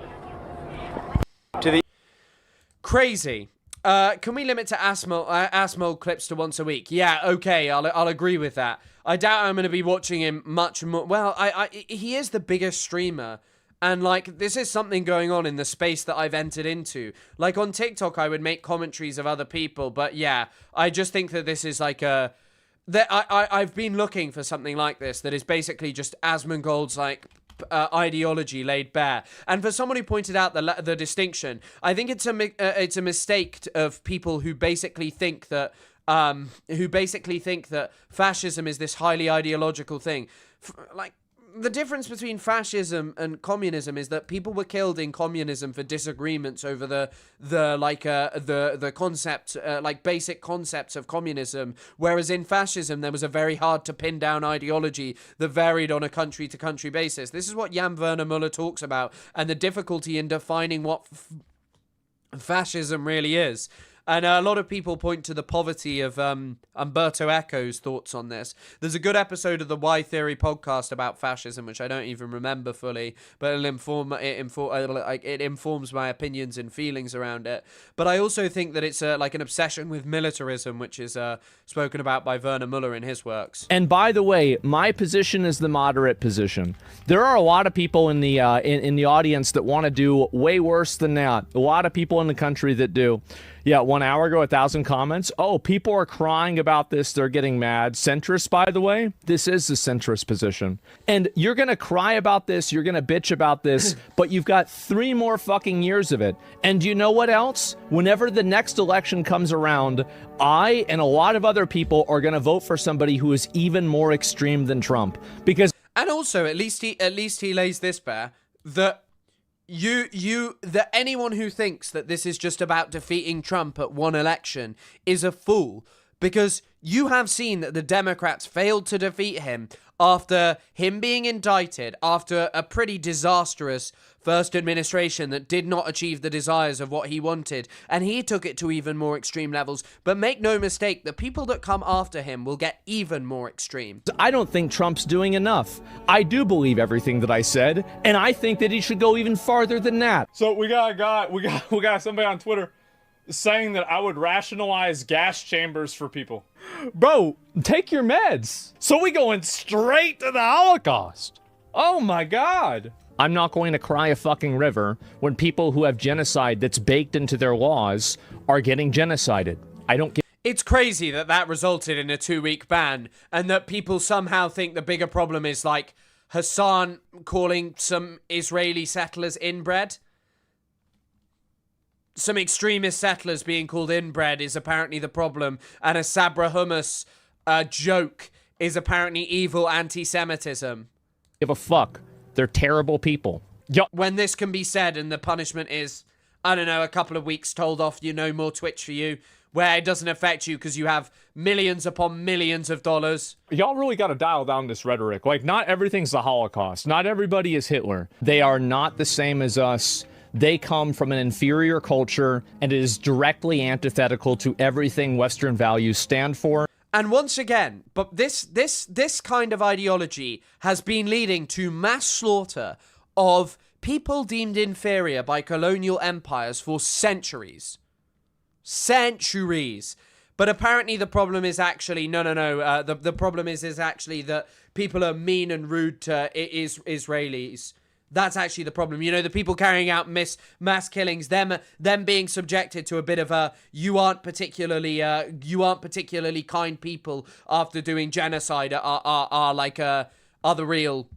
Crazy. Can we limit to Asmo clips to once a week? Yeah, okay, I'll agree with that. I doubt I'm going to be watching him much more. Well, he is the biggest streamer. And, like, this is something going on in the space that I've entered into. Like, on TikTok, I would make commentaries of other people. But, yeah, I just think that this is, like, I've been looking for something like this that is basically just Asmongold's, like, ideology laid bare. And for someone who pointed out the distinction, I think it's a mistake of people who basically think that fascism is this highly ideological thing. Like, the difference between fascism and communism is that people were killed in communism for disagreements over the concept, like basic concepts of communism, whereas in fascism there was a very hard to pin down ideology that varied on a country to country basis. This is what Jan Werner Müller talks about, and the difficulty in defining what fascism really is. And a lot of people point to the poverty of Umberto Eco's thoughts on this. There's a good episode of the Y Theory podcast about fascism, which I don't even remember fully, but it informs my opinions and feelings around it. But I also think that it's like an obsession with militarism, which is spoken about by Werner Müller in his works. And by the way, my position is the moderate position. There are a lot of people in the audience that want to do way worse than that. A lot of people in the country that do. Yeah, 1 hour ago, 1,000 comments. Oh, people are crying about this. They're getting mad. Centrist, by the way, this is the centrist position. And you're going to cry about this. You're going to bitch about this. But you've got 3 more fucking years of it. And you know what else? Whenever the next election comes around, I and a lot of other people are going to vote for somebody who is even more extreme than Trump. Because... And also, at least he lays this bare, that... that anyone who thinks that this is just about defeating Trump at one election is a fool, because you have seen that the Democrats failed to defeat him after him being indicted, after a pretty disastrous first administration that did not achieve the desires of what he wanted, and he took it to even more extreme levels. But make no mistake, the people that come after him will get even more extreme. I don't think Trump's doing enough. I do believe everything that I said, and I think that he should go even farther than that. So we got a guy, we got somebody on Twitter saying that I would rationalize gas chambers for people. Bro, take your meds. So we going straight to the Holocaust. Oh my God. I'm not going to cry a fucking river when people who have genocide that's baked into their laws are getting genocided. I don't get... It's crazy that that resulted in a 2-week ban, and that people somehow think the bigger problem is like Hassan calling some Israeli settlers inbred. Some extremist settlers being called inbred is apparently the problem, and a Sabra hummus joke is apparently evil anti-Semitism. Give a fuck. They're terrible people. When this can be said and the punishment is, I don't know, a couple of weeks told off, no more Twitch for you, where it doesn't affect you because you have millions upon millions of dollars. Y'all really got to dial down this rhetoric. Like, not everything's the Holocaust. Not everybody is Hitler. They are not the same as us. They come from an inferior culture, and it is directly antithetical to everything Western values stand for. And once again, but this kind of ideology has been leading to mass slaughter of people deemed inferior by colonial empires for centuries. Centuries. But apparently the problem is actually, the problem is actually that people are mean and rude to Israelis. That's actually the problem. The people carrying out mass killings, them being subjected to a bit of a you aren't particularly kind people after doing genocide are the real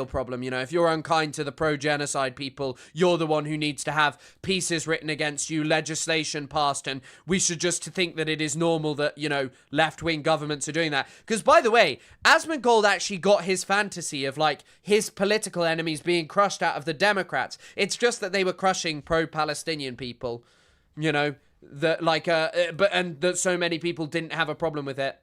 problem. If you're unkind to the pro-genocide people, you're the one who needs to have pieces written against you, legislation passed, and we should just think that it is normal that, left-wing governments are doing that. Because, by the way, Asmongold actually got his fantasy of, his political enemies being crushed out of the Democrats. It's just that they were crushing pro-Palestinian people, and that so many people didn't have a problem with it.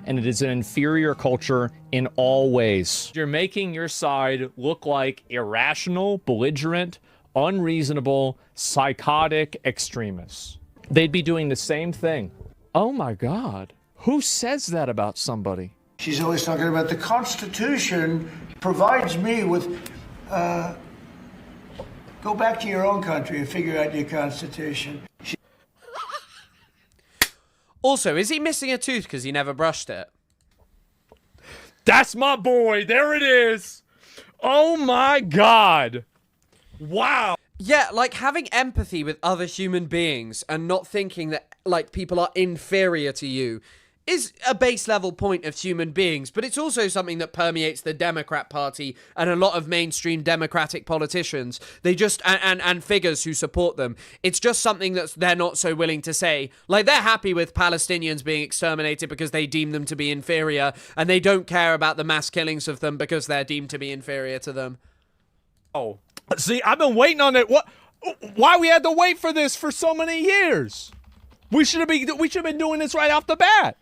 And it is an inferior culture in all ways. You're making your side look like irrational, belligerent, unreasonable, psychotic extremists. They'd be doing the same thing. Oh my God. Who says that about somebody? She's always talking about the Constitution provides me with, go back to your own country and figure out your Constitution. Also, is he missing a tooth because he never brushed it? That's my boy. There it is. Oh my God. Wow. Yeah, having empathy with other human beings and not thinking that, people are inferior to you is a base level point of human beings, but it's also something that permeates the Democrat Party and a lot of mainstream Democratic politicians. They just, and figures who support them. It's just something that they're not so willing to say. Like, they're happy with Palestinians being exterminated because they deem them to be inferior, and they don't care about the mass killings of them because they're deemed to be inferior to them. Oh, see, I've been waiting on it. Why we had to wait for this for so many years? We should have been doing this right off the bat.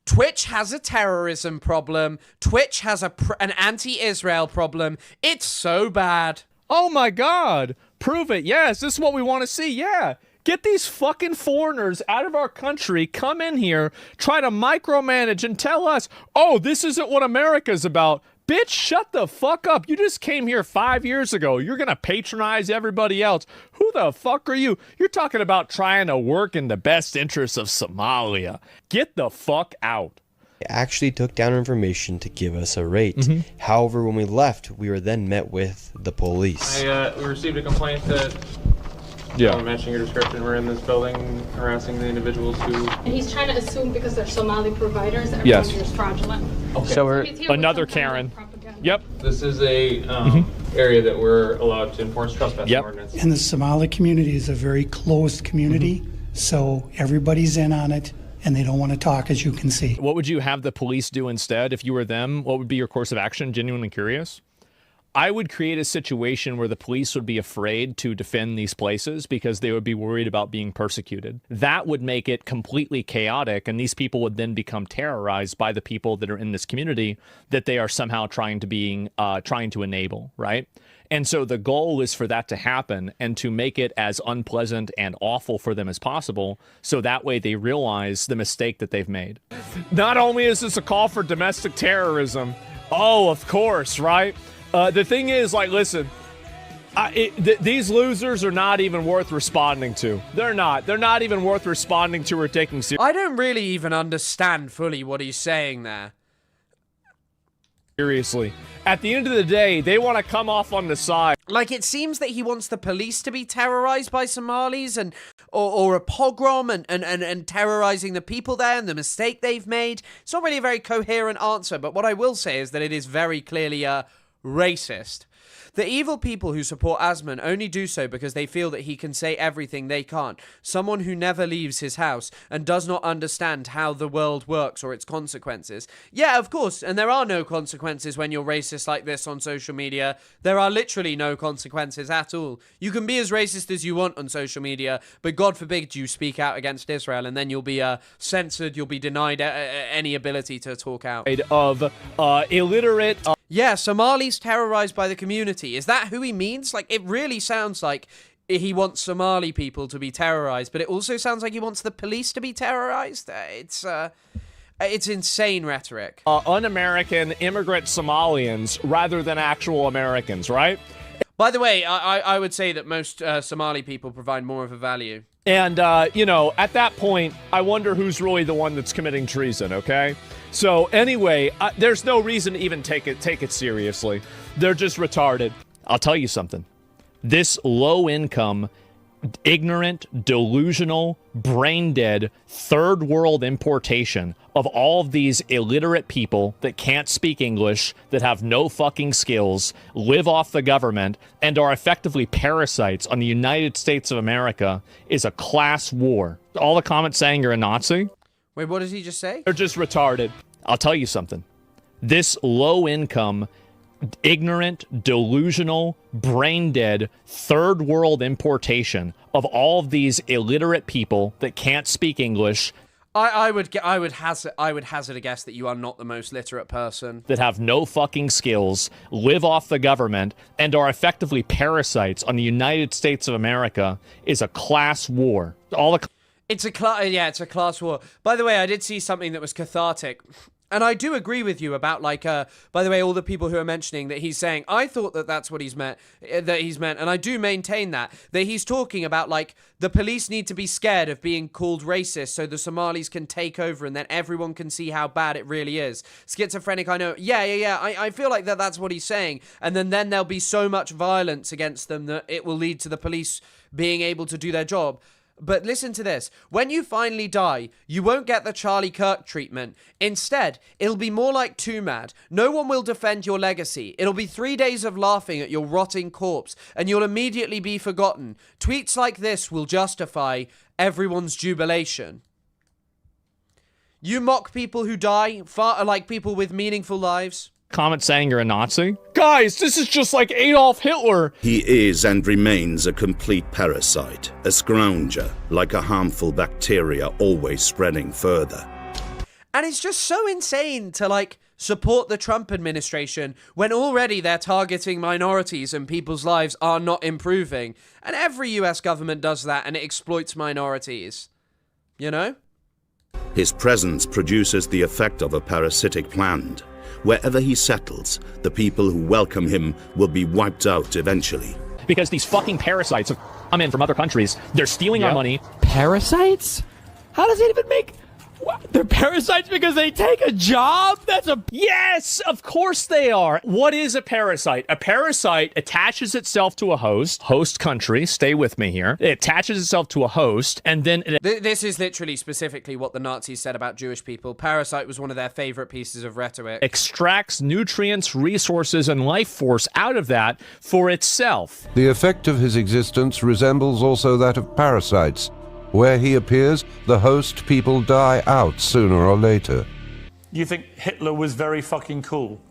Twitch has a terrorism problem. Twitch has an anti-Israel problem. It's so bad. Oh my God. Prove it. Yes, this is what we want to see. Yeah. Get these fucking foreigners out of our country, come in here, try to micromanage and tell us, oh, this isn't what America's about. Bitch, shut the fuck up. You just came here 5 years ago. You're going to patronize everybody else. Who the fuck are you? You're talking about trying to work in the best interests of Somalia. Get the fuck out. They actually took down information to give us a rate. However, when we left, we were then met with the police. We received a complaint that matching your description, we're in this building harassing the individuals who... And he's trying to assume because they're Somali providers that Yes. everyone is fraudulent. Okay. So we're another Karen. Yep. This is a area that we're allowed to enforce trespassing ordinance. And the Somali community is a very closed community, so everybody's in on it, and they don't want to talk, as you can see. What would you have the police do instead if you were them? What would be your course of action? Genuinely curious. I would create a situation where the police would be afraid to defend these places because they would be worried about being persecuted. That would make it completely chaotic, and these people would then become terrorized by the people that are in this community that they are somehow trying to enable, right? And so the goal is for that to happen and to make it as unpleasant and awful for them as possible, so that way they realize the mistake that they've made. Not only is this a call for domestic terrorism, oh, of course, right? The thing is, like, listen, these losers are not even worth responding to. They're not. They're not even worth responding to or taking seriously. I don't really even understand fully what he's saying there. Seriously. At the end of the day, they want to come off on the side. Like, it seems that he wants the police to be terrorized by Somalis and or a pogrom and terrorizing the people there and the mistake they've made. It's not really a very coherent answer, but what I will say is that it is very clearly racist. The evil people who support Asman only do so because they feel that he can say everything they can't. Someone who never leaves his house and does not understand how the world works or its consequences. Yeah, of course, and there are no consequences when you're racist like this on social media. There are literally no consequences at all. You can be as racist as you want on social media, but God forbid you speak out against Israel, and then you'll be censored, you'll be denied any ability to talk out. Of illiterate... Yeah, Somalis terrorized by the community. Is that who he means? Like, it really sounds like he wants Somali people to be terrorized, but it also sounds like he wants the police to be terrorized. It's insane rhetoric. Un-American immigrant Somalians rather than actual Americans, right? By the way, I would say that most Somali people provide more of a value. And, you know, at that point, I wonder who's really the one that's committing treason, okay? So, anyway, there's no reason to even take it seriously. They're just retarded. I'll tell you something. This low-income, ignorant, delusional, brain-dead, third-world importation of all of these illiterate people that can't speak English, that have no fucking skills, live off the government, and are effectively parasites on the United States of America is a class war. All the comments saying you're a Nazi? Wait, what did he just say? They're just retarded. I'll tell you something. This low-income, ignorant, delusional, brain-dead, third-world importation of all of these illiterate people that can't speak English. I would hazard a guess that you are not the most literate person. That have no fucking skills, live off the government, and are effectively parasites on the United States of America is a class war. It's a class war. By the way, I did see something that was cathartic. And I do agree with you about, like, by the way, all the people who are mentioning that he's saying, I thought that that's what he's meant, and I do maintain that he's talking about, like, the police need to be scared of being called racist so the Somalis can take over and then everyone can see how bad it really is. Schizophrenic, I know. Yeah. I feel like that's what he's saying. And then there'll be so much violence against them that it will lead to the police being able to do their job. But listen to this. When you finally die, you won't get the Charlie Kirk treatment. Instead, it'll be more like Too Mad. No one will defend your legacy. It'll be 3 days of laughing at your rotting corpse, and you'll immediately be forgotten. Tweets like this will justify everyone's jubilation. You mock people who die, like people with meaningful lives. Comment saying you're a Nazi? Guys, this is just like Adolf Hitler. He is and remains a complete parasite, a scrounger, like a harmful bacteria always spreading further. And it's just so insane to, like, support the Trump administration when already they're targeting minorities and people's lives are not improving. And every US government does that, and it exploits minorities. You know? His presence produces the effect of a parasitic plant. Wherever he settles, the people who welcome him will be wiped out eventually. Because these fucking parasites have come in from other countries. They're stealing our money. Parasites? How does it even make... What? They're parasites because they take a job? That's a... Yes, of course they are. What is a parasite? A parasite attaches itself to a host country, stay with me here. It attaches itself to a host, and then... This is literally specifically what the Nazis said about Jewish people. Parasite was one of their favorite pieces of rhetoric. Extracts nutrients, resources, and life force out of that for itself. The effect of his existence resembles also that of parasites. Where he appears, the host people die out sooner or later. You think Hitler was very fucking cool?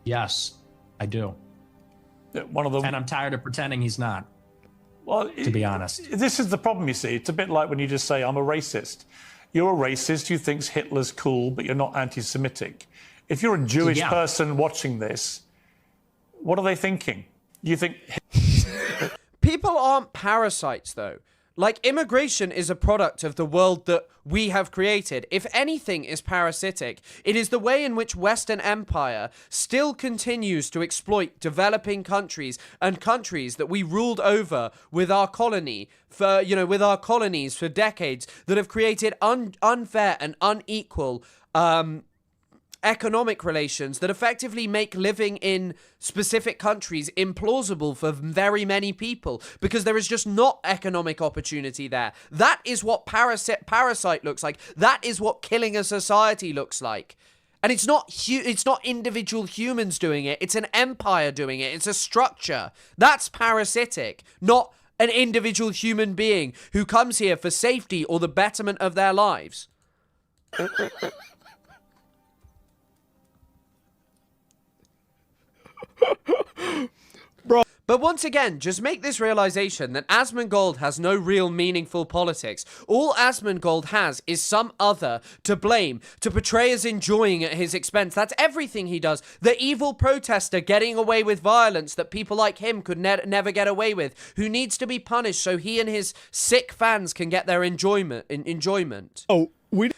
Yes, I do. One of the... And I'm tired of pretending he's not. Well, to be honest. This is the problem, you see. It's a bit like when you just say, I'm a racist. You're a racist who thinks Hitler's cool, but you're not anti-Semitic. If you're a Jewish person watching this, what are they thinking? You think... People aren't parasites, though. Like, immigration is a product of the world that we have created. If anything is parasitic, it is the way in which Western Empire still continues to exploit developing countries and countries that we ruled over with our colonies for decades, that have created unfair and unequal economic relations that effectively make living in specific countries implausible for very many people because there is just not economic opportunity there. That is what parasite looks like. That is what killing a society looks like. And it's not individual humans doing it. It's an empire doing it. It's a structure. That's parasitic, not an individual human being who comes here for safety or the betterment of their lives. Bro. But once again, just make this realization that Asmongold has no real meaningful politics. All Asmongold has is some other to blame, to portray as enjoying at his expense. That's everything he does. The evil protester getting away with violence that people like him could never get away with, who needs to be punished so he and his sick fans can get their enjoyment. Oh.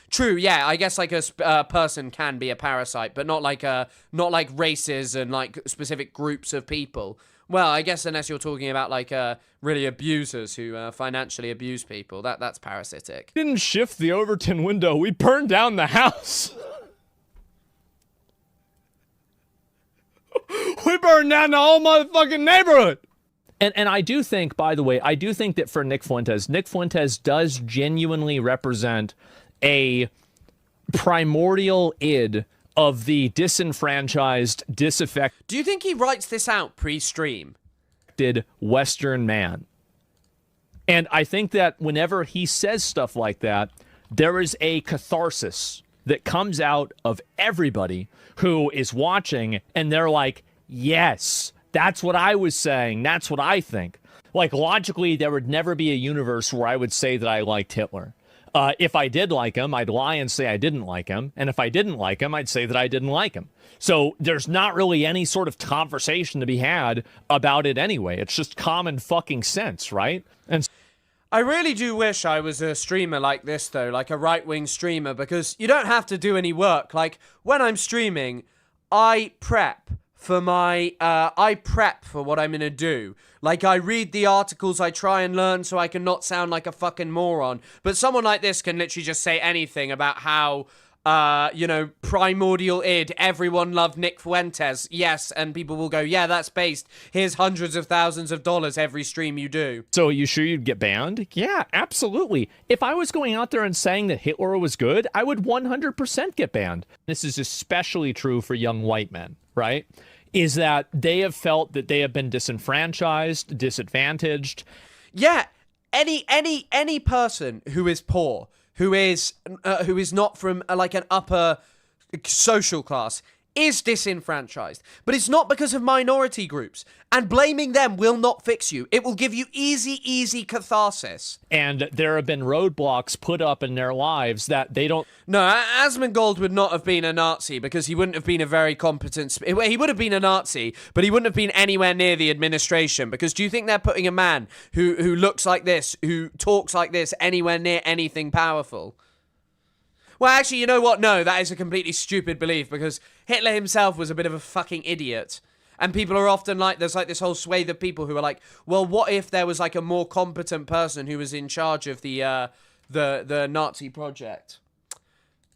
True, yeah, I guess like a person can be a parasite, but not like races and like specific groups of people. Well, I guess unless you're talking about like really abusers who financially abuse people, that's parasitic. Didn't shift the Overton window. We burned down the house. We burned down the whole motherfucking neighborhood. And I do think, by the way, that for Nick Fuentes does genuinely represent a primordial id of the disenfranchised, disaffected... Do you think he writes this out pre-stream? Western man. And I think that whenever he says stuff like that, there is a catharsis that comes out of everybody who is watching, and they're like, yes, that's what I was saying. That's what I think. Like, logically, there would never be a universe where I would say that I liked Hitler. If I did like him, I'd lie and say I didn't like him. And if I didn't like him, I'd say that I didn't like him. So there's not really any sort of conversation to be had about it anyway. It's just common fucking sense, right? And I really do wish I was a streamer like this, though, like a right-wing streamer, because you don't have to do any work. Like, when I'm streaming, I prep for what I'm gonna do. Like, I read the articles, I try and learn so I can not sound like a fucking moron. But someone like this can literally just say anything about how primordial id, everyone loved Nick Fuentes. Yes, and people will go, yeah, that's based. Here's hundreds of thousands of dollars every stream you do. So you sure you'd get banned? Yeah, absolutely. If I was going out there and saying that Hitler was good, I would 100% get banned. This is especially true for young white men, right? Is that they have felt that they have been disenfranchised, disadvantaged. Yeah, any person who is poor, who is not from like an upper social class, is disenfranchised. But it's not because of minority groups. And blaming them will not fix you. It will give you easy catharsis. And there have been roadblocks put up in their lives that they don't... No, Asmongold would not have been a Nazi because he wouldn't have been a very competent... He would have been a Nazi, but he wouldn't have been anywhere near the administration. Because do you think they're putting a man who looks like this, who talks like this, anywhere near anything powerful? Well, actually, you know what? No, that is a completely stupid belief because Hitler himself was a bit of a fucking idiot. And people are often like, there's like this whole swathe of people who are like, well, what if there was like a more competent person who was in charge of the Nazi project?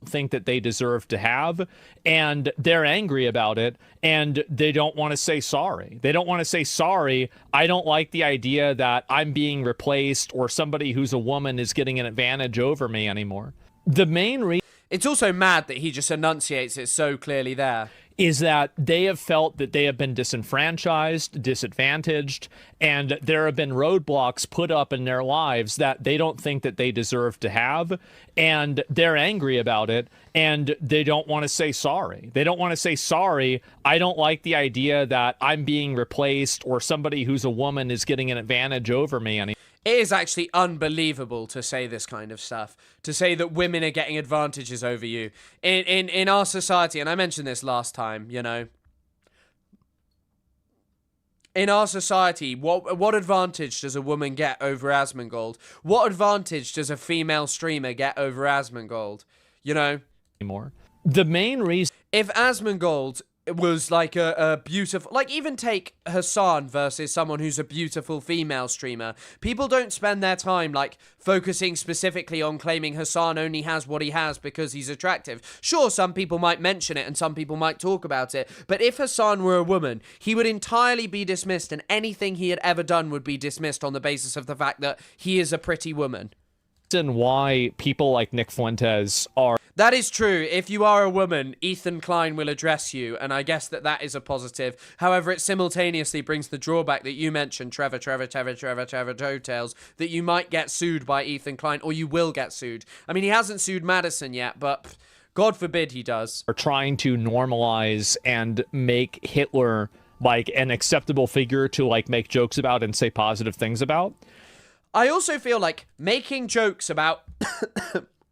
Think that they deserve to have, and they're angry about it, and they don't want to say sorry. They don't want to say sorry. I don't like the idea that I'm being replaced or somebody who's a woman is getting an advantage over me anymore. The main reason... It's also mad that he just enunciates it so clearly there. Is that they have felt that they have been disenfranchised, disadvantaged, and there have been roadblocks put up in their lives that they don't think that they deserve to have, and they're angry about it, and they don't want to say sorry. They don't want to say sorry. I don't like the idea that I'm being replaced or somebody who's a woman is getting an advantage over me anymore. It is actually unbelievable to say this kind of stuff, to say that women are getting advantages over you. In our society, and I mentioned this last time, you know, in our society, what advantage does a woman get over Asmongold? What advantage does a female streamer get over Asmongold? You know? Anymore. The main reason... If Asmongold was like a beautiful, like even take Hassan versus someone who's a beautiful female streamer, people don't spend their time like focusing specifically on claiming Hassan only has what he has because he's attractive. Sure, some people might mention it and some people might talk about it, but if Hassan were a woman, he would entirely be dismissed, and anything he had ever done would be dismissed on the basis of the fact that he is a pretty woman. And why people like Nick Fuentes are... That is true. If you are a woman, Ethan Klein will address you, and I guess that is a positive. However, it simultaneously brings the drawback that you mentioned, Trevor Tales, that you might get sued by Ethan Klein, or you will get sued. I mean, he hasn't sued Madison yet, but God forbid he does. Are trying to normalize and make Hitler like an acceptable figure to like make jokes about and say positive things about. I also feel like making jokes about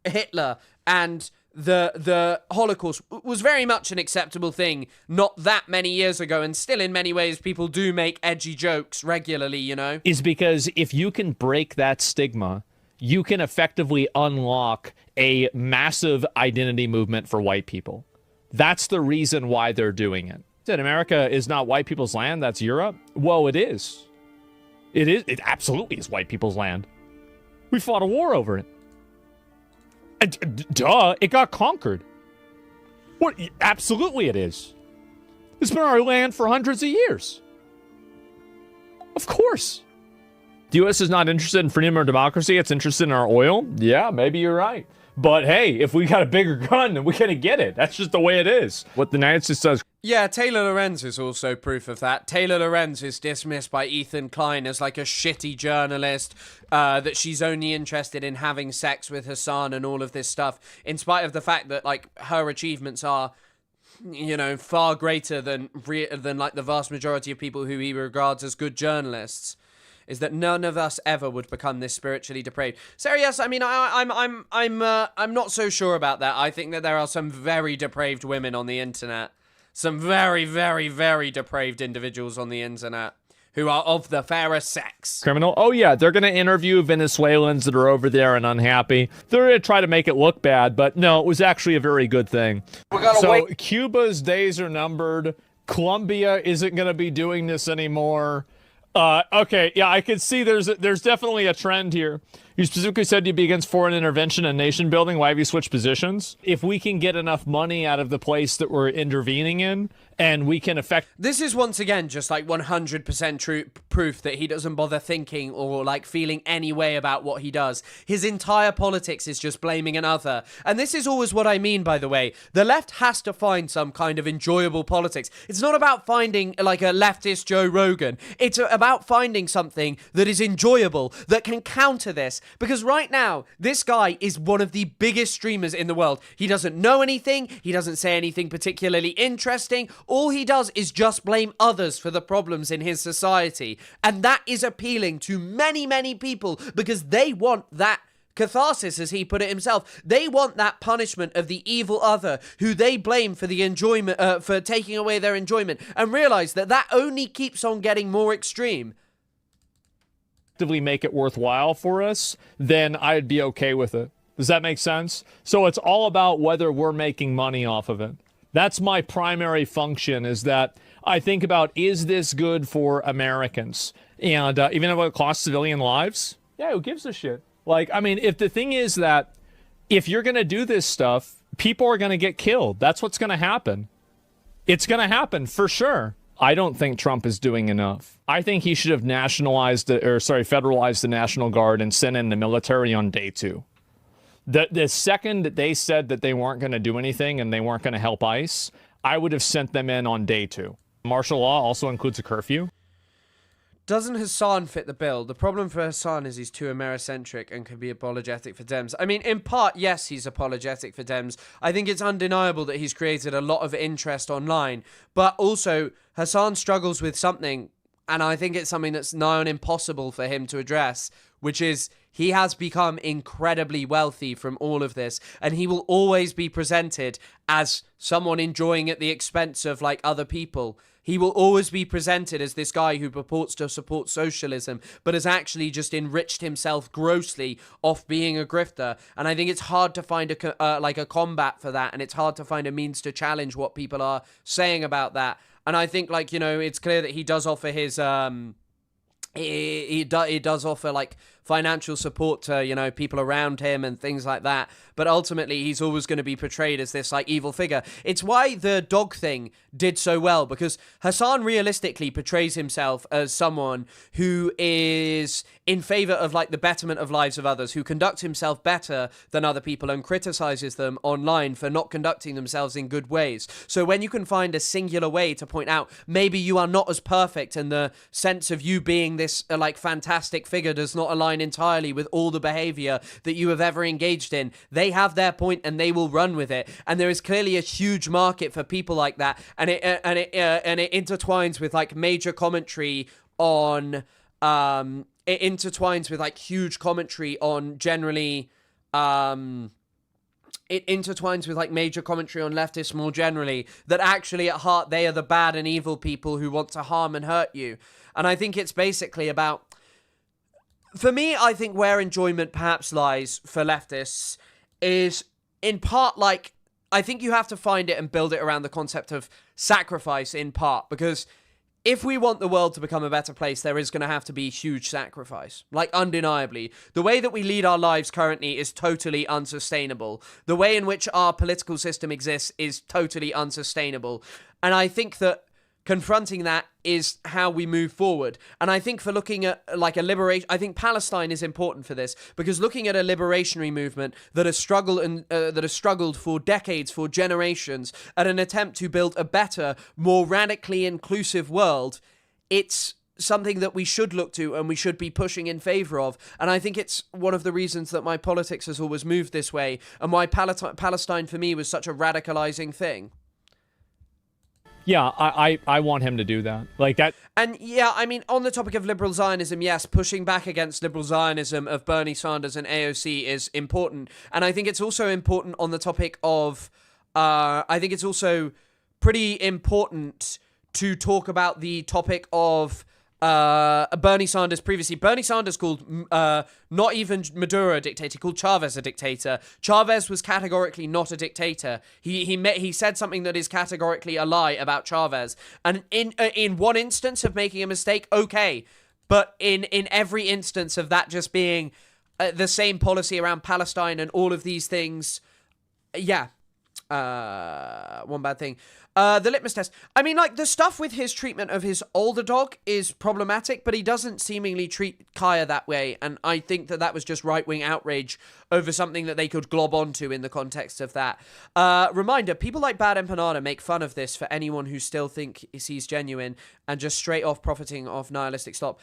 Hitler and the Holocaust was very much an acceptable thing not that many years ago, and still in many ways people do make edgy jokes regularly, you know? Is because if you can break that stigma, you can effectively unlock a massive identity movement for white people. That's the reason why they're doing it. That America is not white people's land, that's Europe? Well, it is. It absolutely is white people's land. We fought a war over it. Duh, it got conquered. What? Absolutely it is. It's been our land for hundreds of years. Of course. The U.S. is not interested in freedom or democracy. It's interested in our oil. Yeah, maybe you're right. But hey, if we got a bigger gun, then we're going to get it. That's just the way it is. What the United States does. Yeah, Taylor Lorenz is also proof of that. Taylor Lorenz is dismissed by Ethan Klein as like a shitty journalist, that she's only interested in having sex with Hassan and all of this stuff, in spite of the fact that like her achievements are, you know, far greater than like the vast majority of people who he regards as good journalists. Is that none of us ever would become this spiritually depraved? So yes, I mean, I'm not so sure about that. I think that there are some very depraved women on the internet, some very, very, very depraved individuals on the internet who are of the fairer sex. Criminal? Oh yeah, they're gonna interview Venezuelans that are over there and unhappy. They're gonna try to make it look bad, but no, it was actually a very good thing. So Cuba's days are numbered. Colombia isn't gonna be doing this anymore. Okay, yeah, I can see there's definitely a trend here. You specifically said you'd be against foreign intervention and nation building. Why have you switched positions? If we can get enough money out of the place that we're intervening in, and we can affect... This is once again just like 100% proof that he doesn't bother thinking or like feeling any way about what he does. His entire politics is just blaming another. And this is always what I mean, by the way. The left has to find some kind of enjoyable politics. It's not about finding like a leftist Joe Rogan. It's about finding something that is enjoyable, that can counter this. Because right now, this guy is one of the biggest streamers in the world. He doesn't know anything. He doesn't say anything particularly interesting. All he does is just blame others for the problems in his society. And that is appealing to many, many people because they want that catharsis, as he put it himself. They want that punishment of the evil other who they blame for the enjoyment, for taking away their enjoyment, and realize that that only keeps on getting more extreme. Make it worthwhile for us, then I'd be okay with it. Does that make sense? So it's all about whether we're making money off of it. That's my primary function, is that I think about, is this good for Americans? And even though it costs civilian lives, yeah, who gives a shit? Like, I mean, if the thing is that if you're going to do this stuff, people are going to get killed. That's what's going to happen. It's going to happen for sure. I don't think Trump is doing enough. I think he should have federalized the National Guard and sent in the military on day 2. The second that they said that they weren't going to do anything and they weren't going to help ICE, I would have sent them in on day 2. Martial law also includes a curfew. Doesn't Hassan fit the bill? The problem for Hassan is he's too Americentric and can be apologetic for Dems. I mean, in part, yes, he's apologetic for Dems. I think it's undeniable that he's created a lot of interest online. But also, Hassan struggles with something, and I think it's something that's nigh on impossible for him to address, which is he has become incredibly wealthy from all of this, and he will always be presented as someone enjoying at the expense of, like, other people. He will always be presented as this guy who purports to support socialism, but has actually just enriched himself grossly off being a grifter. And I think it's hard to find a combat for that, and it's hard to find a means to challenge what people are saying about that. And I think, like, you know, it's clear that he does offer his he does offer like financial support to, you know, people around him and things like that, but ultimately he's always going to be portrayed as this like evil figure. It's why the dog thing did so well, because Hassan realistically portrays himself as someone who is in favor of like the betterment of lives of others, who conducts himself better than other people and criticizes them online for not conducting themselves in good ways. So when you can find a singular way to point out maybe you are not as perfect, and the sense of you being this like fantastic figure does not align entirely with all the behavior that you have ever engaged in, they have their point and they will run with it. And there is clearly a huge market for people like that, and it intertwines with like major commentary on it intertwines with like huge commentary on generally it intertwines with like major commentary on leftists more generally, that actually at heart they are the bad and evil people who want to harm and hurt you. And I think it's basically about, for me, I think where enjoyment perhaps lies for leftists is in part like, I think you have to find it and build it around the concept of sacrifice in part, because if we want the world to become a better place, there is going to have to be huge sacrifice. Like, undeniably. The way that we lead our lives currently is totally unsustainable. The way in which our political system exists is totally unsustainable. And I think that confronting that is how we move forward. And I think for looking at like a liberation, I think Palestine is important for this, because looking at a liberationary movement that has struggled for decades, for generations, at an attempt to build a better, more radically inclusive world, it's something that we should look to and we should be pushing in favor of. And I think it's one of the reasons that my politics has always moved this way, and why Palestine for me was such a radicalizing thing. Yeah, I want him to do that. Like that. And yeah, I mean, on the topic of liberal Zionism, yes, pushing back against liberal Zionism of Bernie Sanders and AOC is important. And I think it's also important on the topic of, I think it's also pretty important to talk about the topic of Bernie Sanders previously. Bernie Sanders called not even Maduro a dictator, he called Chavez a dictator. Chavez was categorically not a dictator. He said something that is categorically a lie about Chavez. And in one instance of making a mistake, okay, But in every instance of that just being the same policy around Palestine and all of these things, yeah. One bad thing. The litmus test. I mean, like, the stuff with his treatment of his older dog is problematic, but he doesn't seemingly treat Kaya that way, and I think that was just right-wing outrage over something that they could glob onto in the context of that. Reminder, people like Bad Empanada make fun of this for anyone who still think he's genuine and just straight off profiting off nihilistic slop.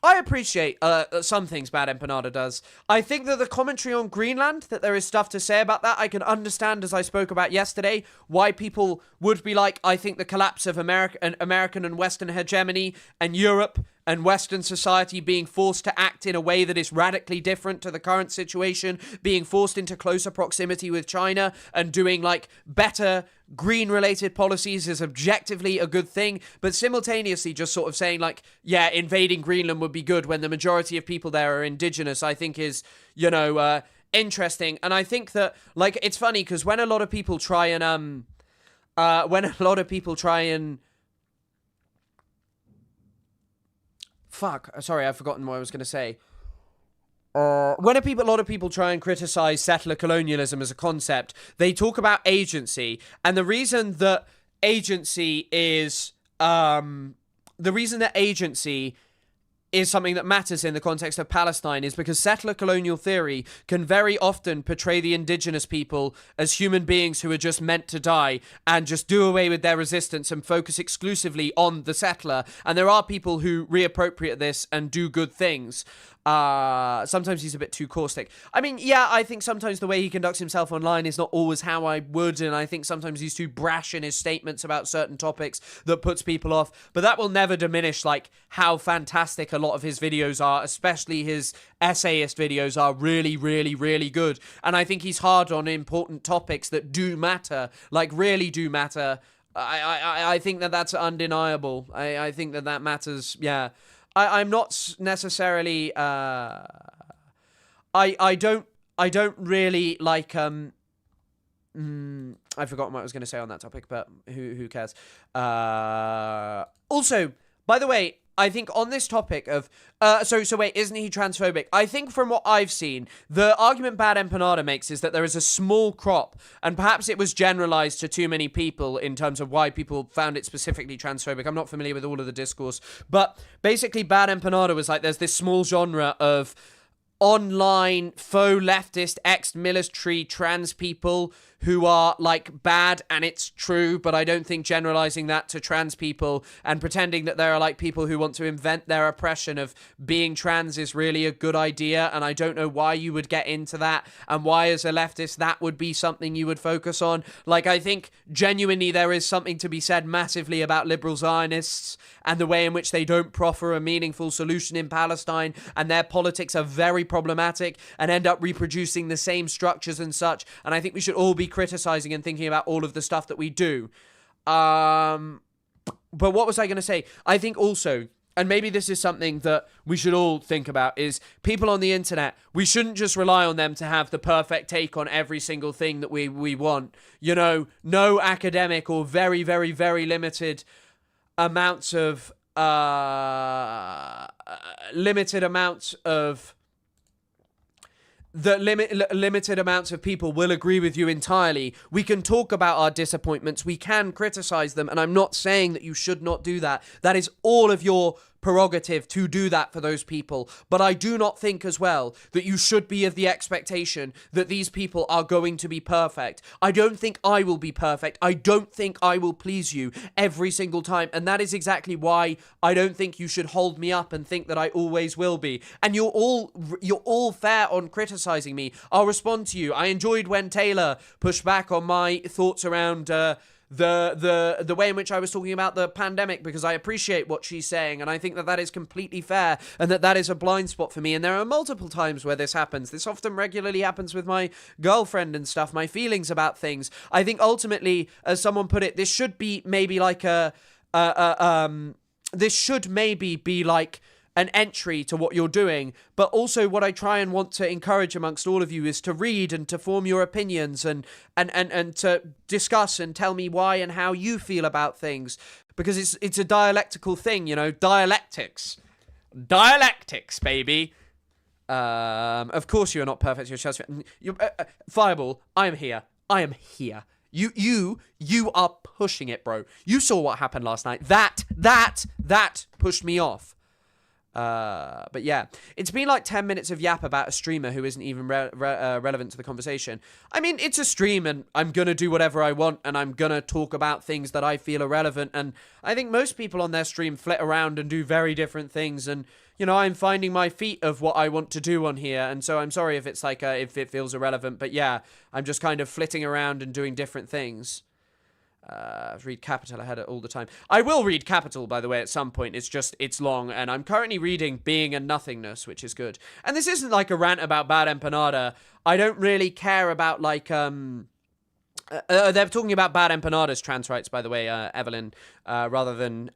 I appreciate some things Bad Empanada does. I think that the commentary on Greenland, that there is stuff to say about that. I can understand, as I spoke about yesterday, why people would be like, I think the collapse of American and Western hegemony and Europe and Western society being forced to act in a way that is radically different to the current situation, being forced into closer proximity with China and doing, like, better green-related policies is objectively a good thing, but simultaneously just sort of saying, like, yeah, invading Greenland would be good when the majority of people there are indigenous, I think is, you know, interesting. And I think that, like, it's funny because when a lot of people try and, fuck, sorry, I've forgotten what I was going to say. When a lot of people try and criticize settler colonialism as a concept, they talk about agency, and the reason that agency is something that matters in the context of Palestine is because settler colonial theory can very often portray the indigenous people as human beings who are just meant to die and just do away with their resistance and focus exclusively on the settler. And there are people who reappropriate this and do good things. Sometimes he's a bit too caustic. I mean, yeah, I think sometimes the way he conducts himself online is not always how I would, and I think sometimes he's too brash in his statements about certain topics that puts people off, but that will never diminish, like, how fantastic a lot of his videos are, especially his essayist videos are really, really, really good, and I think he's hard on important topics that do matter, like, really do matter. I think that that's undeniable. I think that matters, yeah. I'm not necessarily, I don't really like, I've forgotten what I was going to say on that topic, but who cares? Also, by the way, I think on this topic of, so wait, isn't he transphobic? I think from what I've seen, the argument Bad Empanada makes is that there is a small crop, and perhaps it was generalized to too many people in terms of why people found it specifically transphobic. I'm not familiar with all of the discourse, but basically Bad Empanada was like, there's this small genre of online faux leftist ex-military trans people who are, like, bad, and it's true, but I don't think generalizing that to trans people and pretending that there are, like, people who want to invent their oppression of being trans is really a good idea, and I don't know why you would get into that, and why as a leftist that would be something you would focus on. Like, I think genuinely there is something to be said massively about liberal Zionists and the way in which they don't proffer a meaningful solution in Palestine, and their politics are very problematic and end up reproducing the same structures and such, and I think we should all be criticizing and thinking about all of the stuff that we do. But what was I going to say? I think also, and maybe this is something that we should all think about, is people on the internet, we shouldn't just rely on them to have the perfect take on every single thing that we want. You know, no academic or very, very, very limited amounts of limited amounts of people will agree with you entirely. We can talk about our disappointments, we can criticize them, and I'm not saying that you should not do that. That is all of your prerogative to do that for those people. But I do not think as well that you should be of the expectation that these people are going to be perfect. I don't think I will be perfect. I don't think I will please you every single time. And that is exactly why I don't think you should hold me up and think that I always will be. And you're all fair on criticizing me. I'll respond to you. I enjoyed when Taylor pushed back on my thoughts around the way in which I was talking about the pandemic, because I appreciate what she's saying, and I think that is completely fair, and that is a blind spot for me. And there are multiple times where this happens. This often regularly happens with my girlfriend and stuff, my feelings about things. I think ultimately, as someone put it, this should be maybe like this should maybe be like an entry to what you're doing, but also what I try and want to encourage amongst all of you is to read and to form your opinions and to discuss and tell me why and how you feel about things, because it's a dialectical thing, you know, dialectics, baby. Of course you are not perfect. You're Fireball, I am here. You are pushing it, bro. You saw what happened last night. That pushed me off. But yeah, it's been like 10 minutes of yap about a streamer who isn't even relevant to the conversation. I mean, it's a stream and I'm going to do whatever I want and I'm going to talk about things that I feel are relevant. And I think most people on their stream flit around and do very different things. And, you know, I'm finding my feet of what I want to do on here. And so I'm sorry if it's like, if it feels irrelevant. But yeah, I'm just kind of flitting around and doing different things. Read Capital ahead all the time. I will read Capital, by the way, at some point. It's long, and I'm currently reading Being and Nothingness, which is good. And this isn't like a rant about Bad Empanada. I don't really care about, like, they're talking about Bad Empanada's trans rights, by the way, Evelyn, rather than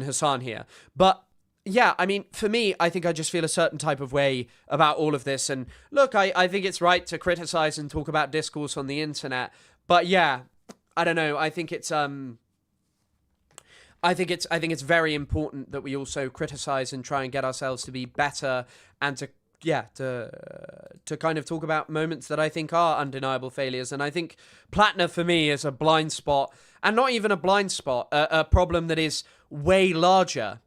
Hassan here. But yeah, I mean, for me, I think I just feel a certain type of way about all of this. And look, I think it's right to criticize and talk about discourse on the internet. But yeah, I don't know. I think it's very important that we also criticize and try and get ourselves to be better and to kind of talk about moments that I think are undeniable failures. And I think Platner for me is a blind spot, and not even a blind spot, a problem that is way larger.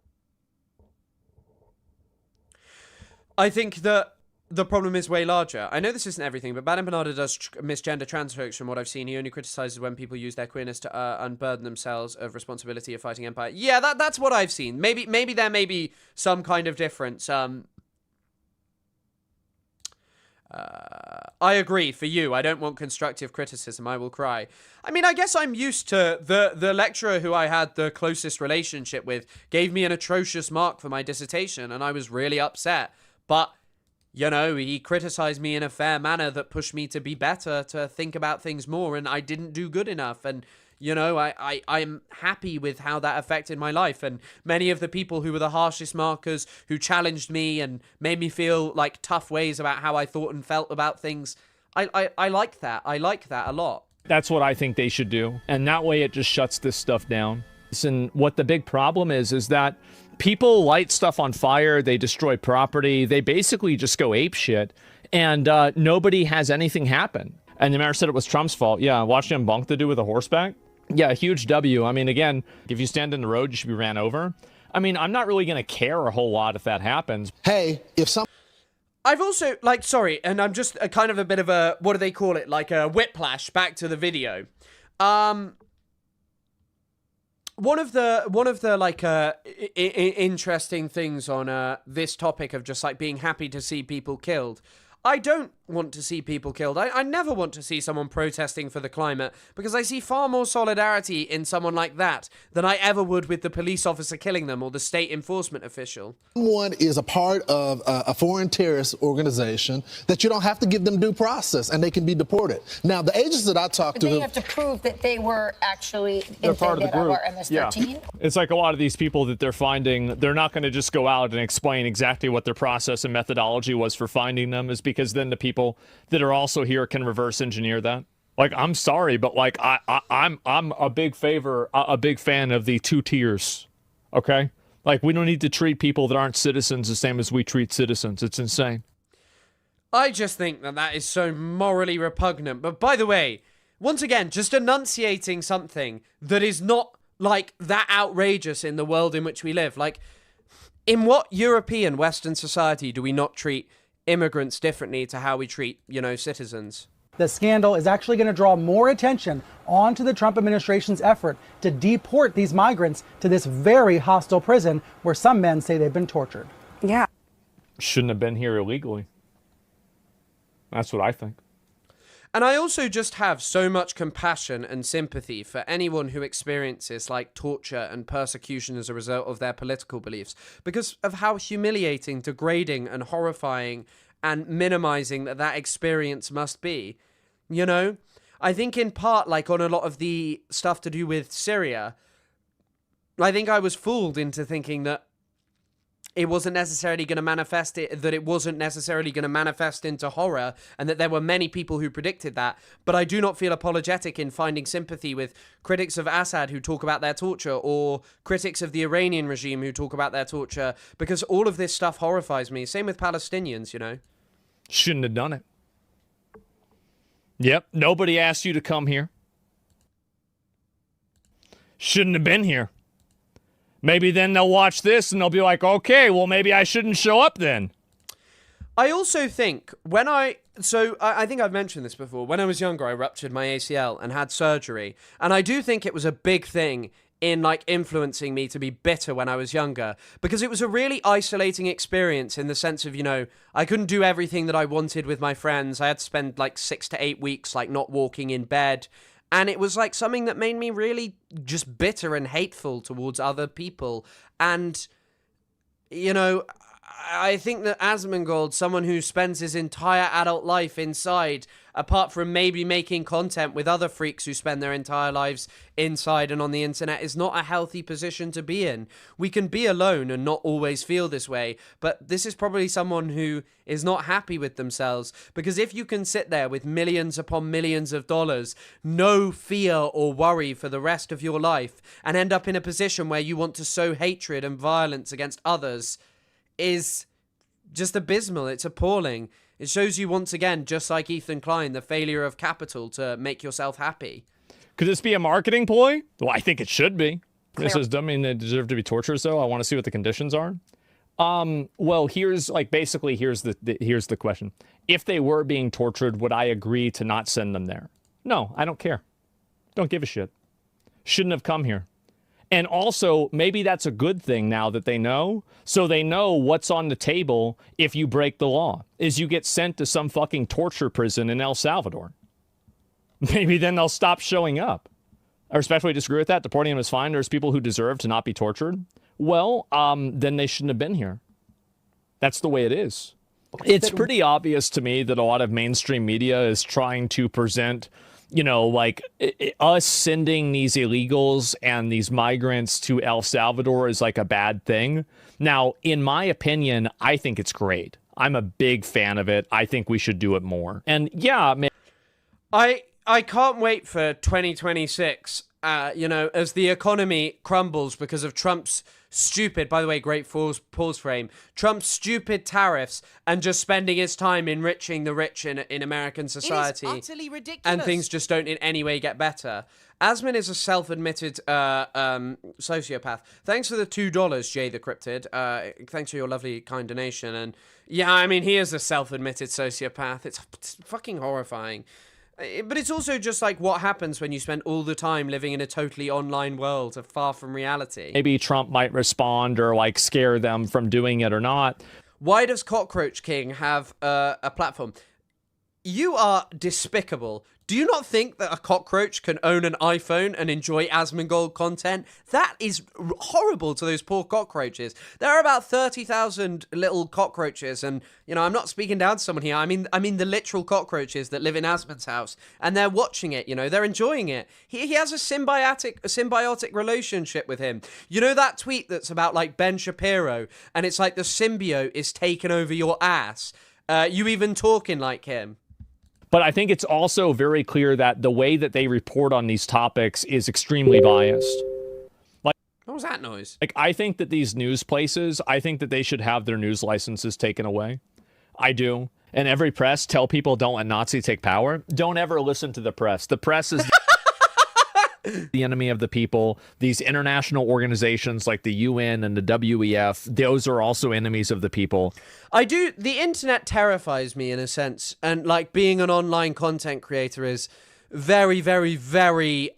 I think that the problem is way larger. I know this isn't everything, but Bad Empanada does misgender trans folks from what I've seen. He only criticizes when people use their queerness to unburden themselves of responsibility of fighting empire. Yeah, that's what I've seen. Maybe there may be some kind of difference. I agree, for you. I don't want constructive criticism. I will cry. I mean, I guess I'm used to the lecturer who I had the closest relationship with gave me an atrocious mark for my dissertation, and I was really upset. But, you know, he criticized me in a fair manner that pushed me to be better, to think about things more, and I didn't do good enough. And, you know, I'm happy with how that affected my life. And many of the people who were the harshest markers, who challenged me and made me feel like tough ways about how I thought and felt about things, I like that. I like that a lot. That's what I think they should do. And that way it just shuts this stuff down. And what the big problem is that people light stuff on fire, they destroy property, they basically just go apeshit, and nobody has anything happen. And the mayor said it was Trump's fault. Yeah, watching him bonk the dude with a horseback. Yeah, a huge W. I mean, again, if you stand in the road, you should be ran over. I mean, I'm not really going to care a whole lot if that happens. Hey, if some... I've also, like, sorry, and I'm just a kind of a bit of a, what do they call it? Like a whiplash back to the video. One of the like interesting things on this topic of just like being happy to see people killed. I don't want to see people killed. I never want to see someone protesting for the climate, because I see far more solidarity in someone like that than I ever would with the police officer killing them or the state enforcement official. Someone is a part of a foreign terrorist organization that you don't have to give them due process and they can be deported. Now, the agents that I talked to... They have to prove that they were actually part of the group. MS-13? Yeah. It's like a lot of these people that they're finding, they're not going to just go out and explain exactly what their process and methodology was for finding them, is because then the people that are also here can reverse engineer that. Like, I'm sorry, but like I'm a big fan of the 2 tiers. Okay? Like, we don't need to treat people that aren't citizens the same as we treat citizens. It's insane. I just think that is so morally repugnant. But by the way, once again, just enunciating something that is not like that outrageous in the world in which we live. Like, in what European Western society do we not treat immigrants differently to how we treat, you know, citizens? The scandal is actually going to draw more attention onto the Trump administration's effort to deport these migrants to this very hostile prison where some men say they've been tortured. Yeah. Shouldn't have been here illegally. That's what I think. And I also just have so much compassion and sympathy for anyone who experiences like torture and persecution as a result of their political beliefs, because of how humiliating, degrading, and horrifying and minimizing that experience must be. You know? I think in part, like on a lot of the stuff to do with Syria, I think I was fooled into thinking that it wasn't necessarily going to manifest into horror, and that there were many people who predicted that. But I do not feel apologetic in finding sympathy with critics of Assad who talk about their torture, or critics of the Iranian regime who talk about their torture, because all of this stuff horrifies me. Same with Palestinians, you know. Shouldn't have done it. Yep, nobody asked you to come here. Shouldn't have been here. Maybe then they'll watch this and they'll be like, okay, well, maybe I shouldn't show up then. I also think I think I've mentioned this before. When I was younger, I ruptured my ACL and had surgery. And I do think it was a big thing in like influencing me to be bitter when I was younger, because it was a really isolating experience in the sense of, you know, I couldn't do everything that I wanted with my friends. I had to spend like 6 to 8 weeks like not walking in bed. And it was like something that made me really just bitter and hateful towards other people. And, you know, I think that Asmongold, someone who spends his entire adult life inside, apart from maybe making content with other freaks who spend their entire lives inside and on the internet, is not a healthy position to be in. We can be alone and not always feel this way, but this is probably someone who is not happy with themselves, because if you can sit there with millions upon millions of dollars, no fear or worry for the rest of your life, and end up in a position where you want to sow hatred and violence against others, is just abysmal. It's appalling. It shows you once again, just like Ethan Klein, the failure of capital to make yourself happy. Could this be a marketing ploy? Well, I think it should be. This doesn't mean they deserve to be tortured, though. I want to see what the conditions are. Well, here's the question. If they were being tortured, would I agree to not send them there? No, I don't care. Don't give a shit. Shouldn't have come here. And also, maybe that's a good thing now that they know. So they know what's on the table if you break the law, is you get sent to some fucking torture prison in El Salvador. Maybe then they'll stop showing up. I respectfully disagree with that. Deporting them is fine. There's people who deserve to not be tortured. Well, then they shouldn't have been here. That's the way it is. It's pretty obvious to me that a lot of mainstream media is trying to present, you know, like us sending these illegals and these migrants to El Salvador is like a bad thing. Now, in my opinion, I think it's great. I'm a big fan of it. I think we should do it more. And yeah, man. I can't wait for 2026, you know, as the economy crumbles because of Trump's stupid, by the way, great pause frame, Trump's stupid tariffs and just spending his time enriching the rich in American society. It is utterly ridiculous. And things just don't in any way get better. Asmin is a self-admitted sociopath. Thanks for the $2, Jay the Cryptid. Thanks for your lovely, kind donation. And yeah, I mean, he is a self-admitted sociopath. It's fucking horrifying. But it's also just like what happens when you spend all the time living in a totally online world, far from reality. Maybe Trump might respond or like scare them from doing it or not. Why does Cockroach King have a platform? You are despicable. Do you not think that a cockroach can own an iPhone and enjoy Asmongold content? That is horrible to those poor cockroaches. There are about 30,000 little cockroaches, and, you know, I'm not speaking down to someone here. I mean the literal cockroaches that live in Asmon's house, and they're watching it, you know, they're enjoying it. He has a symbiotic relationship with him. You know that tweet that's about, like, Ben Shapiro, and it's like the symbiote is taking over your ass? You even talking like him. But I think it's also very clear that the way that they report on these topics is extremely biased. Like, what was that noise? Like, I think that these news places, I think that they should have their news licenses taken away. I do. And every press, tell people don't let Nazis take power. Don't ever listen to the press. The press is the enemy of the people. These international organizations like the UN and the WEF, those are also enemies of the people. The internet terrifies me in a sense, and like being an online content creator is very, very, very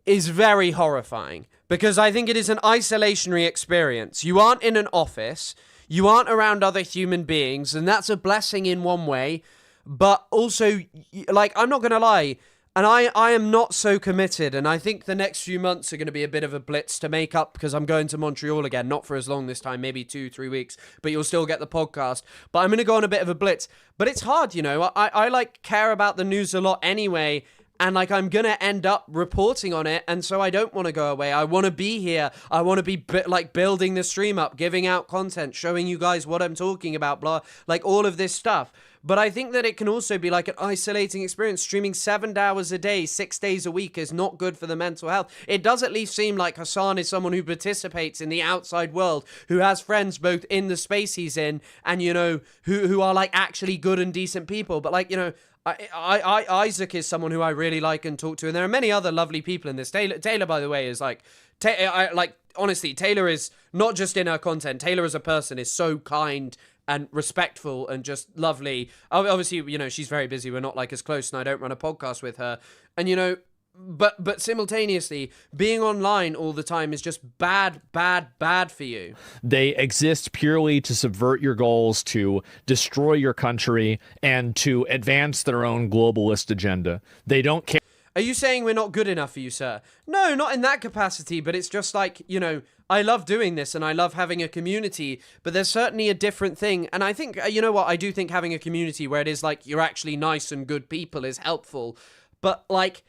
is very horrifying, because I think it is an isolationary experience. You aren't in an office, you aren't around other human beings, and that's a blessing in one way. But also, like, I'm not going to lie, And I am not so committed, and I think the next few months are going to be a bit of a blitz to make up because I'm going to Montreal again, not for as long this time, maybe 2-3 weeks, but you'll still get the podcast. But I'm going to go on a bit of a blitz. But it's hard, you know. I like care about the news a lot anyway, and like I'm going to end up reporting on it, and so I don't want to go away. I want to be here. I want to be like building the stream up, giving out content, showing you guys what I'm talking about, blah, like all of this stuff. But I think that it can also be like an isolating experience. Streaming 7 hours a day, 6 days a week is not good for the mental health. It does at least seem like Hassan is someone who participates in the outside world, who has friends both in the space he's in and, you know, who are like actually good and decent people. But like, you know, Isaac is someone who I really like and talk to. And there are many other lovely people in this. Taylor, by the way, is like, honestly, Taylor is not just in her content. Taylor as a person is so kind and respectful and just lovely. Obviously, you know, she's very busy. We're not like as close, and I don't run a podcast with her. And, you know, but simultaneously, being online all the time is just bad for you. They exist purely to subvert your goals, to destroy your country, and to advance their own globalist agenda. They don't care. Are you saying we're not good enough for you, sir? No, not in that capacity, but it's just like, you know, I love doing this and I love having a community, but there's certainly a different thing. And I think, you know what, I do think having a community where it is like you're actually nice and good people is helpful, but like,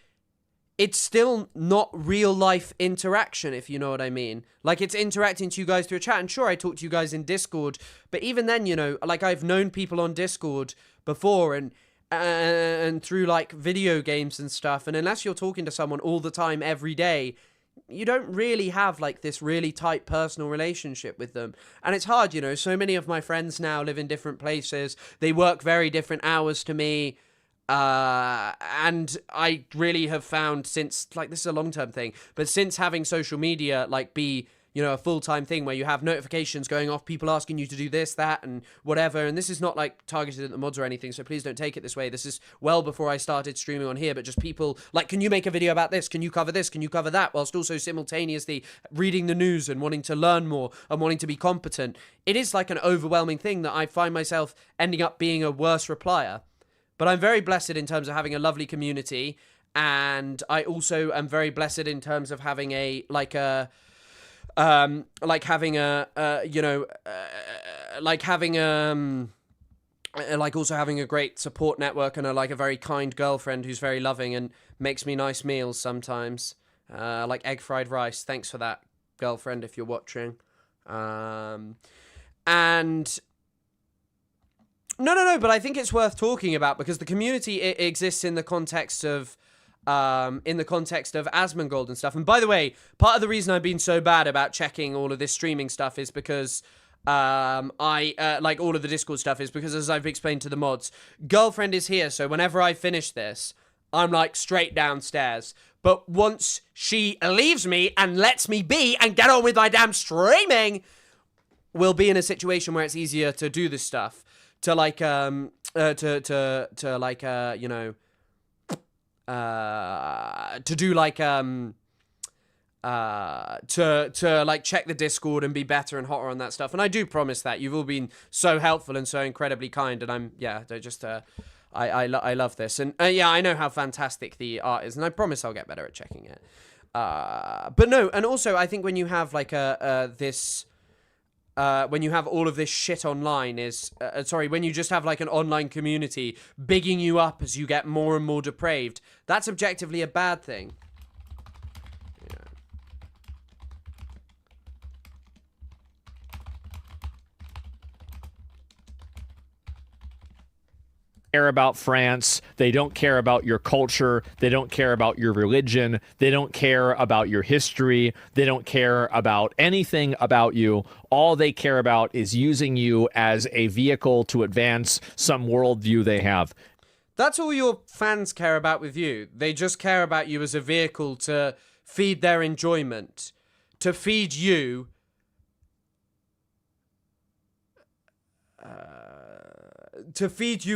it's still not real life interaction, if you know what I mean. Like, it's interacting to you guys through a chat, and sure, I talk to you guys in Discord, but even then, you know, like I've known people on Discord before and through like video games and stuff, and unless you're talking to someone all the time every day, you don't really have like this really tight personal relationship with them. And it's hard, you know. So many of my friends now live in different places. They work very different hours to me. And I really have found since, like, this is a long-term thing, but since having social media like be, you know, a full-time thing where you have notifications going off, people asking you to do this, that, and whatever. And this is not like targeted at the mods or anything, so please don't take it this way. This is well before I started streaming on here, but just people like, can you make a video about this? Can you cover this? Can you cover that? Whilst also simultaneously reading the news and wanting to learn more and wanting to be competent. It is like an overwhelming thing that I find myself ending up being a worse replier. But I'm very blessed in terms of having a lovely community, and I also am very blessed in terms of having a like also having a great support network and a very kind girlfriend who's very loving and makes me nice meals sometimes, like egg fried rice. Thanks for that, girlfriend, if you're watching. And no, but I think it's worth talking about because the community exists in the context of Asmongold and stuff. And by the way, part of the reason I've been so bad about checking all of this streaming stuff is because like all of the Discord stuff is because, as I've explained to the mods, girlfriend is here, so whenever I finish this, I'm like straight downstairs. But once she leaves me and lets me be and get on with my damn streaming, we'll be in a situation where it's easier to do this stuff. To like to do like to like check the Discord and be better and hotter on that stuff. And I do promise that. You've all been so helpful and so incredibly kind, and I'm just I love this. And yeah, I know how fantastic the art is, and I promise I'll get better at checking it. But no, and also I think when you have like when you have all of this shit online when you just have like an online community bigging you up as you get more and more depraved, that's objectively a bad thing. Care about France. They don't care about your culture. They don't care about your religion. They don't care about your history. They don't care about anything about you. All they care about is using you as a vehicle to advance some worldview they have. That's all your fans care about with you. They just care about you as a vehicle to feed their enjoyment, to feed you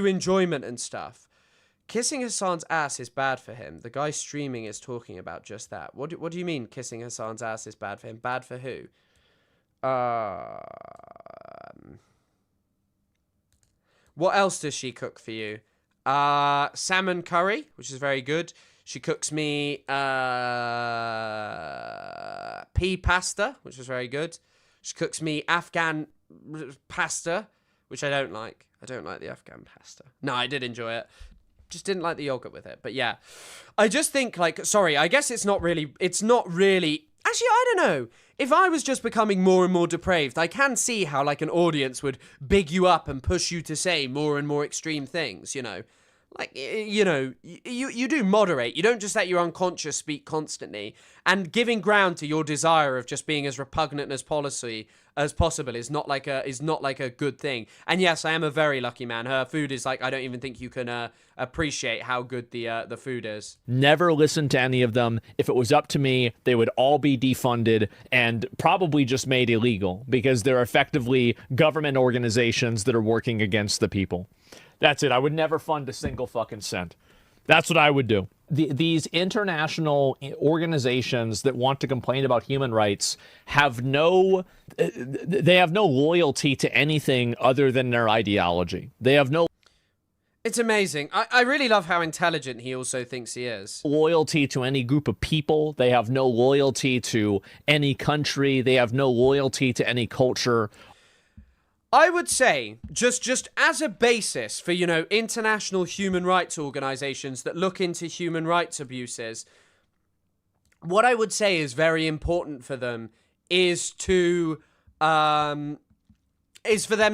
enjoyment and stuff. Kissing Hassan's ass is bad for him. The guy streaming is talking about just that. What do you mean kissing Hassan's ass is bad for him? Bad for who? What else does she cook for you? Salmon curry, which is very good. She cooks me pea pasta, which is very good. She cooks me Afghan pasta, which I don't like. I don't like the Afghan pasta. No, I did enjoy it. Just didn't like the yogurt with it. But yeah, I just think like, sorry, I guess it's not really, actually, I don't know. If I was just becoming more and more depraved, I can see how like an audience would big you up and push you to say more and more extreme things, you know. Like, you know, you do moderate. You don't just let your unconscious speak constantly. And giving ground to your desire of just being as repugnant as possible is not like a good thing. And yes, I am a very lucky man. Her food is like, I don't even think you can appreciate how good the food is. Never listen to any of them. If it was up to me, they would all be defunded and probably just made illegal because they're effectively government organizations that are working against the people. That's it. I would never fund a single fucking cent. That's what I would do. These international organizations that want to complain about human rights have no loyalty to anything other than their ideology. They have no... It's amazing. I really love how intelligent he also thinks he is. Loyalty to any group of people. They have no loyalty to any country. They have no loyalty to any culture. I would say, just as a basis for, you know, international human rights organizations that look into human rights abuses, what I would say is very important for them is for them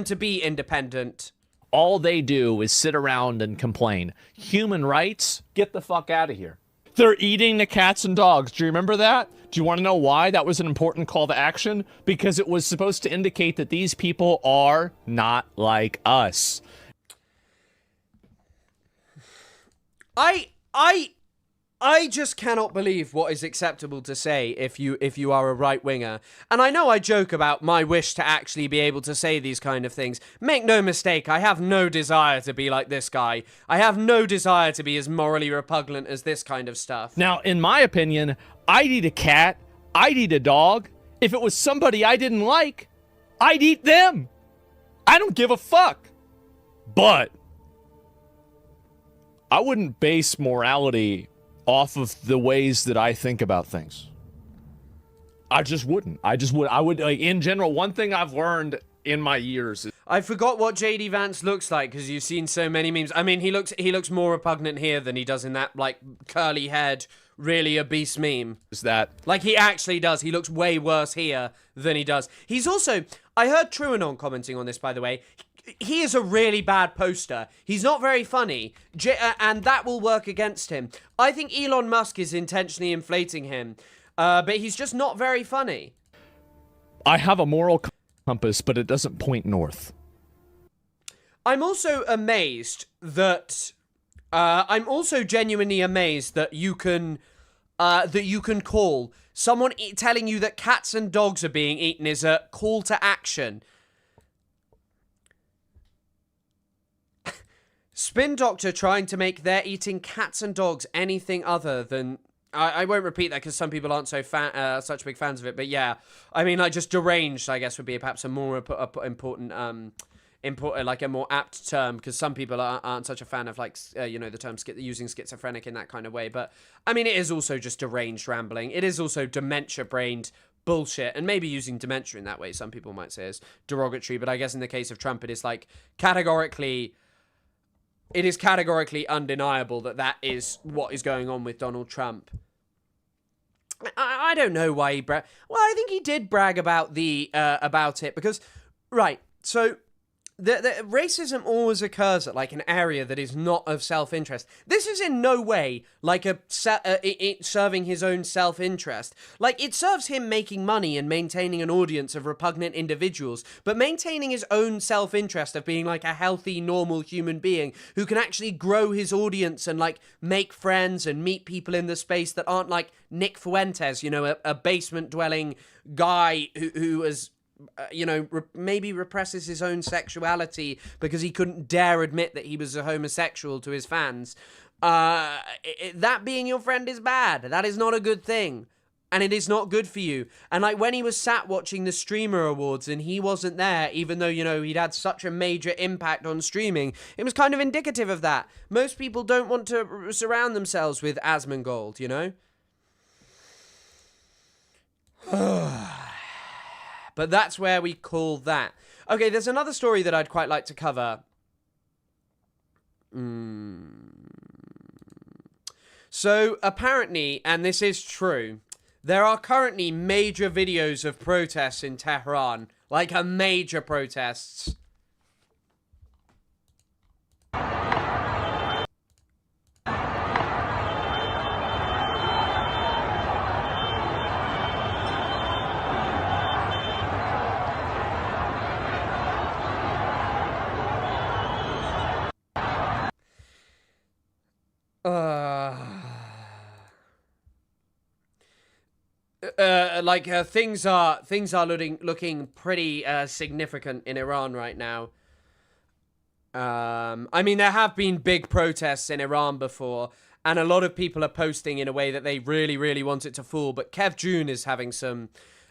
to be independent. All they do is sit around and complain. Human rights? Get the fuck out of here. They're eating the cats and dogs. Do you remember that? Do you want to know why that was an important call to action? Because it was supposed to indicate that these people are not like us. I just cannot believe what is acceptable to say if you are a right-winger. And I know I joke about my wish to actually be able to say these kind of things. Make no mistake, I have no desire to be like this guy. I have no desire to be as morally repugnant as this kind of stuff. Now, in my opinion, I'd eat a cat, I'd eat a dog. If it was somebody I didn't like, I'd eat them. I don't give a fuck. But I wouldn't base morality off of the ways that I think about things. I just wouldn't. I would, like, in general, one thing I've learned in my years is... I forgot what JD Vance looks like because you've seen so many memes. I mean, he looks more repugnant here than he does in that, like, curly haired, really obese meme. Is that... Like, he actually does. He looks way worse here than he does. He's also... I heard Truanon commenting on this, by the way. He is a really bad poster. He's not very funny, and that will work against him. I think Elon Musk is intentionally inflating him, but he's just not very funny. I have a moral compass, but it doesn't point north. I'm also amazed that... I'm also genuinely amazed that you can call someone telling you that cats and dogs are being eaten is a call to action. Spin Doctor trying to make their eating cats and dogs anything other than... I won't repeat that because some people aren't such big fans of it, but yeah. I mean, like, just deranged, I guess, would be perhaps a more important, like a more apt term, because some people aren't such a fan of, like, you know, the term using schizophrenic in that kind of way. But, I mean, it is also just deranged rambling. It is also dementia-brained bullshit, and maybe using dementia in that way, some people might say is derogatory, but I guess in the case of Trump, it is, like, categorically undeniable that that is what is going on with Donald Trump. I don't know why he well, I think he did brag about about it because, right, so the racism always occurs at, like, an area that is not of self-interest. This is in no way, like, serving his own self-interest. Like, it serves him making money and maintaining an audience of repugnant individuals, but maintaining his own self-interest of being, like, a healthy, normal human being who can actually grow his audience and, like, make friends and meet people in the space that aren't, like, Nick Fuentes, you know, a basement-dwelling guy who is... you know, maybe represses his own sexuality because he couldn't dare admit that he was a homosexual to his fans. That being your friend is bad. That is not a good thing. And it is not good for you. And like when he was sat watching the streamer awards and he wasn't there, even though, you know, he'd had such a major impact on streaming, it was kind of indicative of that. Most people don't want to surround themselves with Asmongold, you know? But that's where we call that. Okay, there's another story that I'd quite like to cover. So apparently, and this is true, there are currently major videos of protests in Tehran, like a major protests. Things are looking pretty significant in Iran right now. I mean, there have been big protests in Iran before, and a lot of people are posting in a way that they really, really want it to fall. But Kev June is having some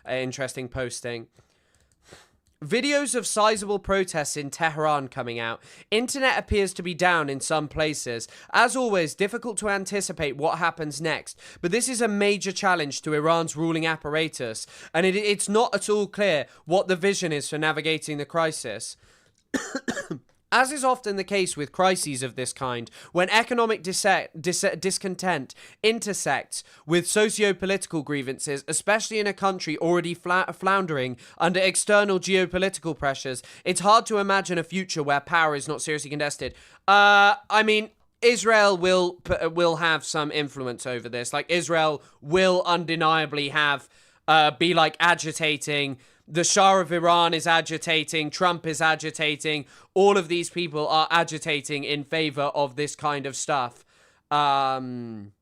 interesting posting. Videos of sizable protests in Tehran coming out. Internet appears to be down in some places. As always, difficult to anticipate what happens next. But this is a major challenge to Iran's ruling apparatus, and it's not at all clear what the vision is for navigating the crisis. As is often the case with crises of this kind, when economic discontent intersects with socio-political grievances, especially in a country already floundering under external geopolitical pressures, it's hard to imagine a future where power is not seriously contested. I mean, Israel will have some influence over this. Like, Israel will undeniably be like agitating. The Shah of Iran is agitating, Trump is agitating, all of these people are agitating in favor of this kind of stuff. But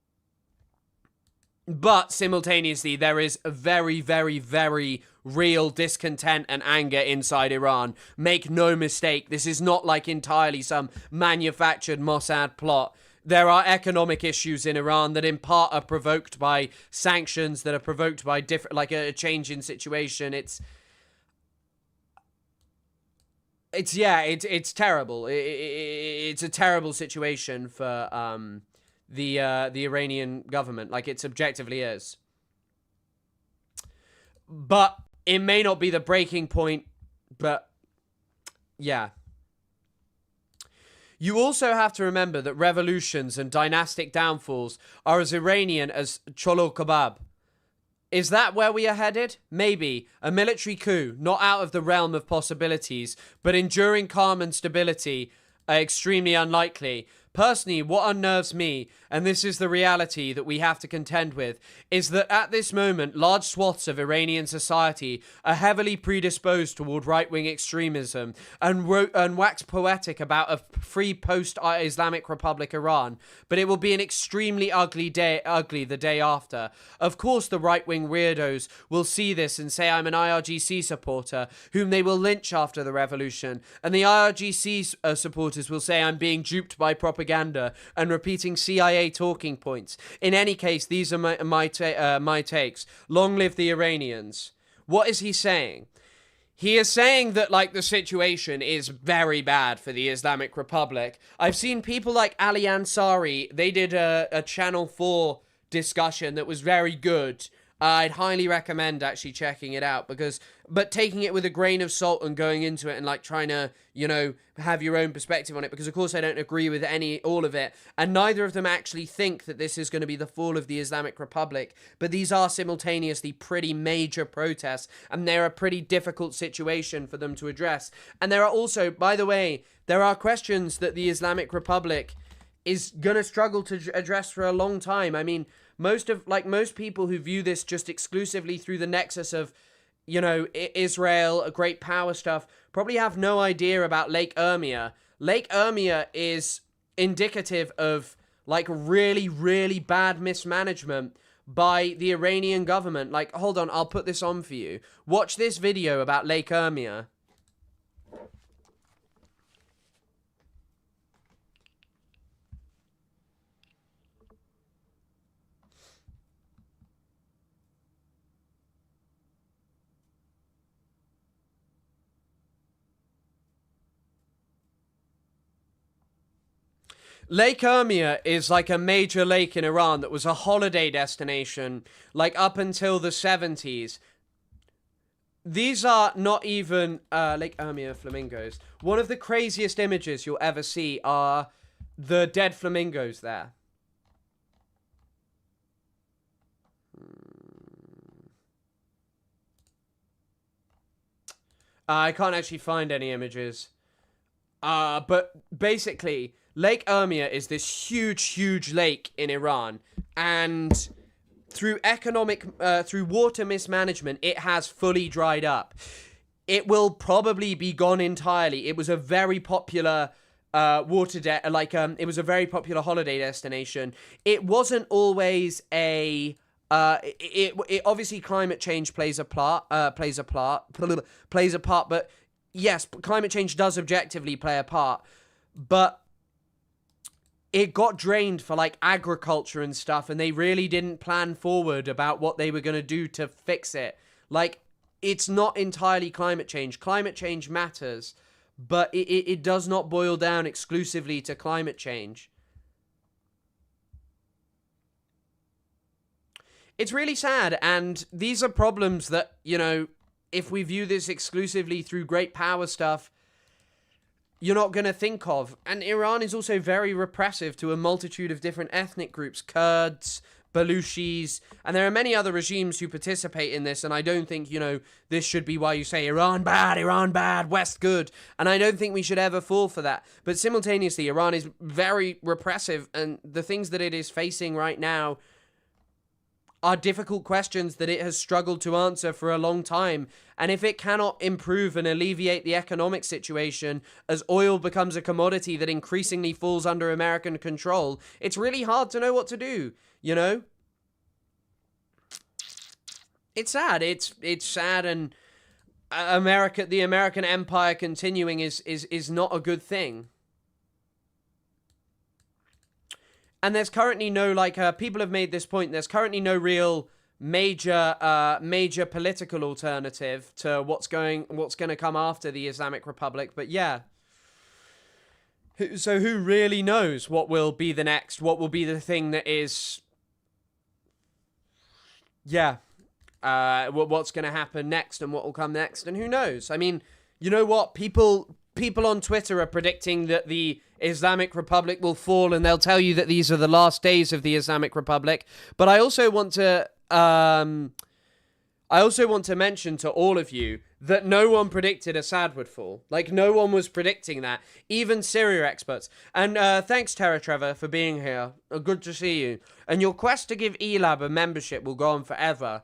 simultaneously, there is a very, very, very real discontent and anger inside Iran. Make no mistake, this is not like entirely some manufactured Mossad plot. There are economic issues in Iran that in part are provoked by sanctions, that are provoked by like a change in situation. It's terrible. It's a terrible situation for the Iranian government. Like, it subjectively is. But it may not be the breaking point. But yeah. You also have to remember that revolutions and dynastic downfalls are as Iranian as cholo kebab. Is that where we are headed? Maybe. A military coup, not out of the realm of possibilities, but enduring calm and stability are extremely unlikely. Personally, what unnerves me, and this is the reality that we have to contend with, is that at this moment, large swaths of Iranian society are heavily predisposed toward right-wing extremism and wax poetic about a free post-Islamic Republic Iran. But it will be an extremely ugly the day after. Of course, the right-wing weirdos will see this and say I'm an IRGC supporter, whom they will lynch after the revolution. And the IRGC supporters will say I'm being duped by propaganda and repeating CIA talking points. In any case, these are my takes. Long live the Iranians. What is he saying? He is saying that, like, the situation is very bad for the Islamic Republic. I've seen people like Ali Ansari. They did a Channel 4 discussion that was very good. I'd highly recommend actually checking it out, but taking it with a grain of salt and going into it and like trying to, you know, have your own perspective on it, because of course I don't agree with all of it, and neither of them actually think that this is going to be the fall of the Islamic Republic, but these are simultaneously pretty major protests, and they're a pretty difficult situation for them to address. And there are also, by the way, there are questions that the Islamic Republic is going to struggle to address for a long time. I mean, most people who view this just exclusively through the nexus of, you know, Israel, a great power stuff, probably have no idea about Lake Urmia. Lake Urmia is indicative of, like, really, really bad mismanagement by the Iranian government. Like, hold on, I'll put this on for you. Watch this video about Lake Urmia. Lake Urmia is like a major lake in Iran that was a holiday destination, like up until the 70s. These are not even Lake Urmia flamingos. One of the craziest images you'll ever see are the dead flamingos there. I can't actually find any images. But basically, Lake Urmia is this huge lake in Iran, and through through water mismanagement, it has fully dried up. It will probably be gone entirely. It was a very popular it was a very popular holiday destination. It wasn't always a it obviously climate change plays a part, but yes, climate change does objectively play a part, but it got drained for like agriculture and stuff, and they really didn't plan forward about what they were going to do to fix it. Like, it's not entirely climate change. Climate change matters, but it does not boil down exclusively to climate change. It's really sad, and these are problems that, you know, if we view this exclusively through great power stuff, you're not going to think of. And Iran is also very repressive to a multitude of different ethnic groups, Kurds, Baluchis, and there are many other regimes who participate in this, and I don't think, you know, this should be why you say Iran bad, West good, and I don't think we should ever fall for that. But simultaneously, Iran is very repressive, and the things that it is facing right now are difficult questions that it has struggled to answer for a long time. And if it cannot improve and alleviate the economic situation as oil becomes a commodity that increasingly falls under American control, it's really hard to know what to do, you know? It's sad. It's sad, and the American empire continuing is not a good thing. And there's currently no, people have made this point, there's currently no real major political alternative to what's going to come after the Islamic Republic. But yeah. So who really knows what will be the next, what will be the thing that is, what's going to happen next and what will come next, and who knows? I mean, you know what? People on Twitter are predicting that the Islamic Republic will fall, and they'll tell you that these are the last days of the Islamic Republic. But I also want to mention to all of you that no one predicted Assad would fall. Like, no one was predicting that. Even Syria experts. And thanks, Terra Trevor, for being here. Good to see you. And your quest to give ELAB a membership will go on forever.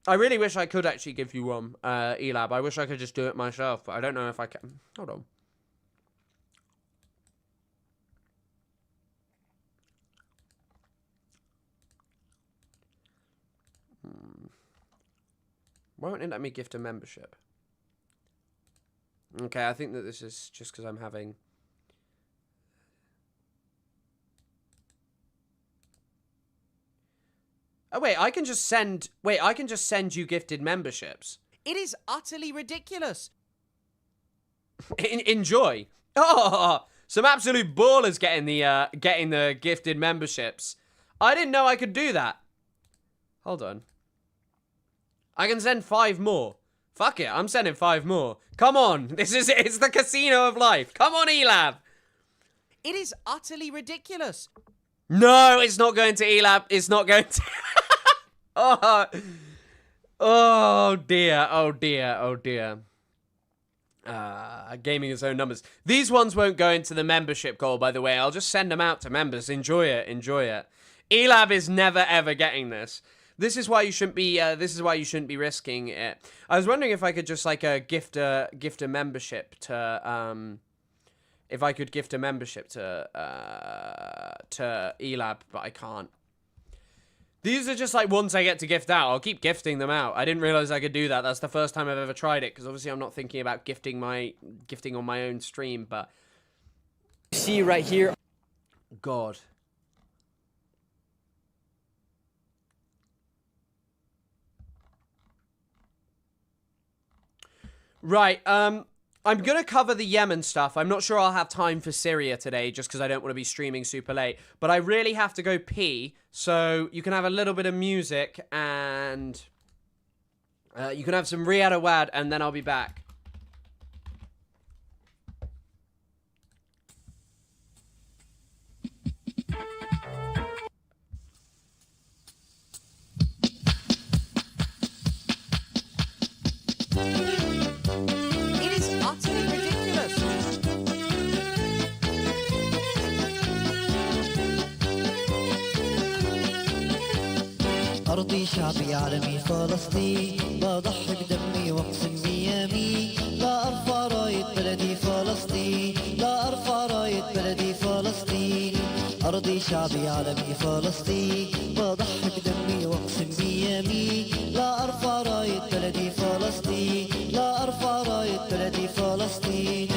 I really wish I could actually give you one, ELAB. I wish I could just do it myself, but I don't know if I can. Hold on. Why won't it let me gift a membership? Okay, I think that this is just because I'm having... Oh, wait, I can just send you gifted memberships. It is utterly ridiculous. Enjoy. Oh, some absolute ballers getting the gifted memberships. I didn't know I could do that. Hold on. I can send 5 more. Fuck it, I'm sending 5 more. Come on, it's the casino of life. Come on, ELAB. It is utterly ridiculous. No, it's not going to ELAB. It's not going to... Oh dear. Gaming its own numbers. These ones won't go into the membership goal, by the way. I'll just send them out to members. Enjoy it. ELAB is never ever getting this. This is why you shouldn't be. Risking it. I was wondering if I could just gift a membership to if I could gift a membership to ELAB, but I can't. These are just ones I get to gift out. I'll keep gifting them out. I didn't realize I could do that. That's the first time I've ever tried it, because obviously I'm not thinking about gifting on my own stream. But see right here, God. Right, I'm going to cover the Yemen stuff. I'm not sure I'll have time for Syria today just because I don't want to be streaming super late. But I really have to go pee. So you can have a little bit of music and you can have some Riyadh Awad and then I'll be back. It is utterly ridiculous. أرضي شعبي عالمي فلسطين بضحي بدمي واقسم بيامي لا أرفع راية بلدي فلسطين لا أرفع راية بلدي فلسطين أرضي شعبي عالمي فلسطين بضحي بدمي واقسم بيامي لا أرفع راية بلدي فلسطين لا أرفع راية بلدي فلسطين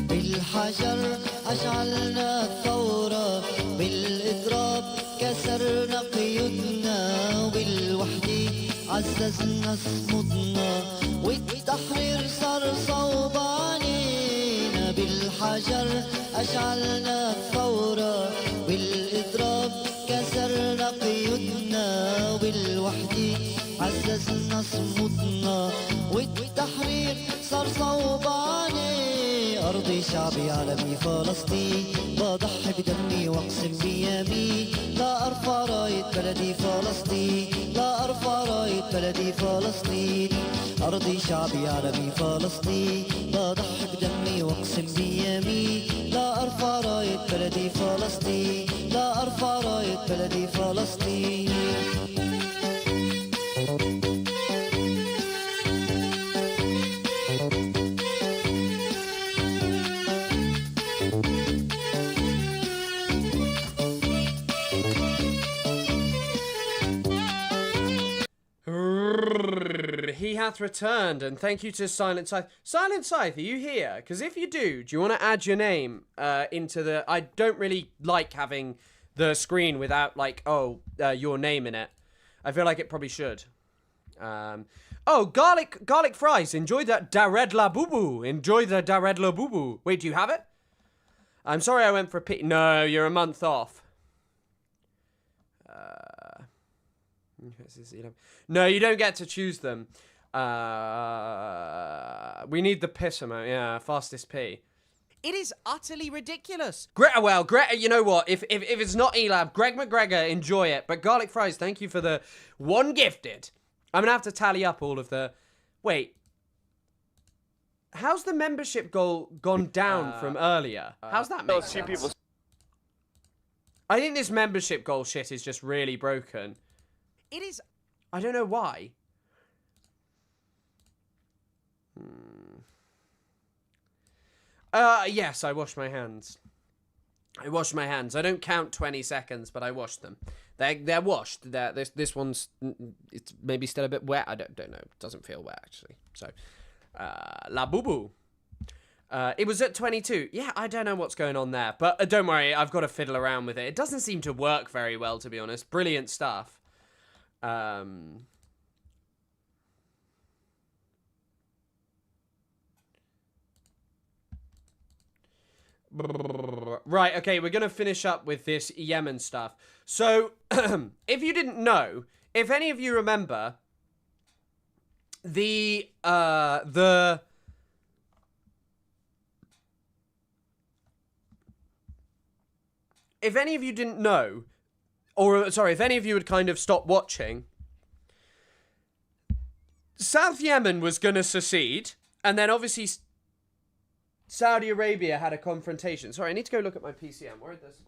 بالحجر أشعلنا الثورة بالإضراب كسرنا قيودنا وبالوحدة عززنا صمودنا والتحرير صار صوب علينا بالحجر أشعلنا الثورة بالإضراب كسرنا قيودنا وبالوحدة عززنا صمودنا والتحرير صار صوب علينا أرضي شعبي عالمي فلسطين بضحي بدمي واقسم بيامي لا أرفع راية بلدي فلسطين لا أرفع راية بلدي فلسطين أرضي شعبي عالمي فلسطين بضحي بدمي واقسم بيامي لا أرفع راية بلدي فلسطين لا أرفع راية بلدي فلسطين He hath returned, and thank you to Silent Scythe. Silent Scythe, are you here? Because if you do you want to add your name into the... I don't really like having the screen without, like, your name in it. I feel like it probably should. Oh, garlic fries. Enjoy that Dared La Boo Boo. Enjoy the Dared La Boo Boo. Wait, do you have it? I'm sorry I went for a pee. No, you're a month off. No, you don't get to choose them. We need the piss amount. Yeah, fastest pee. It is utterly ridiculous. Greta, you know what? If it's not Elab, Greg McGregor, enjoy it. But garlic fries, thank you for the one gifted. I'm going to have to tally up all of the... Wait. How's the membership goal gone down from earlier? How's that make sense? I think this membership goal shit is just really broken. It is... I don't know why. Yes, I washed my hands. I don't count 20 seconds, but I washed them. They're washed. This one's... It's maybe still a bit wet. I don't know. It doesn't feel wet, actually. So, La Boo Boo. It was at 22. Yeah, I don't know what's going on there. But don't worry, I've got to fiddle around with it. It doesn't seem to work very well, to be honest. Brilliant stuff. Right, okay, we're going to finish up with this Yemen stuff. So, if you didn't know, if any of you remember, if any of you didn't know, or, sorry, if any of you had kind of stopped watching, South Yemen was going to secede, and then obviously Saudi Arabia had a confrontation. Sorry, I need to go look at my PC. I'm worried this.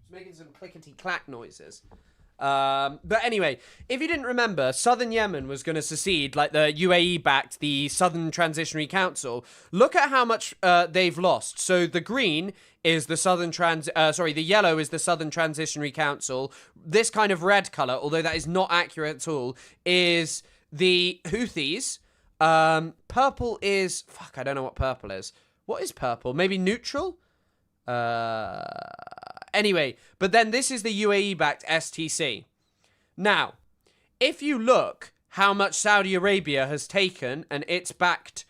It's making some clickety-clack noises. But anyway, if you didn't remember, Southern Yemen was going to secede, like the UAE backed the Southern Transitionary Council. Look at how much they've lost. So the green is the the yellow is the Southern Transitionary Council. This kind of red color, although that is not accurate at all, is the Houthis. Purple is... Fuck, I don't know what purple is. What is purple? Maybe neutral? Anyway, but then this is the UAE-backed STC. Now, if you look how much Saudi Arabia has taken and its backers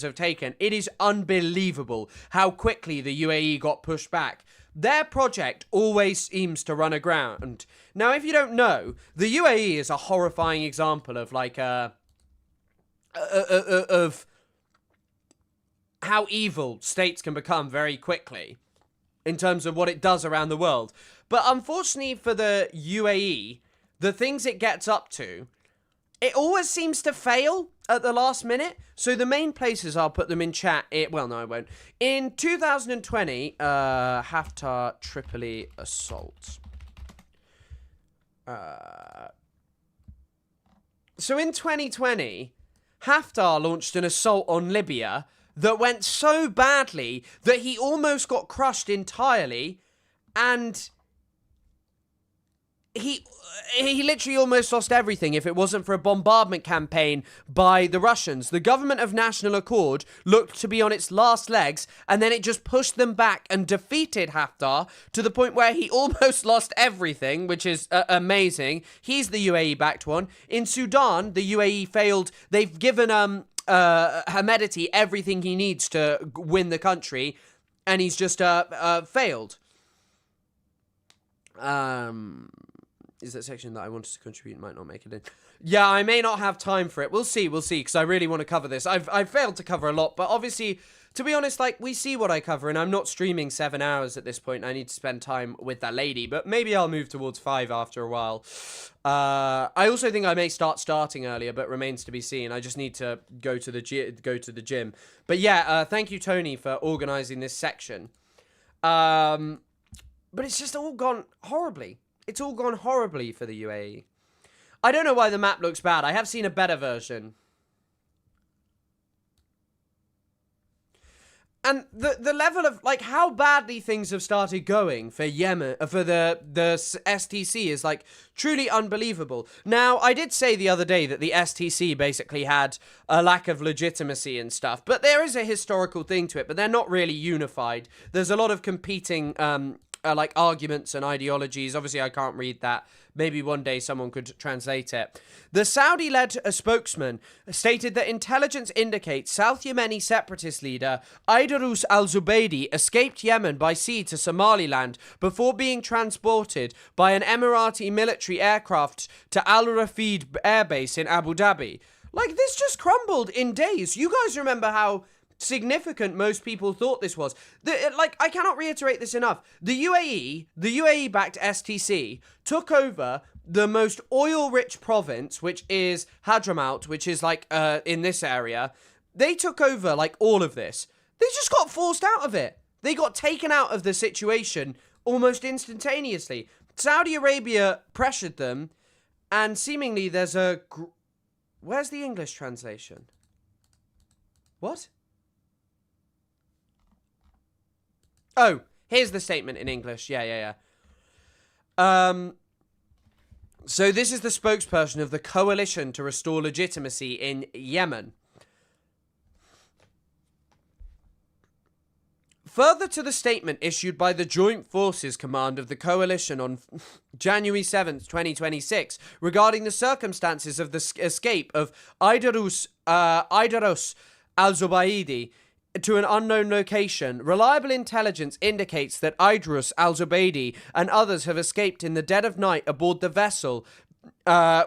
have taken, it is unbelievable how quickly the UAE got pushed back. Their project always seems to run aground. Now, if you don't know, the UAE is a horrifying example of like of how evil states can become very quickly in terms of what it does around the world. But unfortunately for the UAE, the things it gets up to, it always seems to fail at the last minute. So the main places, I'll put them in chat. Well, no, I won't. In 2020, Haftar Tripoli assault. So in 2020, Haftar launched an assault on Libya that went so badly that he almost got crushed entirely, and he literally almost lost everything if it wasn't for a bombardment campaign by the Russians. The government of national accord looked to be on its last legs, and then it just pushed them back and defeated Haftar to the point where he almost lost everything, which is amazing. He's the UAE-backed one. In Sudan, the UAE failed. They've given Hamedati everything he needs to win the country, and he's just failed. Is that section that I wanted to contribute might not make it in? Yeah, I may not have time for it. We'll see, because I really want to cover this. I've failed to cover a lot, but obviously, to be honest, like, we see what I cover, and I'm not streaming 7 hours at this point. I need to spend time with that lady, but maybe I'll move towards 5 after a while. I also think I may starting earlier, but remains to be seen. I just need to go to the gym. But yeah, thank you, Tony, for organising this section. But it's just all gone horribly. It's all gone horribly for the UAE. I don't know why the map looks bad. I have seen a better version. And the level of, like, how badly things have started going for Yemen, for the STC is, like, truly unbelievable. Now, I did say the other day that the STC basically had a lack of legitimacy and stuff, but there is a historical thing to it, but they're not really unified. There's a lot of competing like arguments and ideologies. Obviously, I can't read that. Maybe one day someone could translate it. The Saudi-led spokesman stated that intelligence indicates South Yemeni separatist leader Aidarus al-Zubaydi escaped Yemen by sea to Somaliland before being transported by an Emirati military aircraft to Al Rafid airbase in Abu Dhabi. Like, this just crumbled in days. You guys remember how significant most people thought this was. I cannot reiterate this enough. The UAE-backed STC took over the most oil-rich province, which is Hadramaut, which is like in this area. They took over like all of this. They just got forced out of it. They got taken out of the situation almost instantaneously. Saudi Arabia pressured them, and seemingly there's a... Where's the English translation? What? Oh, here's the statement in English. Yeah. So this is the spokesperson of the Coalition to Restore Legitimacy in Yemen. Further to the statement issued by the Joint Forces Command of the Coalition on January 7th, 2026, regarding the circumstances of the escape of Aidarus al-Zubaydi to an unknown location, reliable intelligence indicates that Idris al-Zubaydi and others have escaped in the dead of night aboard the vessel,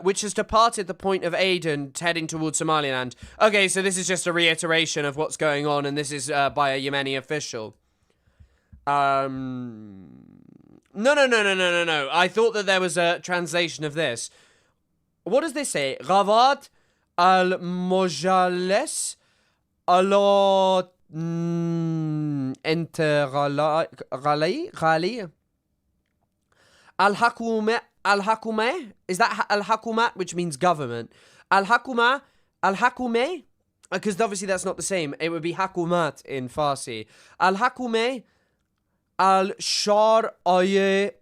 which has departed the point of Aden, heading towards Somaliland. Okay, so this is just a reiteration of what's going on, and this is by a Yemeni official. No. I thought that there was a translation of this. What does this say? Rawat al-Mojales Allah Al-Hakumeh? Is that Al-Hakumat, which means government? Al-Hakumeh? Because obviously that's not the same. It would be Hakumat in Farsi. Al-Hakumeh Al-Sharaye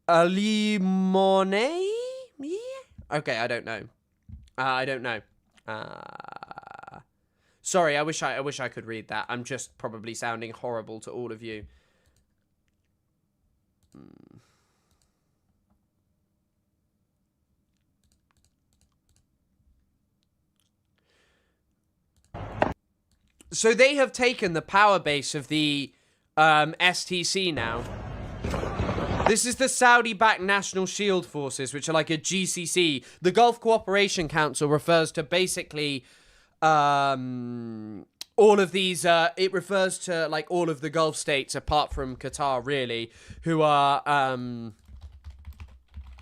Al-Limoneh? Okay, I don't know. I don't know. Sorry, I wish I could read that. I'm just probably sounding horrible to all of you. So they have taken the power base of the STC now. This is the Saudi-backed National Shield Forces, which are like a GCC. The Gulf Cooperation Council refers to basically all of these. It refers to like all of the Gulf states apart from Qatar, really, who are.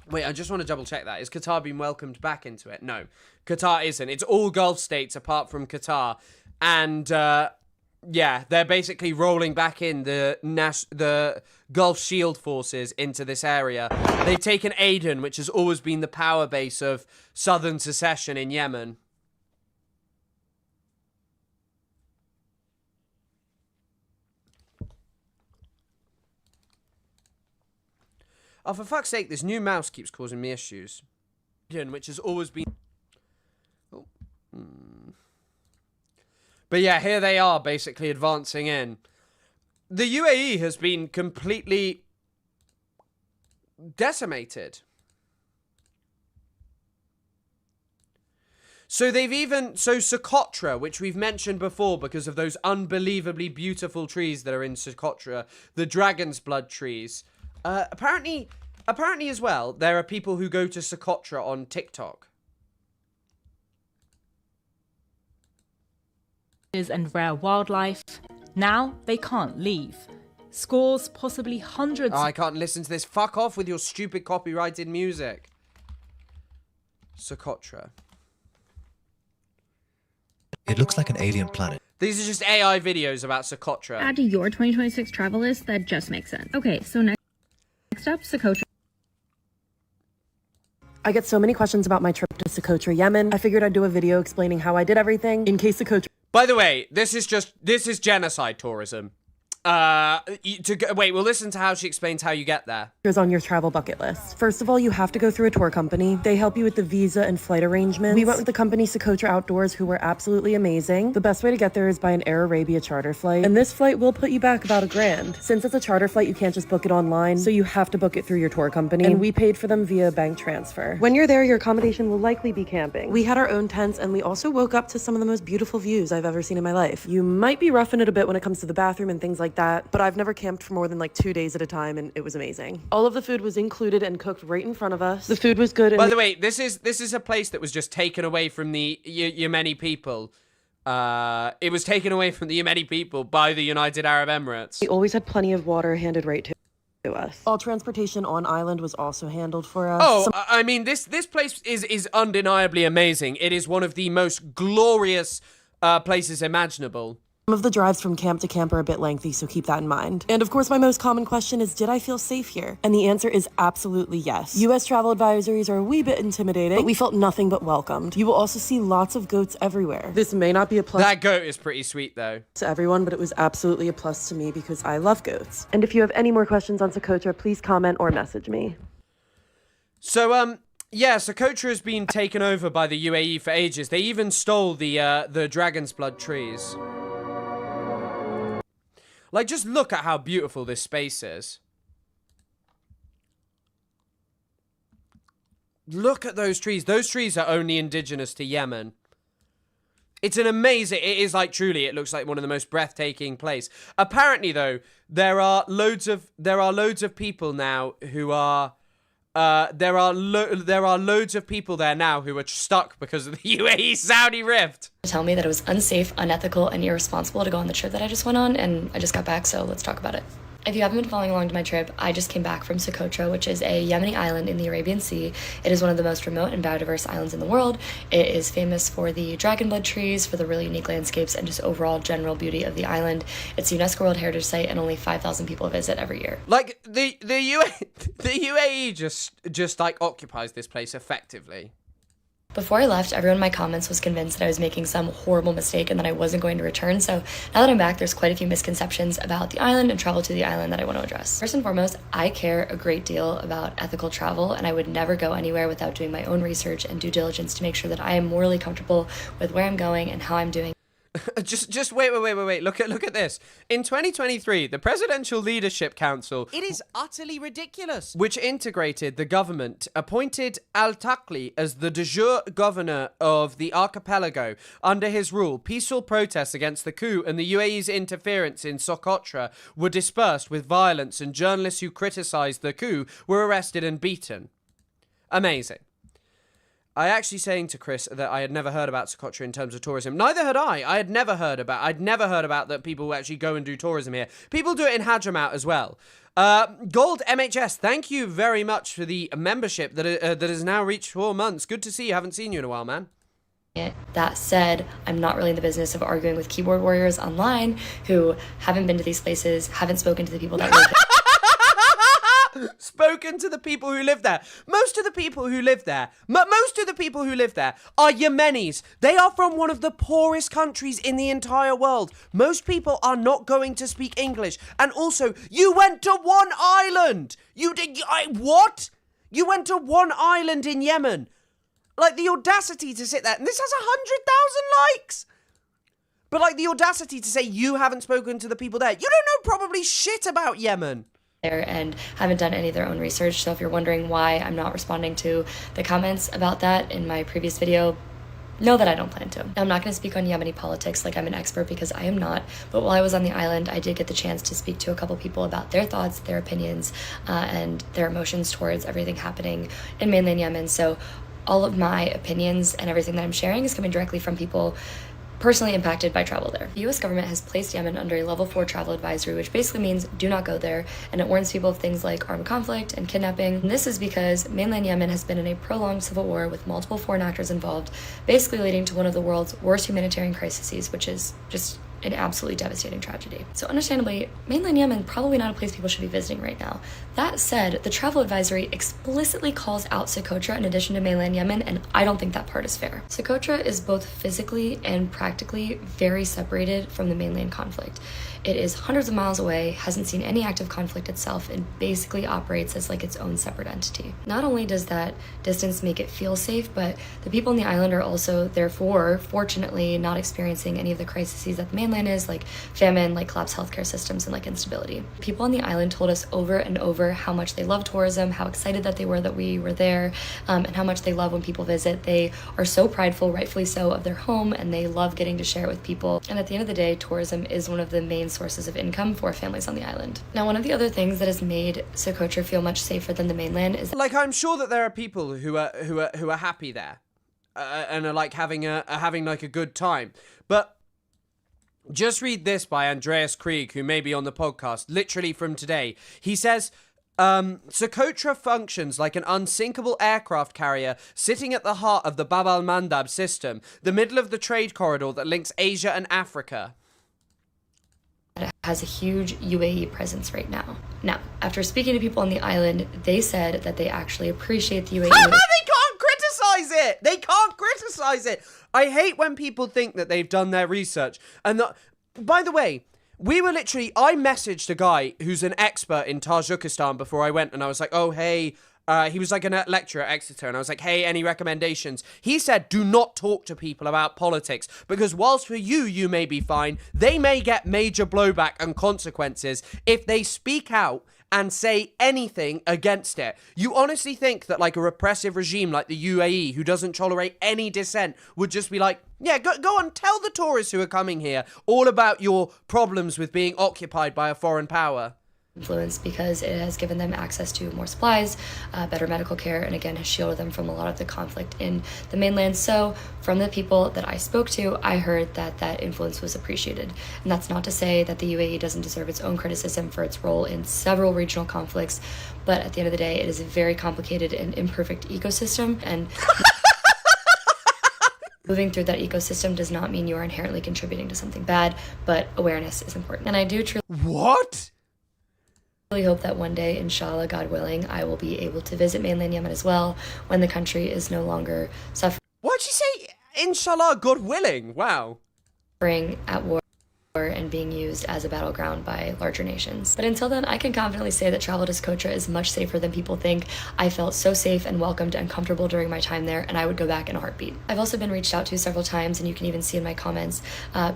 Wait, I just want to double check that. Is Qatar being welcomed back into it? No, Qatar isn't. It's all Gulf states apart from Qatar. And, yeah, they're basically rolling back in the Gulf Shield Forces into this area. They've taken Aden, which has always been the power base of southern secession in Yemen. Oh, for fuck's sake, this new mouse keeps causing me issues. Which has always been... Oh. But yeah, here they are basically advancing in. The UAE has been completely decimated. So they've even... So Socotra, which we've mentioned before because of those unbelievably beautiful trees that are in Socotra, the dragon's blood trees. Apparently as well, there are people who go to Socotra on TikTok. And rare wildlife. Now they can't leave. Scores, possibly hundreds. Oh, I can't listen to this. Fuck off with your stupid copyrighted music. Socotra. It looks like an alien planet. These are just AI videos about Socotra. Add to your 2026 travel list, that just makes sense. Okay, so next up, Socotra. I get so many questions about my trip to Socotra, Yemen. I figured I'd do a video explaining how I did everything in case Socotra... By the way, this is genocide tourism. Wait, we'll listen to how she explains how you get there. Is on your travel bucket list. First of all, you have to go through a tour company. They help you with the visa and flight arrangements. We went with the company Socotra Outdoors, who were absolutely amazing. The best way to get there is by an Air Arabia charter flight. And this flight will put you back about $1,000. Since it's a charter flight, you can't just book it online, so you have to book it through your tour company. And we paid for them via bank transfer. When you're there, your accommodation will likely be camping. We had our own tents, and we also woke up to some of the most beautiful views I've ever seen in my life. You might be roughing it a bit when it comes to the bathroom and things like that, but I've never camped for more than like 2 days at a time, and it was amazing. All of the food was included and cooked right in front of us. The food was good. And by the way, this is a place that was just taken away from the Yemeni people. It was taken away from the Yemeni people by the United Arab Emirates. We always had plenty of water handed right to us. All transportation on island was also handled for us. Oh, I mean, this place is undeniably amazing. It is one of the most glorious places imaginable. Some of the drives from camp to camp are a bit lengthy, so keep that in mind. And of course, my most common question is, did I feel safe here? And the answer is absolutely yes. U.S. travel advisories are a wee bit intimidating, but we felt nothing but welcomed. You will also see lots of goats everywhere. This may not be a plus. That goat is pretty sweet, though. To everyone, but it was absolutely a plus to me because I love goats. And if you have any more questions on Socotra, please comment or message me. So, yeah, Socotra has been taken over by the UAE for ages. They even stole the dragon's blood trees. Like, just look at how beautiful this space is. Look at those trees. Those trees are only indigenous to Yemen. It's an amazing... It is like, truly, it looks like one of the most breathtaking places. Apparently, though, there are loads of people now who are... there are loads of people there now who are stuck because of the UAE-Saudi rift. Tell me that it was unsafe, unethical, and irresponsible to go on the trip that I just went on, and I just got back, so let's talk about it. If you haven't been following along to my trip, I just came back from Socotra, which is a Yemeni island in the Arabian Sea. It is one of the most remote and biodiverse islands in the world. It is famous for the dragon blood trees, for the really unique landscapes, and just overall general beauty of the island. It's a UNESCO World Heritage Site, and only 5,000 people visit every year. Like, the UAE just like occupies this place effectively. Before I left, everyone in my comments was convinced that I was making some horrible mistake and that I wasn't going to return. So now that I'm back, there's quite a few misconceptions about the island and travel to the island that I want to address. First and foremost, I care a great deal about ethical travel, and I would never go anywhere without doing my own research and due diligence to make sure that I am morally comfortable with where I'm going and how I'm doing. Just wait. Look at this. In 2023, the Presidential Leadership Council, It is utterly ridiculous. which integrated the government, appointed Al-Takli as the de jure governor of the archipelago. Under his rule, peaceful protests against the coup and the UAE's interference in Socotra were dispersed with violence, and journalists who criticized the coup were arrested and beaten. Amazing. I actually saying to Chris that I had never heard about Socotra in terms of tourism. Neither had I. I'd never heard about that people actually go and do tourism here. People do it in Hadramaut as well. Gold MHS, thank you very much for the membership that has now reached 4 months. Good to see you. Haven't seen you in a while, man. That said, I'm not really in the business of arguing with keyboard warriors online who haven't been to these places, haven't spoken to the people that live there. Spoken to the people who live there. Most of the people who live there are Yemenis. They are from one of the poorest countries in the entire world. Most people are not going to speak English. And also, you went to one island. What? You went to one island in Yemen. Like, the audacity to sit there. And this has 100,000 likes. But, like, the audacity to say you haven't spoken to the people there. You don't know probably shit about Yemen. And haven't done any of their own research. So if you're wondering why I'm not responding to the comments about that in my previous video, know that I don't plan to. Now, I'm not going to speak on Yemeni politics like I'm an expert, because I am not. But while I was on the island, I did get the chance to speak to a couple people about their thoughts, their opinions, and their emotions towards everything happening in mainland Yemen. So all of my opinions and everything that I'm sharing is coming directly from people personally impacted by travel there. The US government has placed Yemen under a level 4 travel advisory, which basically means do not go there, and it warns people of things like armed conflict and kidnapping. And this is because mainland Yemen has been in a prolonged civil war with multiple foreign actors involved, basically leading to one of the world's worst humanitarian crises, which is just an absolutely devastating tragedy. So understandably, mainland Yemen, probably not a place people should be visiting right now. That said, the travel advisory explicitly calls out Socotra in addition to mainland Yemen, and I don't think that part is fair. Socotra is both physically and practically very separated from the mainland conflict. It is hundreds of miles away, hasn't seen any active conflict itself, and basically operates as like its own separate entity. Not only does that distance make it feel safe, but the people on the island are also, therefore, fortunately, not experiencing any of the crises that the mainland is, like famine, like collapsed healthcare systems, and like instability. People on the island told us over and over how much they love tourism, how excited that they were that we were there, and how much they love when people visit. They are so prideful, rightfully so, of their home, and they love getting to share it with people. And at the end of the day, tourism is one of the main sources of income for families on the island. Now, one of the other things that has made Socotra feel much safer than the mainland is like, I'm sure that there are people who are happy there, and are like having like a good time. But just read this by Andreas Krieg, who may be on the podcast, literally from today. He says, Socotra functions like an unsinkable aircraft carrier sitting at the heart of the Bab al-Mandab system, the middle of the trade corridor that links Asia and Africa. It has a huge UAE presence right now. Now, after speaking to people on the island, they said that they actually appreciate the UAE. They can't criticize it. I hate when people think that they've done their research. And by the way, I messaged a guy who's an expert in Tajikistan before I went, and I was like, oh, hey, he was like a lecturer at Exeter, and I was like, hey, any recommendations? He said, do not talk to people about politics, because whilst for you may be fine, they may get major blowback and consequences if they speak out and say anything against it. You honestly think that like a repressive regime like the UAE, who doesn't tolerate any dissent, would just be like, yeah, go on, tell the tourists who are coming here all about your problems with being occupied by a foreign power? Influence, because it has given them access to more supplies, better medical care, and again has shielded them from a lot of the conflict in the mainland. So from the people that I spoke to, I heard that that influence was appreciated. And that's not to say that the UAE doesn't deserve its own criticism for its role in several regional conflicts, but at the end of the day, it is a very complicated and imperfect ecosystem, and moving through that ecosystem does not mean you are inherently contributing to something bad, but awareness is important. And I do truly really hope that one day, inshallah, God willing, I will be able to visit mainland Yemen as well when the country is no longer suffering. Why'd she say, inshallah, God willing? Wow. At war and being used as a battleground by larger nations. But until then, I can confidently say that travel to Socotra is much safer than people think. I felt so safe and welcomed and comfortable during my time there, and I would go back in a heartbeat. I've also been reached out to several times, and you can even see in my comments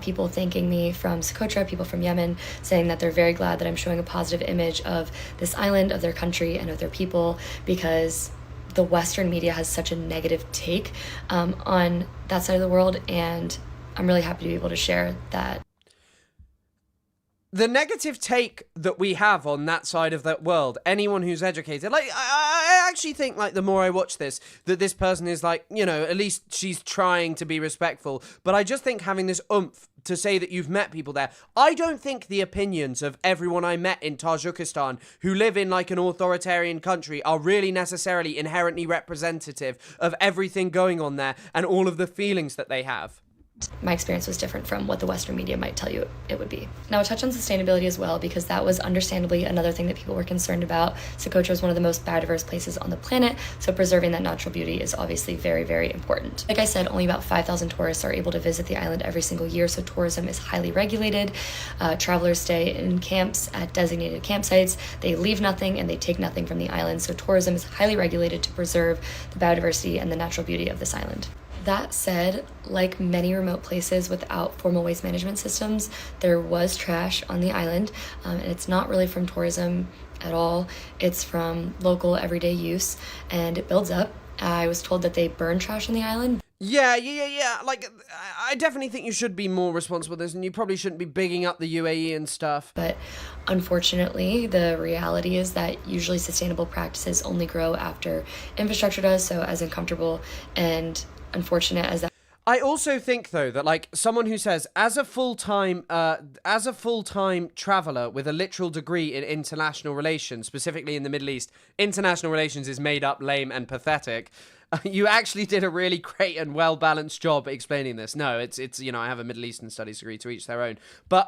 people thanking me from Socotra, people from Yemen, saying that they're very glad that I'm showing a positive image of this island, of their country, and of their people, because the Western media has such a negative take on that side of the world, and I'm really happy to be able to share that. The negative take that we have on that side of that world, anyone who's educated, like, I actually think, like, the more I watch this, that this person is, like, you know, at least she's trying to be respectful. But I just think having this oomph to say that you've met people there, I don't think the opinions of everyone I met in Tajikistan who live in, like, an authoritarian country are really necessarily inherently representative of everything going on there and all of the feelings that they have. My experience was different from what the Western media might tell you it would be. Now, I'll touch on sustainability as well, because that was understandably another thing that people were concerned about. Socotra is one of the most biodiverse places on the planet, so preserving that natural beauty is obviously very, very important. Like I said, only about 5,000 tourists are able to visit the island every single year, so tourism is highly regulated. Travelers stay in camps at designated campsites. They leave nothing and they take nothing from the island, so tourism is highly regulated to preserve the biodiversity and the natural beauty of this island. That said, like many remote places without formal waste management systems, there was trash on the island, and it's not really from tourism at all. It's from local everyday use, and it builds up. I was told that they burn trash on the island. Yeah. Like, I definitely think you should be more responsible with this, and you probably shouldn't be bigging up the UAE and stuff. But unfortunately, the reality is that usually sustainable practices only grow after infrastructure does, so as uncomfortable and unfortunate as that. I also think, though, that, like, someone who says, as a full-time traveler with a literal degree in international relations, specifically in the Middle East, international relations is made up, lame, and pathetic. You actually did a really great and well-balanced job explaining this. No, it's you know, I have a Middle Eastern studies degree, to each their own. But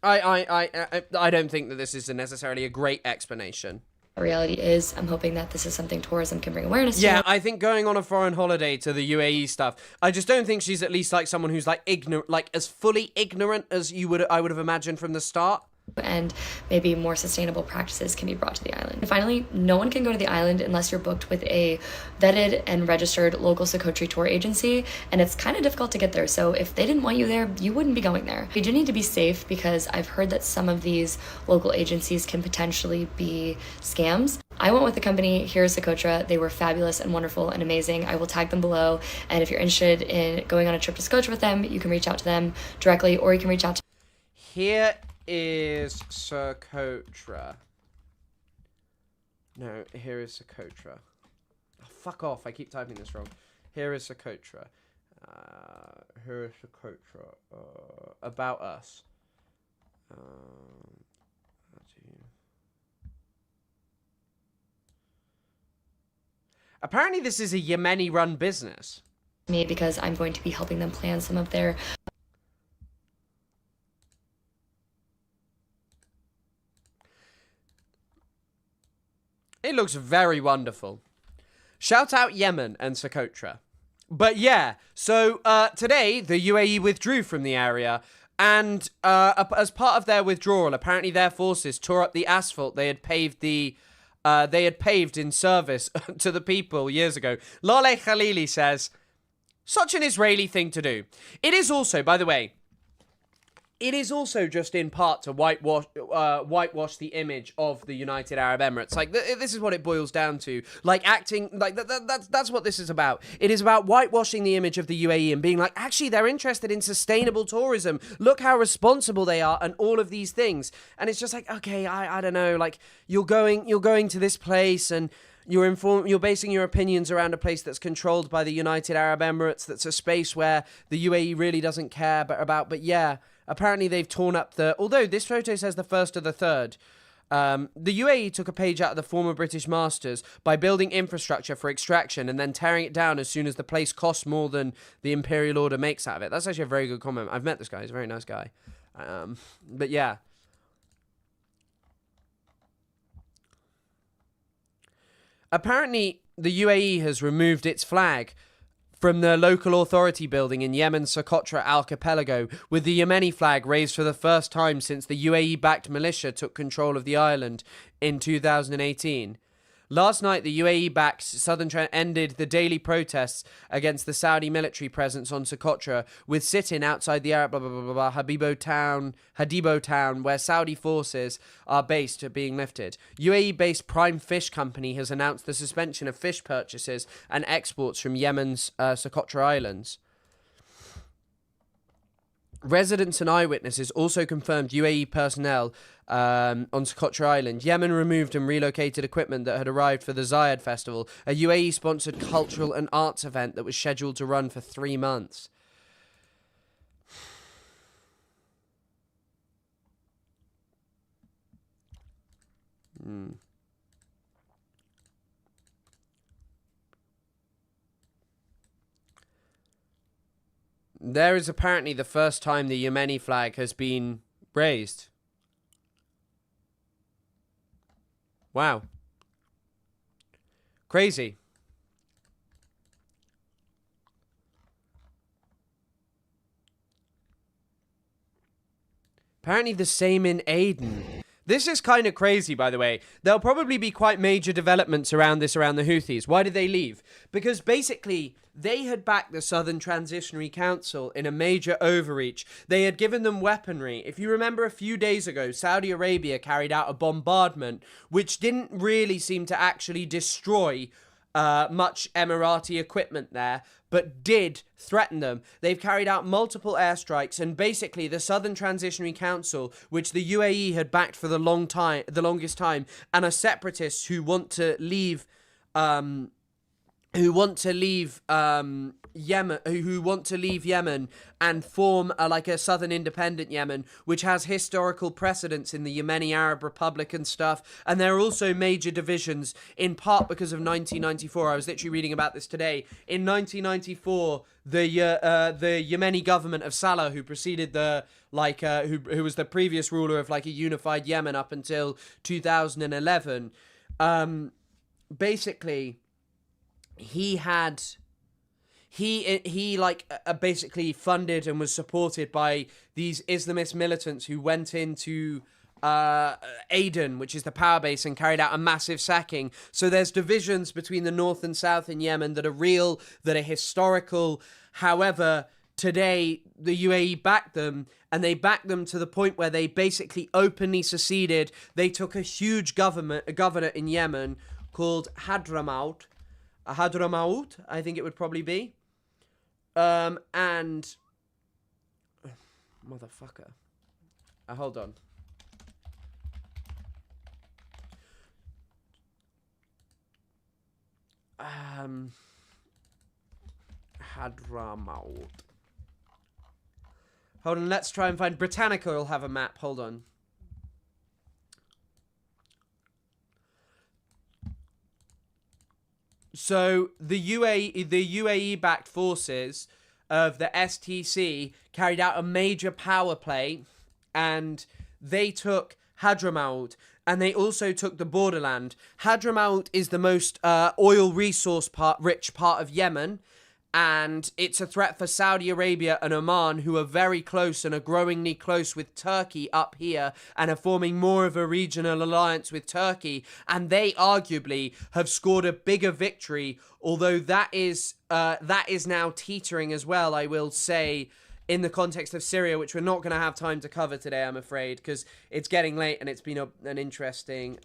I don't think that this is necessarily a great explanation. The reality is, I'm hoping that this is something tourism can bring awareness to. Yeah, I think going on a foreign holiday to the UAE stuff, I just don't think she's at least like someone who's like ignorant, like as fully ignorant as I would have imagined from the start. And maybe more sustainable practices can be brought to the island. And finally, no one can go to the island unless you're booked with a vetted and registered local Socotra tour agency, and it's kind of difficult to get there. So if they didn't want you there, you wouldn't be going there. You do need to be safe, because I've heard that some of these local agencies can potentially be scams. I went with the company here at Socotra. They were fabulous and wonderful and amazing. I will tag them below, and if you're interested in going on a trip to Socotra with them, you can reach out to them directly, or you can reach out to Here is Socotra. No, here is Socotra. Oh, fuck off, I keep typing this wrong. Here is Socotra. Here is Socotra. About us. Apparently this is a Yemeni-run business. me, because I'm going to be helping them plan some of their It looks very wonderful. Shout out Yemen and Socotra. But yeah, so today the UAE withdrew from the area, and as part of their withdrawal, apparently their forces tore up the asphalt they had paved in service to the people years ago. Lale Khalili says, such an Israeli thing to do. It is also, by the way, it is also just in part to whitewash the image of the United Arab Emirates. Like, this is what it boils down to. Like, acting, like, that's what this is about. It is about whitewashing the image of the UAE and being like, actually, they're interested in sustainable tourism. Look how responsible they are and all of these things. And it's just like, okay, I don't know, like, you're going to this place and you're basing your opinions around a place that's controlled by the United Arab Emirates, that's a space where the UAE really doesn't care but yeah, apparently they've torn up although this photo says the first or the third, the UAE took a page out of the former British masters by building infrastructure for extraction and then tearing it down as soon as the place costs more than the imperial order makes out of it. That's actually a very good comment. I've met this guy. He's a very nice guy. But yeah. Apparently, the UAE has removed its flag from the local authority building in Yemen's Socotra archipelago, with the Yemeni flag raised for the first time since the UAE-backed militia took control of the island in 2018. Last night, the UAE-backed Southern Trend ended the daily protests against the Saudi military presence on Socotra, with sit-in outside the Arab Hadibo town, where Saudi forces are based, being lifted. UAE-based Prime Fish Company has announced the suspension of fish purchases and exports from Yemen's Socotra Islands. Residents and eyewitnesses also confirmed UAE personnel on Socotra Island. Yemen removed and relocated equipment that had arrived for the Zayed Festival, a UAE-sponsored cultural and arts event that was scheduled to run for 3 months. There is apparently the first time the Yemeni flag has been raised. Wow. Crazy. Apparently the same in Aden. This is kind of crazy, by the way. There'll probably be quite major developments around the Houthis. Why did they leave? Because basically, they had backed the Southern Transitionary Council in a major overreach. They had given them weaponry. If you remember a few days ago, Saudi Arabia carried out a bombardment, which didn't really seem to actually destroy much Emirati equipment there, but did threaten them. They've carried out multiple airstrikes, and basically the Southern Transitionary Council, which the UAE had backed for the longest time, and are separatists who want to leave Yemen and form a southern independent Yemen, which has historical precedence in the Yemeni Arab Republic and stuff. And there are also major divisions, in part because of 1994. I was literally reading about this today. In 1994, the Yemeni government of Salah, who preceded who was the previous ruler of a unified Yemen up until 2011, basically, he basically funded and was supported by these Islamist militants who went into Aden, which is the power base, and carried out a massive sacking. So there's divisions between the north and south in Yemen that are real, that are historical. However, today the UAE backed them, and they backed them to the point where they basically openly seceded. They took a huge governor in Yemen called Hadramaut, I think it would probably be. And motherfucker. Hold on. Hadramaut. Hold on, let's try and find. Britannica will have a map. Hold on. So the UAE-backed forces of the STC carried out a major power play, and they took Hadramaut, and they also took the borderland. Hadramaut is the most oil resource rich part of Yemen, and it's a threat for Saudi Arabia and Oman, who are very close and are growingly close with Turkey up here and are forming more of a regional alliance with Turkey. And they arguably have scored a bigger victory, although that is now teetering as well, I will say, in the context of Syria, which we're not going to have time to cover today, I'm afraid, because it's getting late and it's been an interesting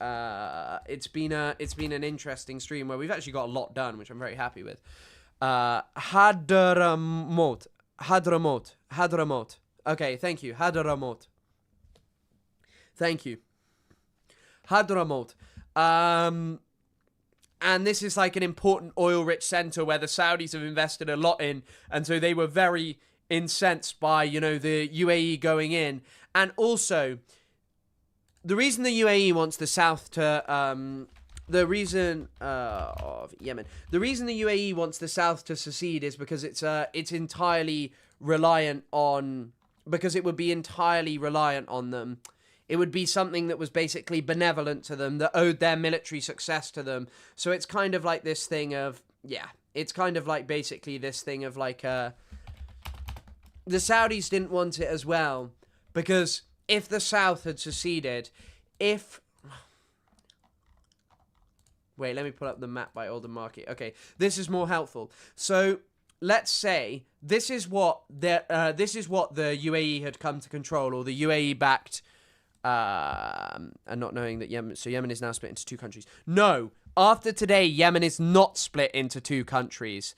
interesting stream where we've actually got a lot done, which I'm very happy with. Hadramaut. Okay, thank you. Hadramaut. Thank you. Hadramaut. And this is an important oil-rich center where the Saudis have invested a lot in, and so they were very incensed by, the UAE going in. And also, the reason the UAE wants the south to the reason of Yemen. The reason the UAE wants the south to secede is because it's entirely reliant on, because it would be entirely reliant on them. It would be something that was basically benevolent to them, that owed their military success to them. So it's kind of like this thing of, yeah, it's kind of like basically this thing of like the Saudis didn't want it as well, because if the South had seceded, wait, let me pull up the map by Alden Markey. Okay, this is more helpful. So let's say this is what the UAE had come to control, or the UAE backed, and not knowing that Yemen. So Yemen is now split into two countries. No, after today, Yemen is not split into two countries.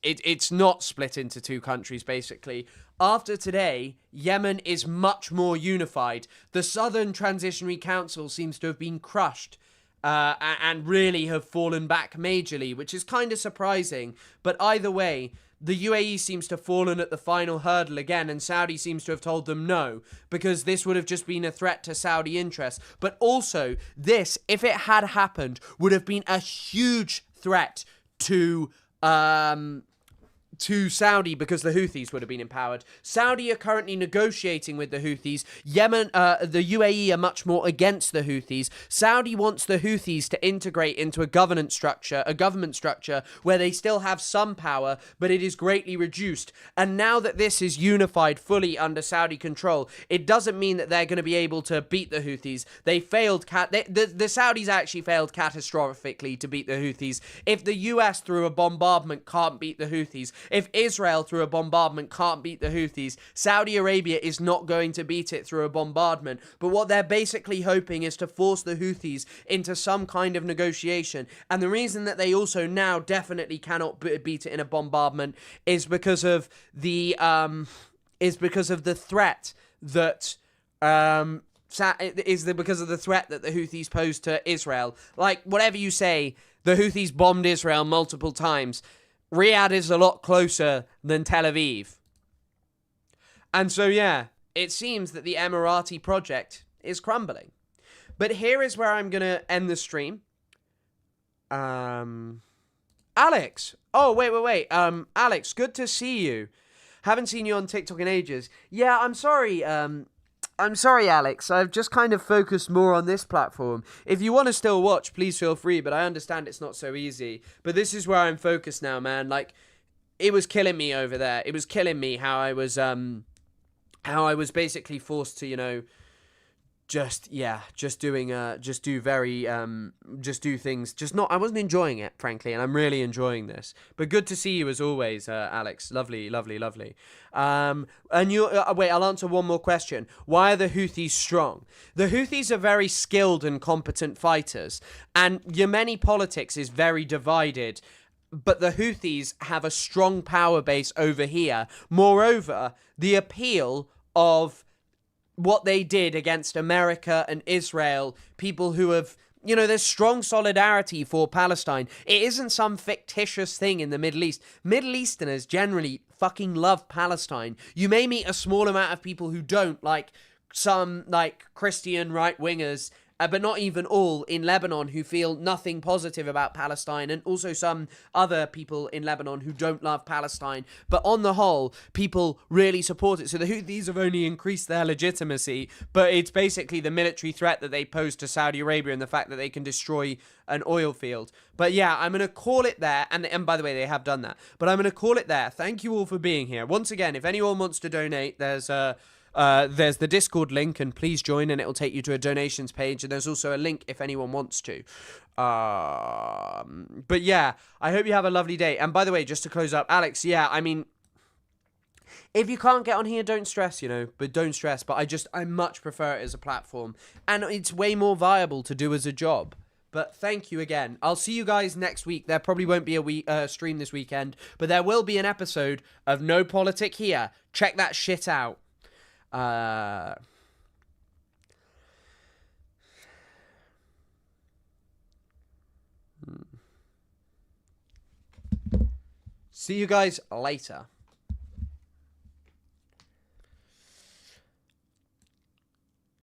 It's not split into two countries, basically. After today, Yemen is much more unified. The Southern Transitionary Council seems to have been crushed and really have fallen back majorly, which is kind of surprising. But either way, the UAE seems to have fallen at the final hurdle again, and Saudi seems to have told them no, because this would have just been a threat to Saudi interests. But also, this, if it had happened, would have been a huge threat to Saudi, because the Houthis would have been empowered. Saudi are currently negotiating with the Houthis. Yemen, the UAE are much more against the Houthis. Saudi wants the Houthis to integrate into a government structure where they still have some power, but it is greatly reduced. And now that this is unified fully under Saudi control, it doesn't mean that they're going to be able to beat the Houthis. They failed. The Saudis actually failed catastrophically to beat the Houthis. If the US through a bombardment can't beat the Houthis, if Israel through a bombardment can't beat the Houthis, Saudi Arabia is not going to beat it through a bombardment. But what they're basically hoping is to force the Houthis into some kind of negotiation. And the reason that they also now definitely cannot beat it in a bombardment is because of the threat that because of the threat that the Houthis pose to Israel. Like, whatever you say, the Houthis bombed Israel multiple times. Riyadh is a lot closer than Tel Aviv. And so, yeah, it seems that the Emirati project is crumbling. But here is where I'm going to end the stream. Alex. Oh, wait. Alex, good to see you. Haven't seen you on TikTok in ages. Yeah, I'm sorry, Alex. I've just kind of focused more on this platform. If you want to still watch, please feel free, but I understand it's not so easy. But this is where I'm focused now, man. Like, it was killing me over there. It was killing me how I was basically forced to, just do things. I wasn't enjoying it, frankly, and I'm really enjoying this. But good to see you as always, Alex. Lovely. And wait, I'll answer one more question. Why are the Houthis strong? The Houthis are very skilled and competent fighters, and Yemeni politics is very divided. But the Houthis have a strong power base over here. Moreover, the appeal of what they did against America and Israel, people who have, there's strong solidarity for Palestine. It isn't some fictitious thing in the Middle East. Middle Easterners generally fucking love Palestine. You may meet a small amount of people who don't, like some Christian right-wingers, but not even all in Lebanon who feel nothing positive about Palestine, and also some other people in Lebanon who don't love Palestine. But on the whole, people really support it. So the Houthis have only increased their legitimacy, but it's basically the military threat that they pose to Saudi Arabia and the fact that they can destroy an oil field. But yeah, I'm going to call it there. And by the way, they have done that. But I'm going to call it there. Thank you all for being here. Once again, if anyone wants to donate, there's the Discord link, and please join, and it'll take you to a donations page, and there's also a link if anyone wants to. But yeah, I hope you have a lovely day. And by the way, just to close up, Alex, yeah, I mean, if you can't get on here, don't stress, but don't stress. But I much prefer it as a platform, and it's way more viable to do as a job. But thank you again. I'll see you guys next week. There probably won't be a stream this weekend, but there will be an episode of No Politic here. Check that shit out. See you guys later.